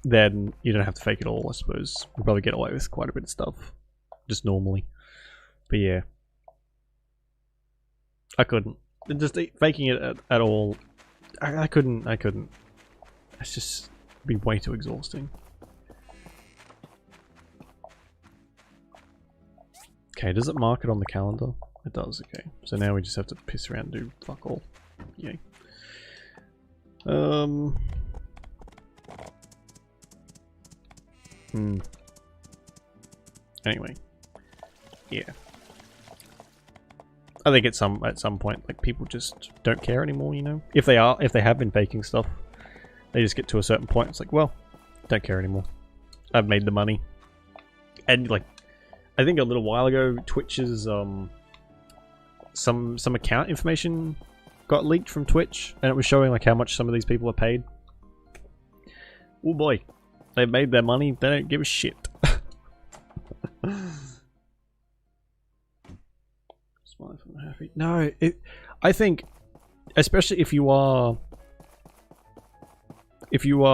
then you don't have to fake it all, I suppose. You'll probably get away with quite a bit of stuff. Just normally. But yeah. I couldn't. Just faking it at all. I couldn't. It's just be way too exhausting. Okay, does it mark it on the calendar? It does, okay. So now we just have to piss around and do fuck all. Yay. Anyway. Yeah. I think at some point, like, people just don't care anymore, you know? If they have been faking stuff, they just get to a certain point, it's like, well, don't care anymore. I've made the money. And, like, I think a little while ago, Twitch's, some account information got leaked from Twitch, and it was showing, like, how much some of these people are paid. Oh boy. They've made their money, they don't give a shit. No, I think, especially if you are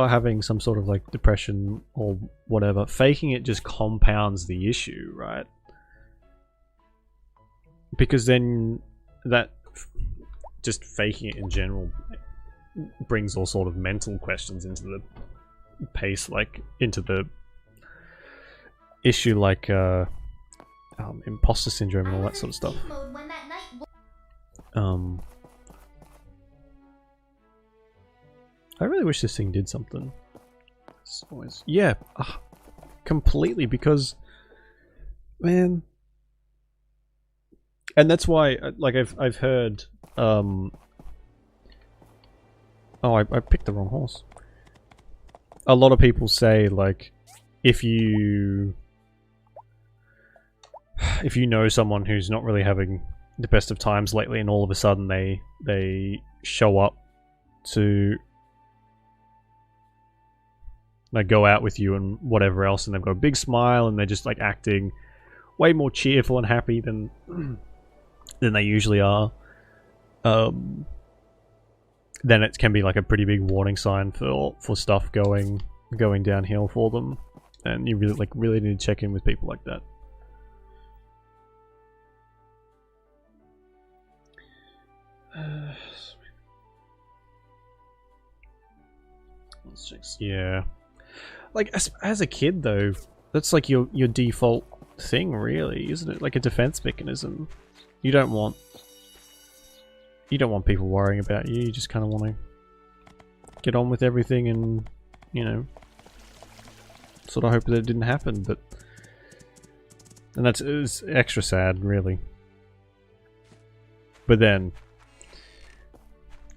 having some sort of like depression or whatever, faking it just compounds the issue, right? Because then that just faking it in general brings all sort of mental questions into the pace, like into the issue, like imposter syndrome and all that sort of stuff. I really wish this thing did something. It's always, yeah, completely, because, man, and that's why, like, I've heard, oh, I picked the wrong horse. A lot of people say, like, if you know someone who's not really having the best of times lately, and all of a sudden they show up to like go out with you and whatever else, and they've got a big smile and they're just like acting way more cheerful and happy than they usually are, then it can be like a pretty big warning sign for stuff going downhill for them, and you really need to check in with people like that. Let's check. Yeah, like as a kid though, that's like your default thing, really, isn't it? Like a defense mechanism. You don't want people worrying about you. You just kind of want to get on with everything, and you know, sort of hope that it didn't happen. And it's extra sad, really. But then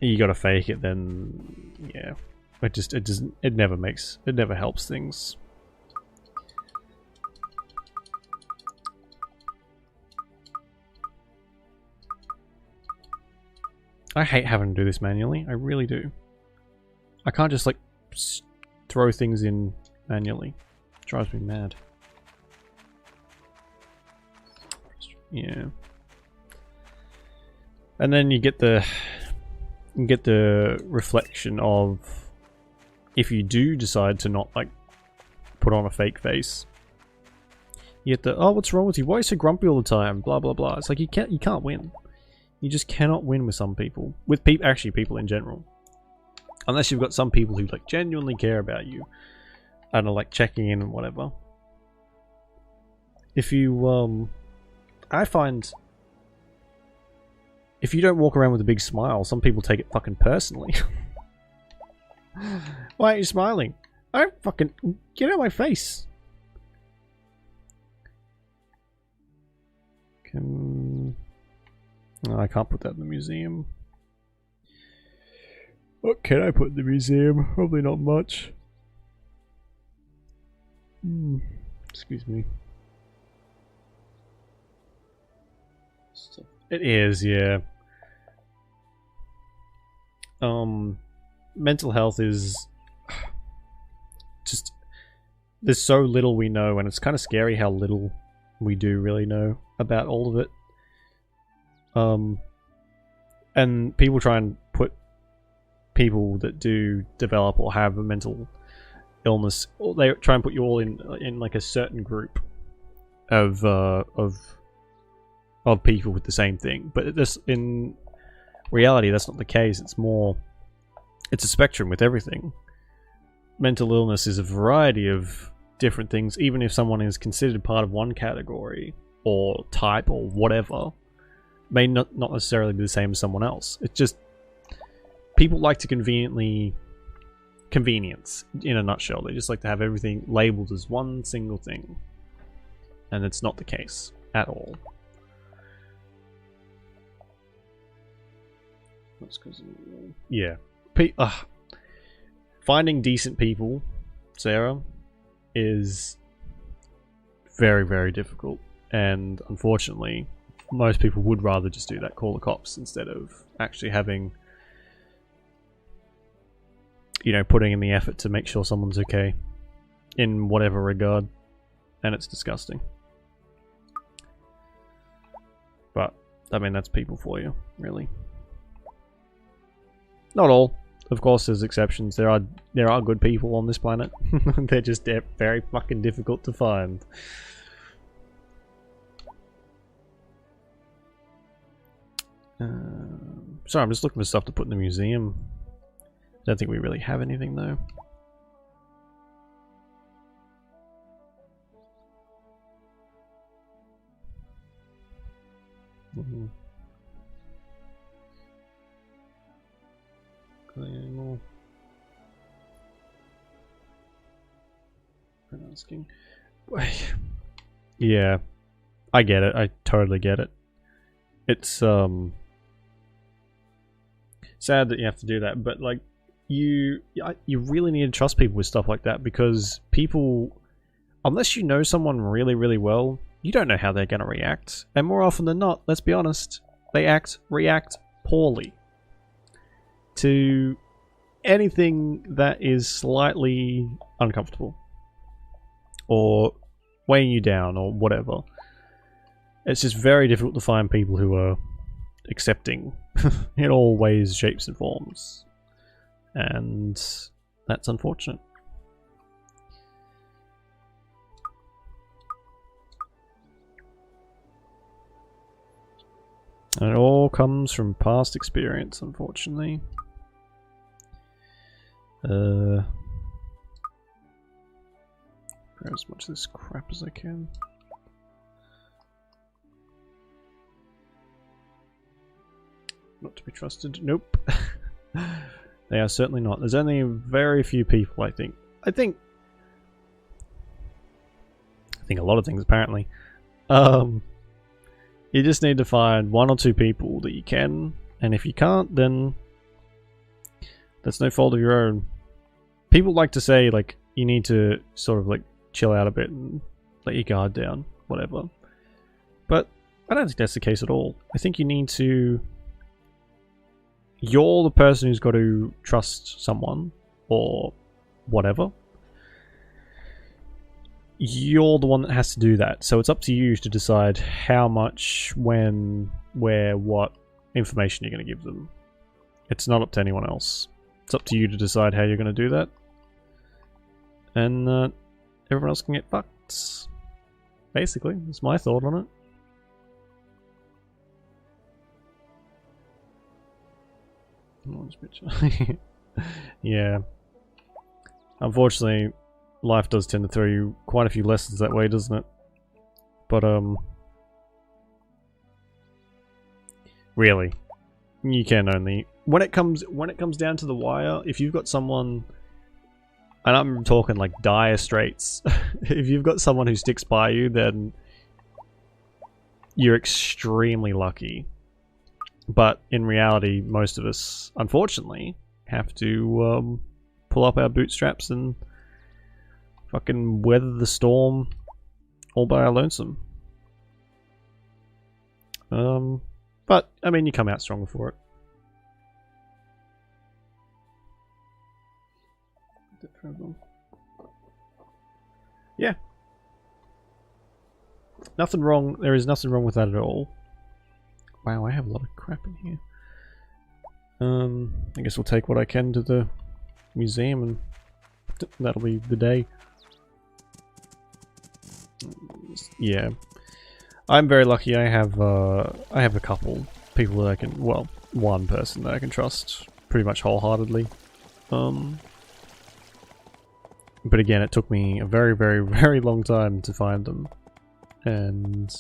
you gotta fake it. Then yeah, it never helps things. I hate having to do this manually. I really do. I can't just like throw things in manually. It drives me mad. Yeah. And then you get the reflection of, if you do decide to not like put on a fake face, you get the, oh, what's wrong with you? Why are you so grumpy all the time? Blah blah blah. It's like you can't win. You just cannot win with some people. With people in general. Unless you've got some people who like genuinely care about you and are like checking in and whatever. If you I find if you don't walk around with a big smile, some people take it fucking personally. Why aren't you smiling? I don't fucking... Get out of my face! No, I can't put that in the museum. What can I put in the museum? Probably not much. Excuse me. It is, yeah. Mental health is just, there's so little we know, and it's kind of scary how little we do really know about all of it. And people try and put people that do develop or have a mental illness, or they try and put you all in like a certain group of people with the same thing, but this, in reality, that's not the case. It's a spectrum with everything. Mental illness is a variety of different things. Even if someone is considered part of one category or type or whatever, may not necessarily be the same as someone else. It's just people like to convenience in a nutshell. They just like to have everything labeled as one single thing, and it's not the case at all. Yeah. Finding decent people, Sarah, is very, very difficult. And unfortunately, most people would rather just do that, call the cops, instead of actually having, you know, putting in the effort to make sure someone's okay in whatever regard. And it's disgusting. But, I mean, that's people for you, really. Not all. Of course, there's exceptions. There are good people on this planet. They're just very fucking difficult to find. Sorry, I'm just looking for stuff to put in the museum. Don't think we really have anything though. Got any more? Asking. Yeah, I get it. I totally get it. It's sad that you have to do that, but like you really need to trust people with stuff like that, because people, unless you know someone really, really well, you don't know how they're going to react. And more often than not, let's be honest, they react poorly to anything that is slightly uncomfortable or weighing you down or whatever. It's just very difficult to find people who are accepting in all ways, shapes and forms. And that's unfortunate. And it all comes from past experience, unfortunately. Grab as much of this crap as I can. Not to be trusted. Nope. They are certainly not. There's only very few people, I think. I think a lot of things, apparently. You just need to find one or two people that you can, and if you can't, then that's no fault of your own. People like to say, like, you need to sort of, like, chill out a bit and let your guard down, whatever. But I don't think that's the case at all. I think you need to... You're the person who's got to trust someone, or whatever. You're the one that has to do that. So it's up to you to decide how much, when, where, what information you're going to give them. It's not up to anyone else. It's up to you to decide how you're going to do that. And everyone else can get fucked. Basically, that's my thought on it. Yeah. Unfortunately, life does tend to throw you quite a few lessons that way, doesn't it? But really, you can only when it comes down to the wire. If you've got someone, and I'm talking like dire straits, if you've got someone who sticks by you, then you're extremely lucky. But in reality, most of us, unfortunately, have to pull up our bootstraps and fucking weather the storm all by our lonesome. But, I mean, you come out stronger for it. Yeah. Nothing wrong. There is nothing wrong with that at all. Wow, I have a lot of crap in here. I guess we'll take what I can to the museum and that'll be the day. Yeah. I'm very lucky. I have a couple people that I can, well, one person that I can trust pretty much wholeheartedly. But again, it took me a very, very, very long time to find them. And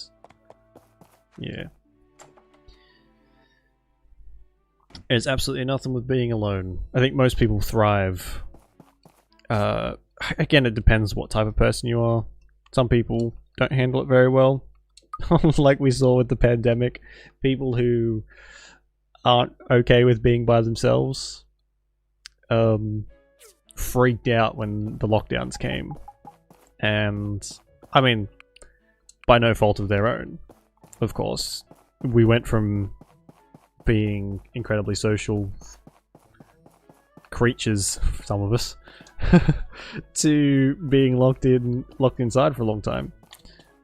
yeah. There's absolutely nothing with being alone. I think most people thrive. Again, it depends what type of person you are. Some people don't handle it very well. Like we saw with the pandemic. People who aren't okay with being by themselves freaked out when the lockdowns came. And, I mean, by no fault of their own, of course. We went from being incredibly social creatures, some of us, to being locked inside for a long time.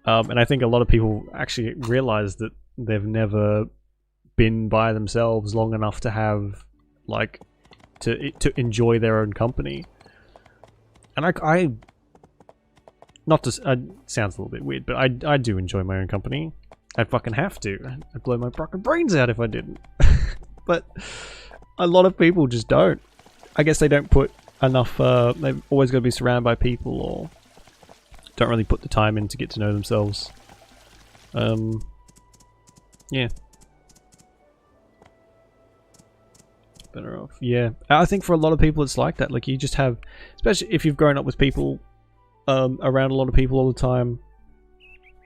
And I think a lot of people actually realize that they've never been by themselves long enough to have, like, to enjoy their own company. And I not to, sounds a little bit weird, but I do enjoy my own company. I'd fucking have to. I'd blow my fucking brains out if I didn't. But a lot of people just don't. I guess they don't put enough, they've always got to be surrounded by people, or don't really put the time in to get to know themselves. Yeah. Better off. Yeah. I think for a lot of people it's like that. Like, you just have, especially if you've grown up with people, around a lot of people all the time,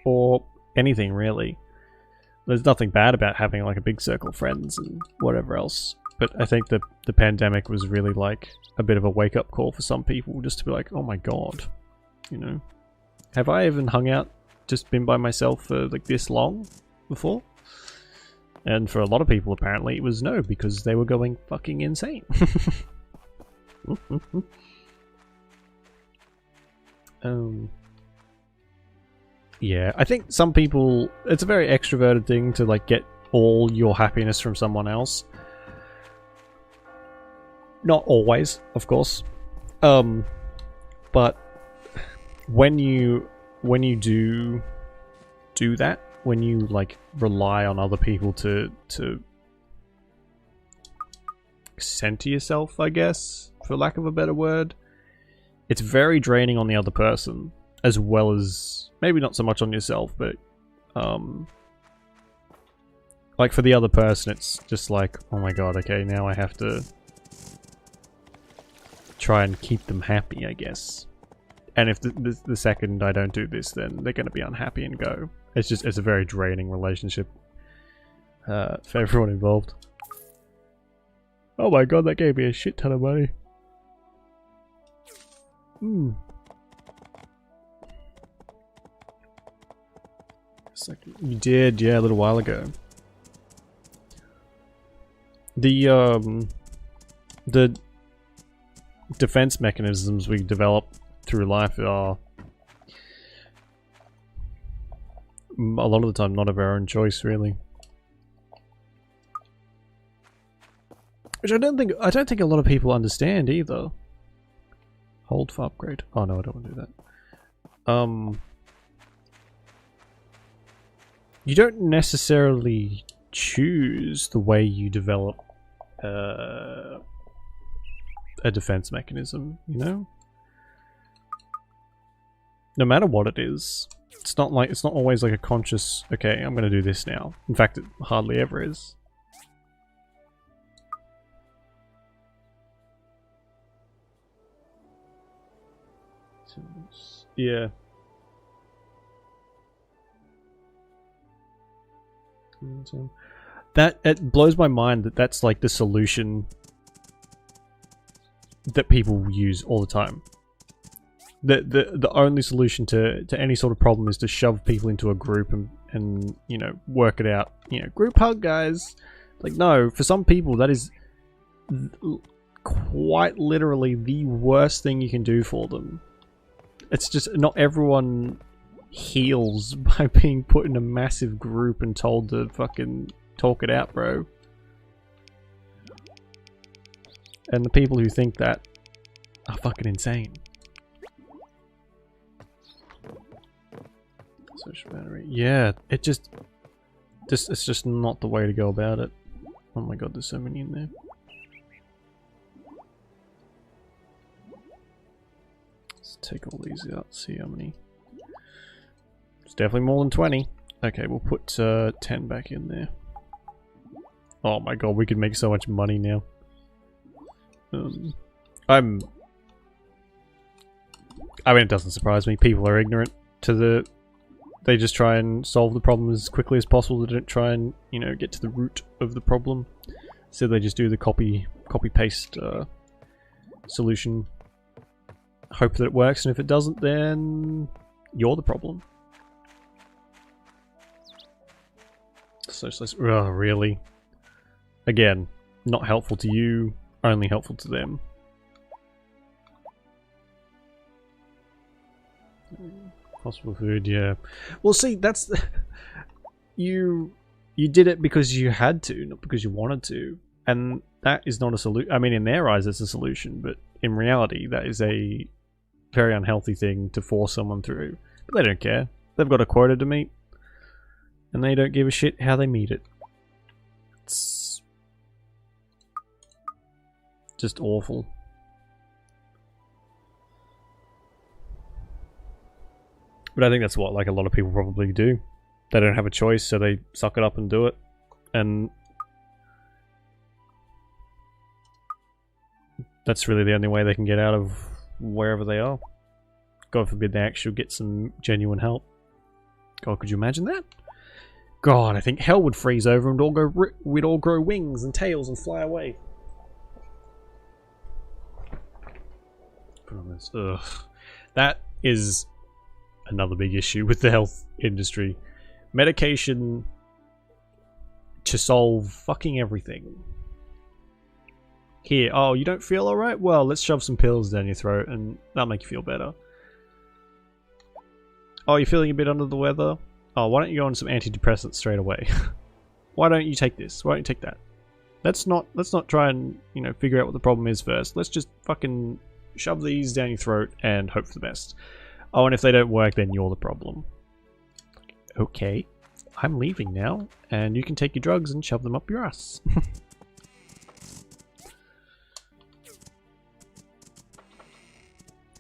or anything really. There's nothing bad about having like a big circle of friends and whatever else. But I think the pandemic was really like a bit of a wake-up call for some people, just to be like, oh my god, you know, have I even hung out, just been by myself for like this long before? And for a lot of people apparently it was no, because they were going fucking insane. Yeah, I think some people, it's a very extroverted thing to like get all your happiness from someone else. Not always, of course. But when you do that, when you like rely on other people to center yourself, I guess, for lack of a better word, it's very draining on the other person, as well as maybe not so much on yourself, but like for the other person, it's just like, oh my god, okay, now I have to try and keep them happy, I guess. And if the second I don't do this, then they're going to be unhappy and go. It's a very draining relationship for everyone involved. Oh my god, that gave me a shit ton of money. You did, yeah, a little while ago. The defense mechanisms we develop through life are a lot of the time not of our own choice, really. Which I don't think a lot of people understand either. Hold for upgrade. Oh no, I don't want to do that. You don't necessarily choose the way you develop a defense mechanism, you know? No matter what it is. It's not always like a conscious, okay, I'm gonna do this now. In fact, it hardly ever is. Yeah. It blows my mind that that's like the solution that people use all the time. The only solution to any sort of problem is to shove people into a group and you know, work it out. You know, group hug, guys. Like, no, for some people that is quite literally the worst thing you can do for them. It's just, not everyone heals by being put in a massive group and told to fucking talk it out, bro. And the people who think that are fucking insane. Social battery. Yeah, it's just not the way to go about it. Oh my god, there's so many in there. Let's take all these out, see how many. It's definitely more than 20. Okay, we'll put 10 back in there. Oh my god, we could make so much money now. I mean, it doesn't surprise me. People are ignorant to the... They just try and solve the problem as quickly as possible. They don't try and, you know, get to the root of the problem. So they just do the copy-paste solution. Hope that it works, and if it doesn't, then you're the problem. Socialist. Oh, really? Again, not helpful to you, only helpful to them. Possible food, yeah. Well, see, that's... you did it because you had to, not because you wanted to. And that is not a solution. I mean, in their eyes, it's a solution, but in reality, that is a very unhealthy thing to force someone through. But they don't care. They've got a quota to meet. And they don't give a shit how they meet it. It's just awful. But I think that's what like a lot of people probably do. They don't have a choice, so they suck it up and do it. And that's really the only way they can get out of wherever they are. God forbid they actually get some genuine help. God, could you imagine that? God, I think hell would freeze over and we'd all grow wings and tails and fly away. Ugh. That is another big issue with the health industry. Medication to solve fucking everything. Here, oh, you don't feel alright? Well, let's shove some pills down your throat and that'll make you feel better. Oh, you're feeling a bit under the weather? Oh, why don't you go on some antidepressants straight away? Why don't you take this? Why don't you take that? Let's not try and, you know, figure out what the problem is first. Let's just fucking shove these down your throat and hope for the best. Oh, and if they don't work, then you're the problem. Okay, I'm leaving now, and you can take your drugs and shove them up your ass.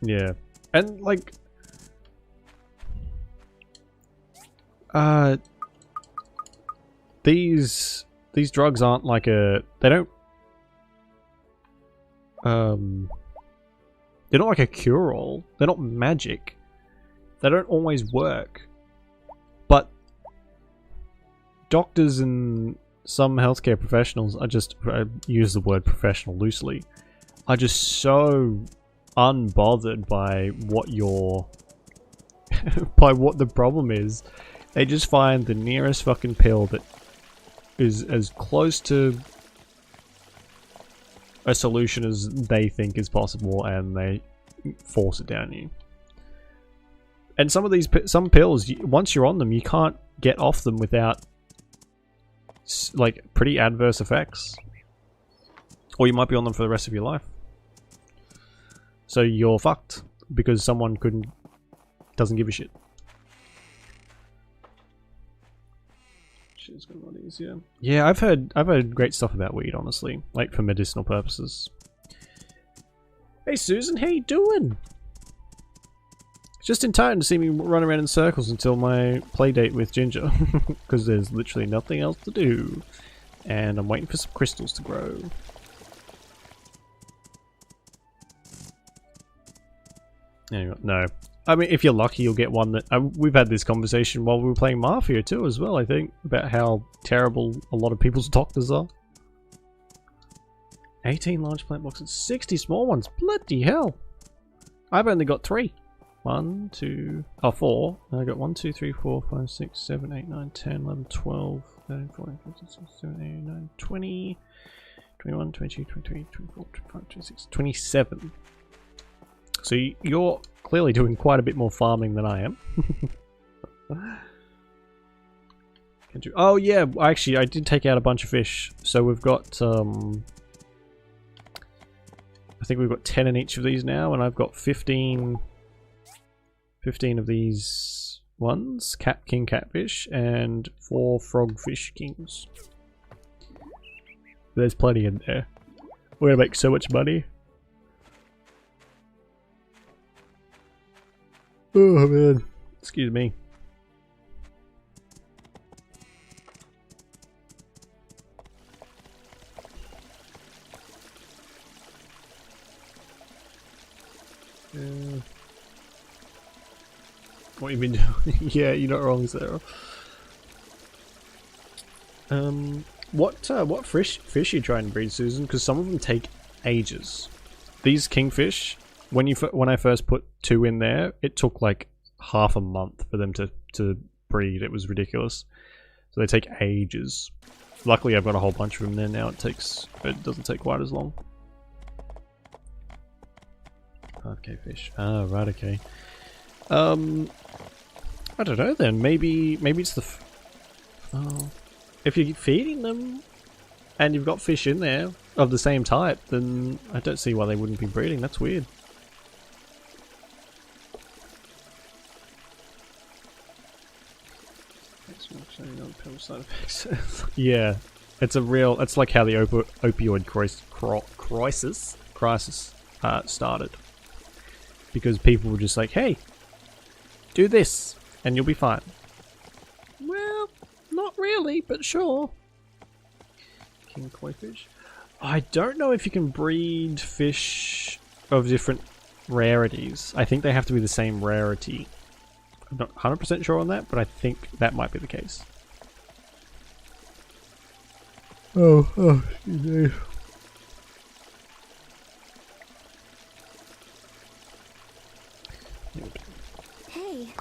Yeah, and like, these drugs aren't like they don't, they're not like a cure-all. They're not magic. They don't always work. But doctors and some healthcare professionals are just, I use the word professional loosely, are just so unbothered by what by what the problem is. They just find the nearest fucking pill that is as close to a solution as they think is possible, and they force it down you. And some pills, once you're on them, you can't get off them without like pretty adverse effects, or you might be on them for the rest of your life. So you're fucked because someone doesn't give a shit. It's gonna run easier. Yeah, I've heard great stuff about weed, honestly, like for medicinal purposes. Hey Susan, how you doing? Just in time to see me run around in circles until my play date with Ginger, because there's literally nothing else to do, and I'm waiting for some crystals to grow. Anyway, no. I mean, if you're lucky, you'll get one that... we've had this conversation while we were playing Mafia too, as well, I think, about how terrible a lot of people's doctors are. 18 large plant boxes, 60 small ones. Bloody hell! I've only got 3. 1, 2... oh, 4. I got 1, 2, 3, 4, 5, 6, 7, 8, 9, 10, 11, 12, 13, 14, 15, 16, 17, 18, 19, 20, 21, 22, 23, 24, 25, 26, 27. So you're clearly doing quite a bit more farming than I am. Oh yeah, actually I did take out a bunch of fish. So we've got, I think we've got 10 in each of these now, and I've got 15 of these ones, king catfish, and 4 frogfish kings. There's plenty in there. We're gonna make so much money. Oh man, excuse me. What have you been doing? Yeah, you're not wrong, Sarah. What fish are you trying to breed, Susan? Because some of them take ages. These kingfish, when I first put 2 in there, it took like half a month for them to breed. It was ridiculous. So they take ages. Luckily, I've got a whole bunch of them there now. It doesn't take quite as long. Okay, fish. Ah, right. Okay. I don't know then. Maybe it's the. If you're feeding them, and you've got fish in there of the same type, then I don't see why they wouldn't be breeding. That's weird. Side effects. Yeah, it's like how the opioid crisis started, because people were just like, hey, Do this, and you'll be fine. Well, not really, but sure. King koi fish. I don't know if you can breed fish of different rarities. I think they have to be the same rarity. I'm not 100% sure on that, but I think that might be the case. Oh, excuse me. Hey.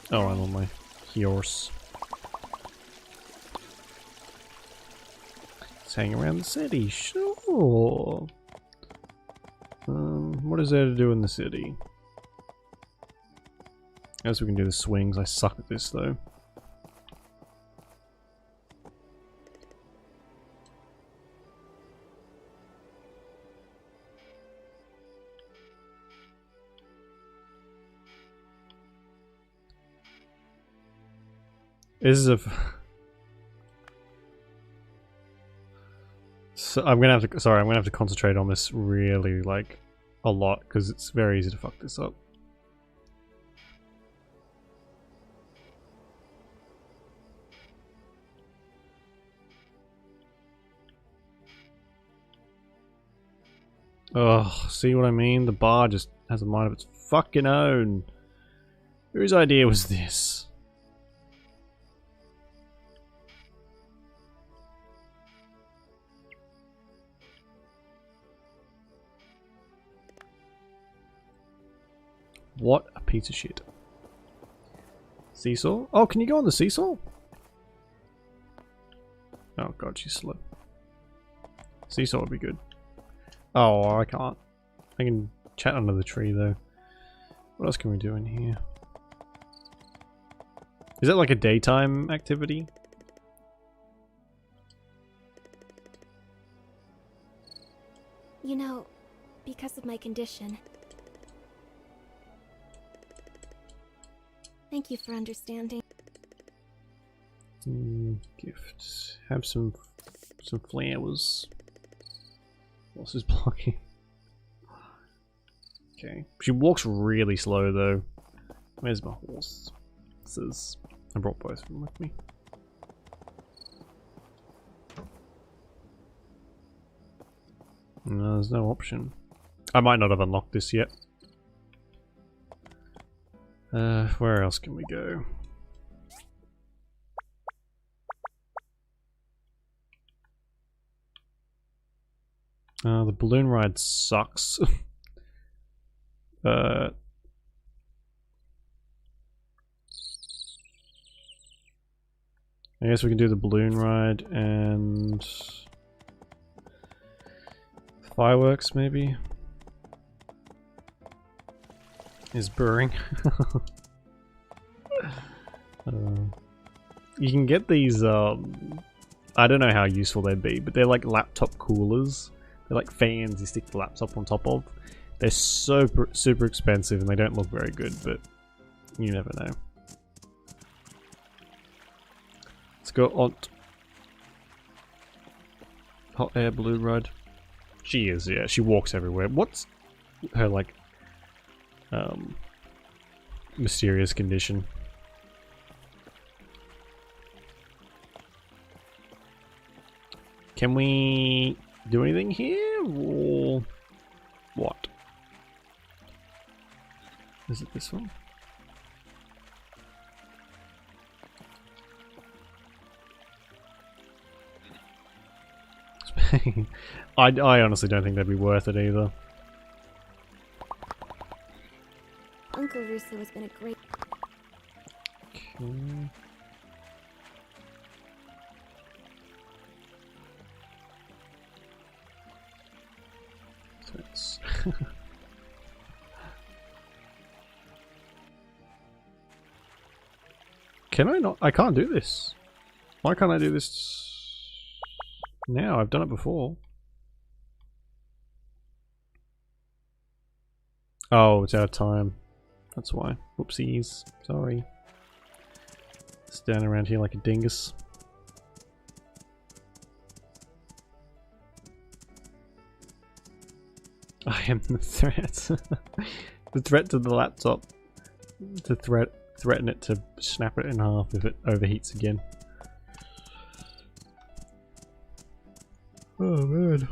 Oh, I'm on my horse. Let's hang around the city, sure. What is there to do in the city? I guess we can do the swings. I suck at this though. This is a... So I'm gonna have to... Sorry, I'm gonna have to concentrate on this really, like, a lot, because it's very easy to fuck this up. Oh, see what I mean? The bar just has a mind of its fucking own. Whose idea was this? What a piece of shit. Seesaw? Oh, can you go on the seesaw? Oh god, she's slow. Seesaw would be good. Oh, I can't. I can chat under the tree though. What else can we do in here? Is that like a daytime activity? You know, because of my condition. Thank you for understanding. Gifts. Have some flowers. What else is blocking? Okay. She walks really slow though. Where's my horse? I brought both of them with me. No, there's no option. I might not have unlocked this yet. Where else can we go? The balloon ride sucks. I guess we can do the balloon ride and fireworks maybe. Is brewing. You can get these, I don't know how useful they'd be, but they're like laptop coolers. They're like fans you stick the laptop on top of. They're super expensive and they don't look very good, but you never know. Let's go on. Hot air balloon ride. She is, yeah, she walks everywhere. What's her like mysterious condition? Can we do anything here or what? Is it this one? I honestly don't think that'd be worth it either. Uncle Russo has been a great... Okay. So it's Can I not? I can't do this. Why can't I do this now? I've done it before. Oh, it's out of time. That's why. Whoopsies. Sorry. Stand around here like a dingus. I am the threat. The threat to the laptop to threaten it to snap it in half if it overheats again. Oh man.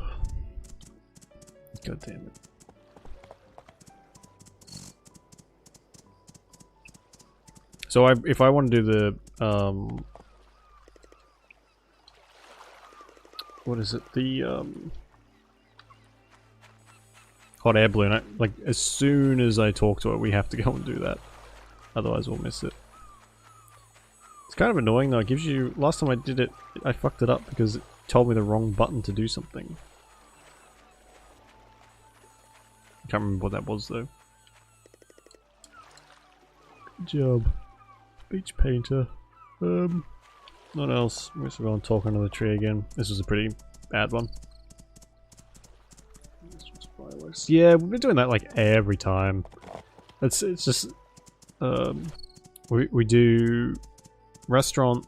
God damn it. So if I want to do the what is it? The hot air balloon. Like as soon as I talk to it, we have to go and do that. Otherwise, we'll miss it. It's kind of annoying though. It gives you. Last time I did it, I fucked it up because it told me the wrong button to do something. I can't remember what that was though. Good job. Beach painter. What else? I guess we'll go and talk under the tree again. This was a pretty bad one. Yeah, we've been doing that like every time. It's just we do restaurant,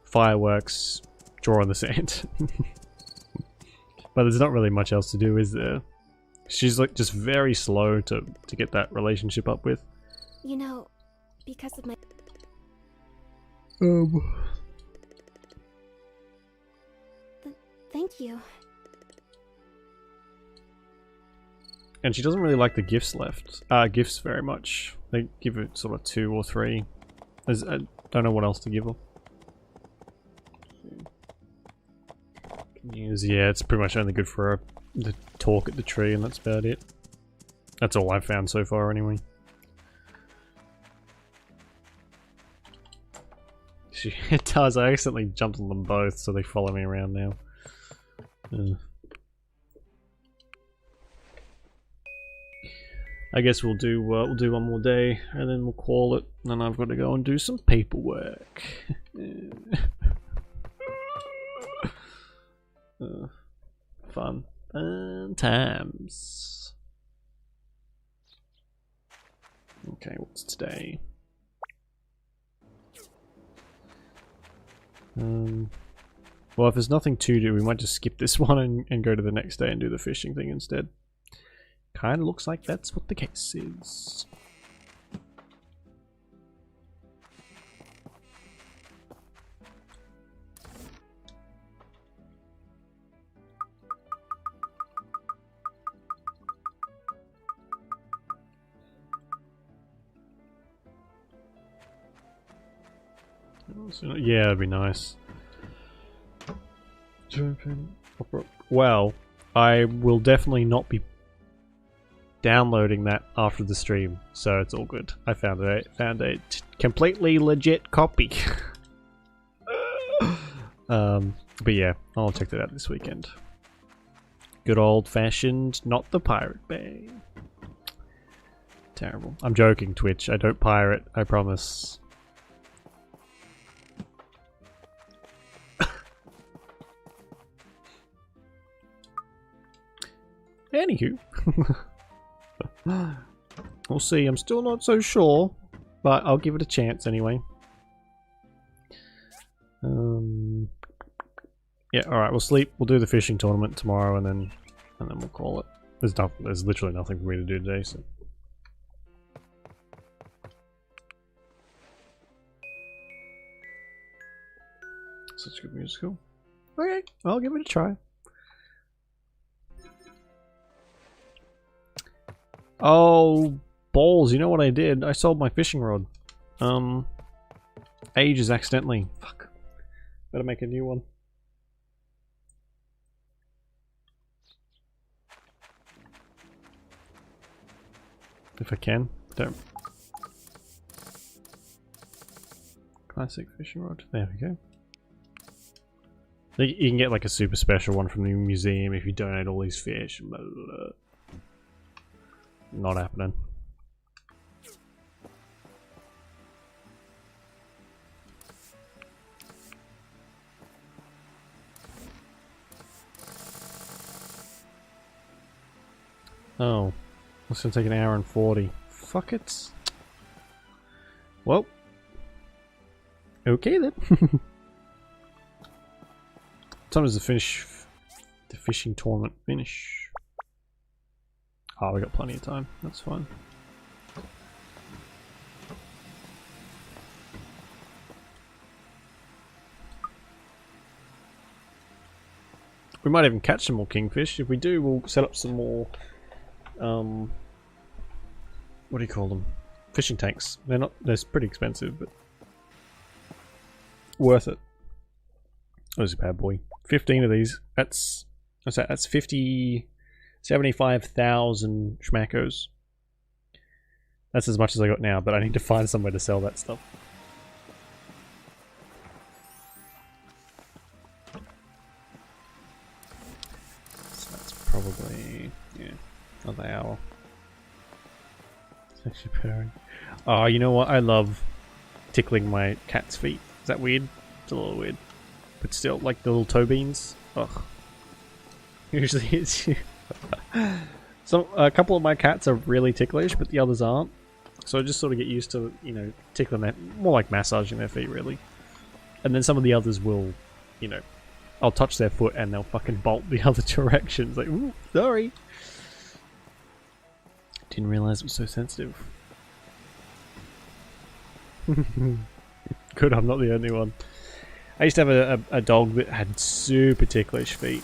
fireworks, draw in the sand. But there's not really much else to do, is there? She's like just very slow to get that relationship up with. You know, because of my... Thank you. And she doesn't really like the gifts gifts very much. They give it sort of 2 or 3. I don't know what else to give her. Yeah, it's pretty much only good for her to talk at the tree, and that's about it. That's all I've found so far, anyway. It does. I accidentally jumped on them both, so they follow me around now. I guess we'll do one more day, and then we'll call it. And then I've got to go and do some paperwork. Fun times. Okay, what's today? Well, if there's nothing to do, we might just skip this one and go to the next day and do the fishing thing instead. Kind of looks like that's what the case is. Yeah, that'd be nice. Well, I will definitely not be downloading that after the stream, so it's all good. I found a completely legit copy. But yeah, I'll check that out this weekend. Good old-fashioned, not the Pirate Bay. Terrible. I'm joking, Twitch. I don't pirate, I promise. Anywho. We'll see. I'm still not so sure, but I'll give it a chance anyway. Yeah, alright, we'll sleep. We'll do the fishing tournament tomorrow and then we'll call it. There's literally nothing for me to do today, so. Such good musical. Okay, I'll give it a try. Oh, balls, you know what I did? I sold my fishing rod. Ages accidentally. Fuck. Better make a new one. If I can. Don't. Classic fishing rod. There we go. You can get like a super special one from the museum if you donate all these fish. Blah, blah, blah. Not happening. Oh, it's gonna take an hour and 40. Fuck it. Well, okay then. What time does the fishing tournament finish? Oh, we got plenty of time. That's fine. We might even catch some more kingfish. If we do, we'll set up some more, what do you call them? Fishing tanks. They're pretty expensive, but worth it. Where's a bad boy? 15 of these. That's 75,000 schmackos. That's as much as I got now, but I need to find somewhere to sell that stuff. Probably, yeah, another hour. It's actually purring. Oh, you know what? I love tickling my cat's feet. Is that weird? It's a little weird. But still, like the little toe beans. Ugh. Usually it's... So, a couple of my cats are really ticklish, but the others aren't. So I just sort of get used to, you know, tickling their... More like massaging their feet, really. And then some of the others will, you know... I'll touch their foot and they'll fucking bolt the other direction. It's like, ooh, sorry. Didn't realize it was so sensitive. Good, I'm not the only one. I used to have a dog that had super ticklish feet.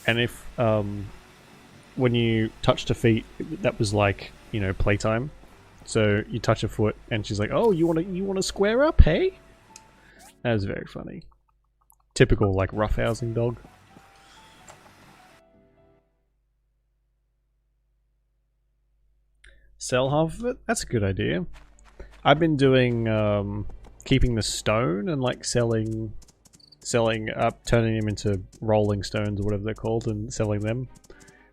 And if, when you touched her feet, that was like, you know, playtime. So you touch her foot and she's like, oh, you wanna square up, hey? That was very funny. Typical, like, roughhousing dog. Sell half of it? That's a good idea. I've been doing, keeping the stone and, like, turning them into rolling stones or whatever they're called and selling them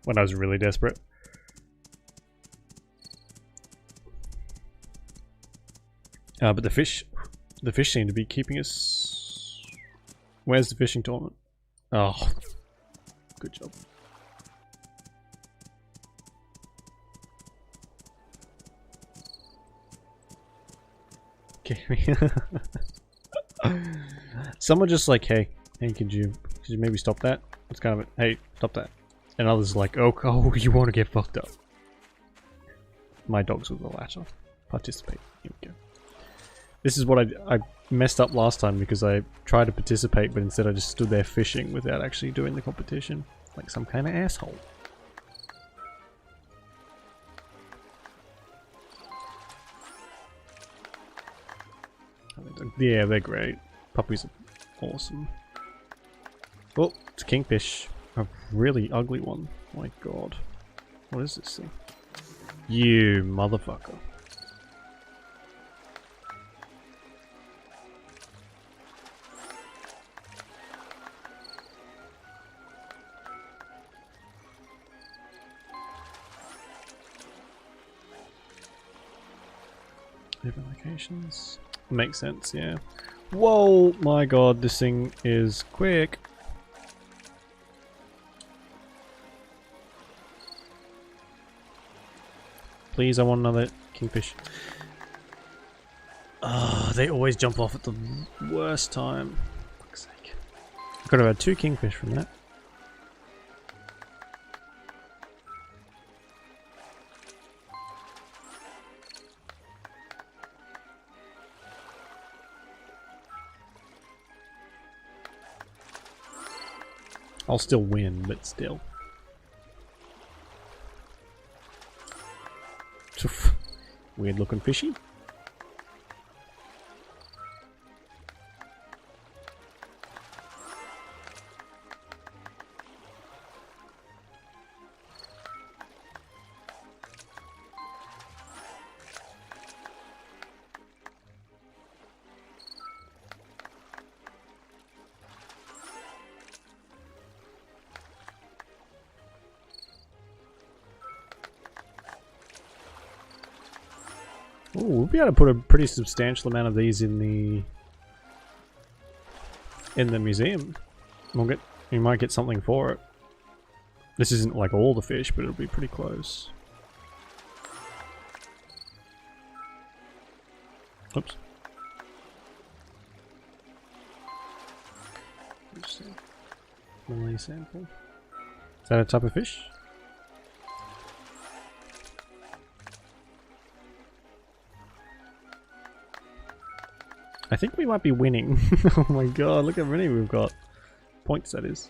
when I was really desperate. But the fish seem to be keeping us... Where's the fishing tournament? Oh, good job. Okay. Someone just like, hey, could you maybe stop that? It's kind of a, hey, stop that. And others like, oh, you want to get fucked up. My dogs were the latter. Participate. Here we go. This is what I messed up last time because I tried to participate, but instead I just stood there fishing without actually doing the competition. Like some kind of asshole. Yeah, they're great. Puppies are awesome. Oh, it's a kingfish. A really ugly one. My god. What is this thing? You motherfucker. Different locations. Makes sense, yeah. Whoa, my god, this thing is quick. Please, I want another kingfish. Oh, they always jump off at the worst time. For fuck's sake. I could have had 2 kingfish from that. I'll still win, but still. Weird looking fishy. Ooh, we'll be able to put a pretty substantial amount of these in the museum. We might get something for it. This isn't like all the fish, but it'll be pretty close. Oops. Malay sample. Is that a type of fish? I think we might be winning. Oh my god, look how many we've got. Points, that is.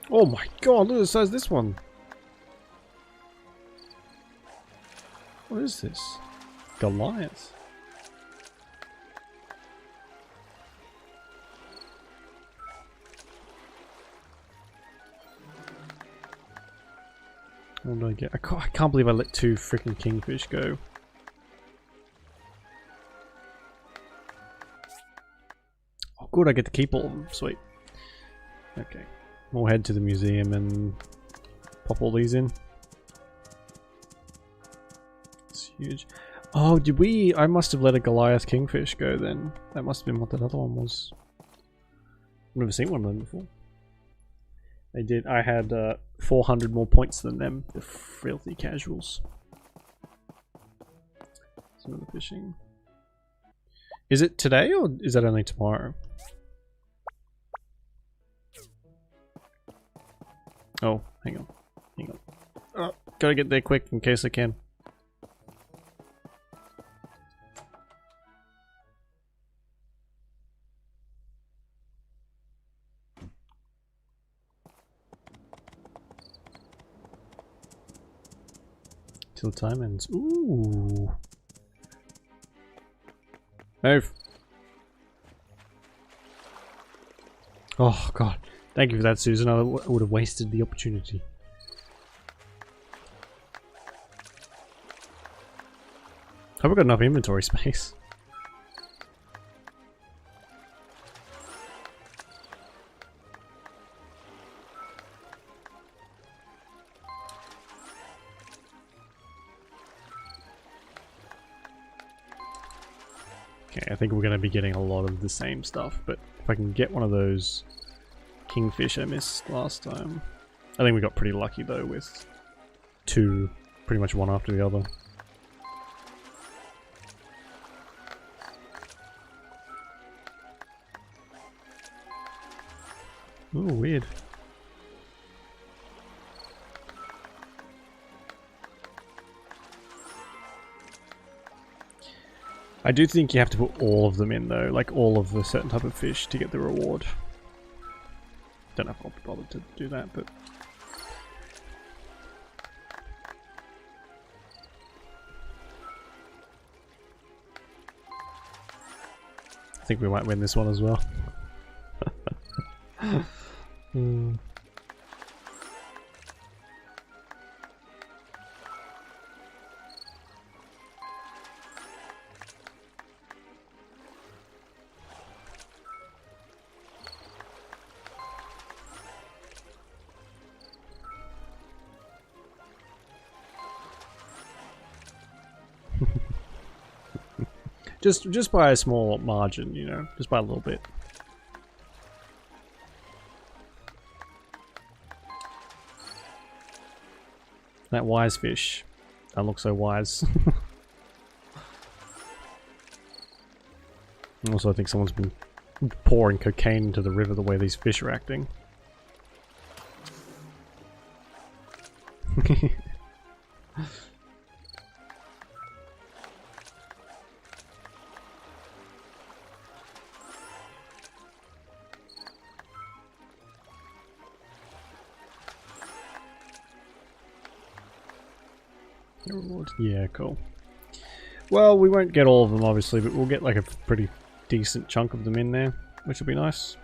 Oh my god, look at the size of this one. What is this? Goliath. What did I get? I can't believe I let 2 freaking kingfish go. Oh good, I get to keep all of them. Sweet. Okay. We'll head to the museum and pop all these in. It's huge. Oh, did we? I must have let a Goliath kingfish go then. That must have been what that other one was. I've never seen one of them before. They did. I had 400 more points than them. The filthy casuals. Some of the fishing. Is it today or is that only tomorrow? Oh, hang on. Hang on. Oh, gotta get there quick in case I can. Till time ends. Ooh. Move. Oh god. Thank you for that, Susan. I would have wasted the opportunity. Hope I got enough inventory space. Okay, I think we're going to be getting a lot of the same stuff, but if I can get one of those kingfish I missed last time. I think we got pretty lucky though with 2, pretty much one after the other. Ooh, weird. I do think you have to put all of them in though, like all of the certain type of fish to get the reward. Don't know if I'll be bothered to do that, but... I think we might win this one as well. Just by a small margin, you know, just by a little bit. That wise fish. That looks so wise. Also, I think someone's been pouring cocaine into the river the way these fish are acting. Reward. Yeah, cool. Well, we won't get all of them obviously, but we'll get like a pretty decent chunk of them in there, which will be nice.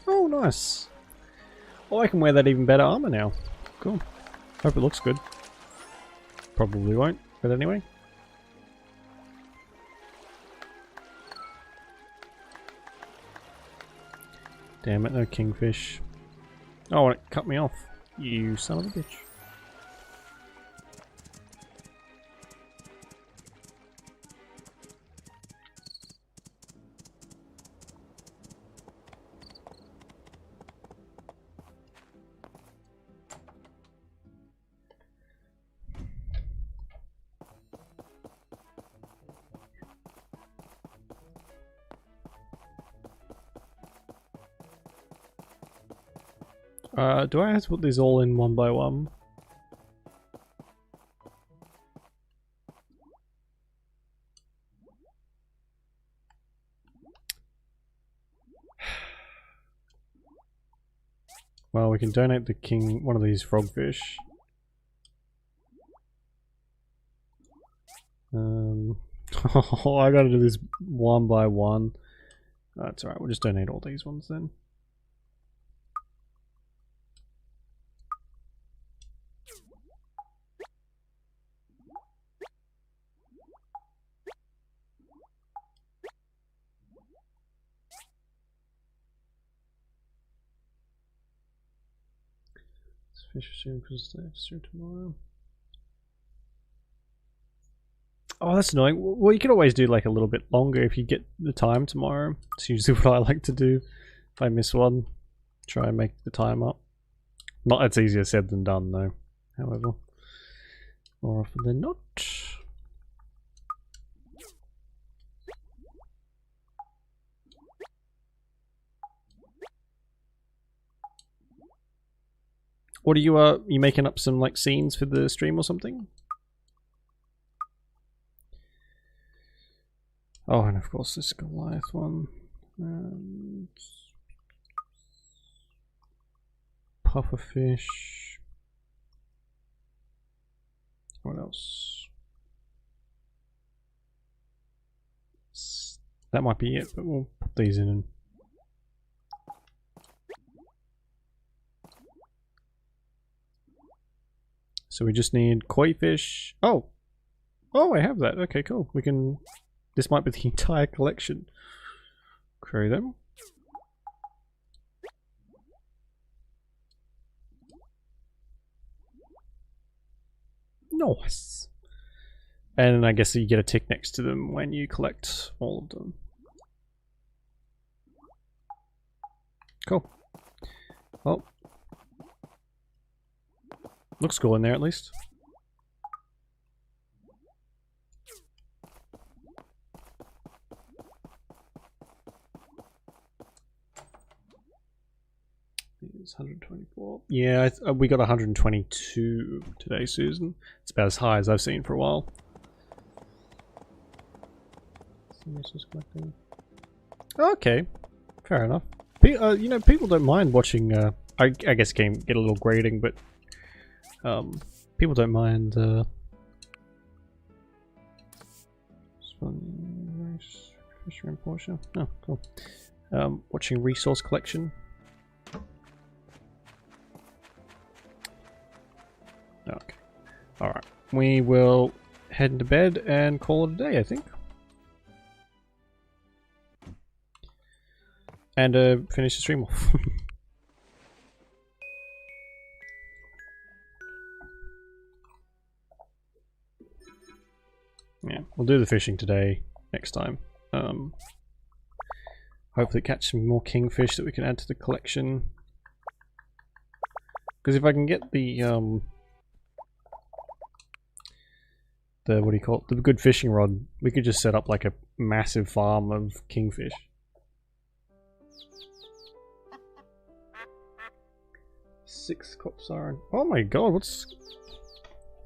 Oh, nice. Oh, I can wear that even better armor now. Cool. Hope it looks good. Probably won't, but anyway. Damn it, no kingfish. Oh, it cut me off. You son of a bitch. Do I have to put these all in one by one? Well, we can donate the king one of these frogfish. I gotta do this one by one. That's alright, we'll just donate all these ones then. Fish soon because they have to stream tomorrow. Oh, that's annoying. Well, you can always do like a little bit longer if you get the time tomorrow. It's usually what I like to do. If I miss one, try and make the time up. Not that's easier said than done though, however. More often than not. What are you making up some like scenes for the stream or something? Oh, and of course this Goliath one. Pufferfish. What else? That might be it, but we'll put these in. So we just need koi fish. Oh! Oh, I have that. Okay, cool. We can... This might be the entire collection. Query them. Nice. And I guess you get a tick next to them when you collect all of them. Cool. Well. Looks cool in there at least. It's 124. Yeah, we got 122 today, Susan. It's about as high as I've seen for a while. Okay, fair enough. You know, people don't mind watching. I guess game get a little grating, but people don't mind. Fisher and Portia. Oh, cool. Watching resource collection. Okay. Alright. We will head into bed and call it a day, I think. And finish the stream off. Yeah, we'll do the fishing today, next time. Hopefully catch some more kingfish that we can add to the collection. Because if I can get the what do you call it? The good fishing rod, we could just set up like a massive farm of kingfish. Six cop siren. Oh my god, what's...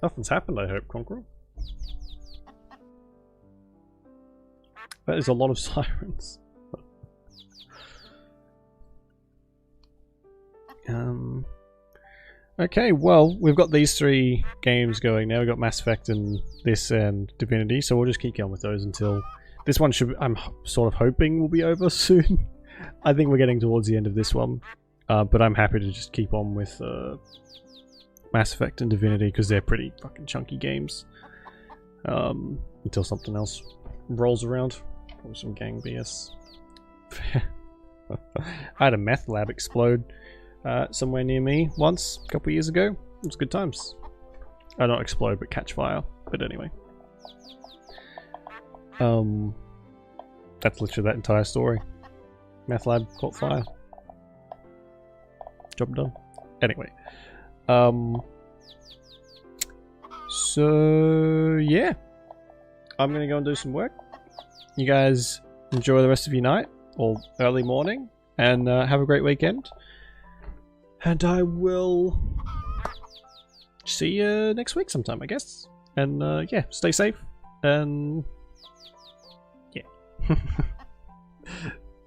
Nothing's happened, I hope, Conqueror. That is a lot of sirens. Okay, well, we've got these three games going now. We've got Mass Effect and this and Divinity, so we'll just keep going with those until... This one should... I'm sort of hoping will be over soon. I think we're getting towards the end of this one. But I'm happy to just keep on with Mass Effect and Divinity because they're pretty fucking chunky games. Until something else rolls around. Probably some gang BS. I had a meth lab explode somewhere near me once, a couple of years ago. It was good times. Not explode, but catch fire. But anyway. That's literally that entire story. Meth lab caught fire. Job done. Anyway. So yeah. I'm gonna go and do some work. You guys enjoy the rest of your night or early morning and have a great weekend. And I will see you next week sometime, I guess. And yeah, stay safe. And yeah.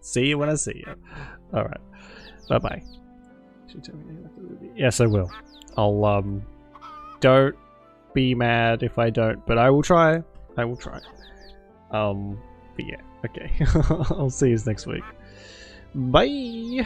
See you when I see you. Alright. Bye-bye. Yes, I will. I'll, don't be mad if I don't, but I will try. I will try. But yeah, okay. I'll see you next week. Bye!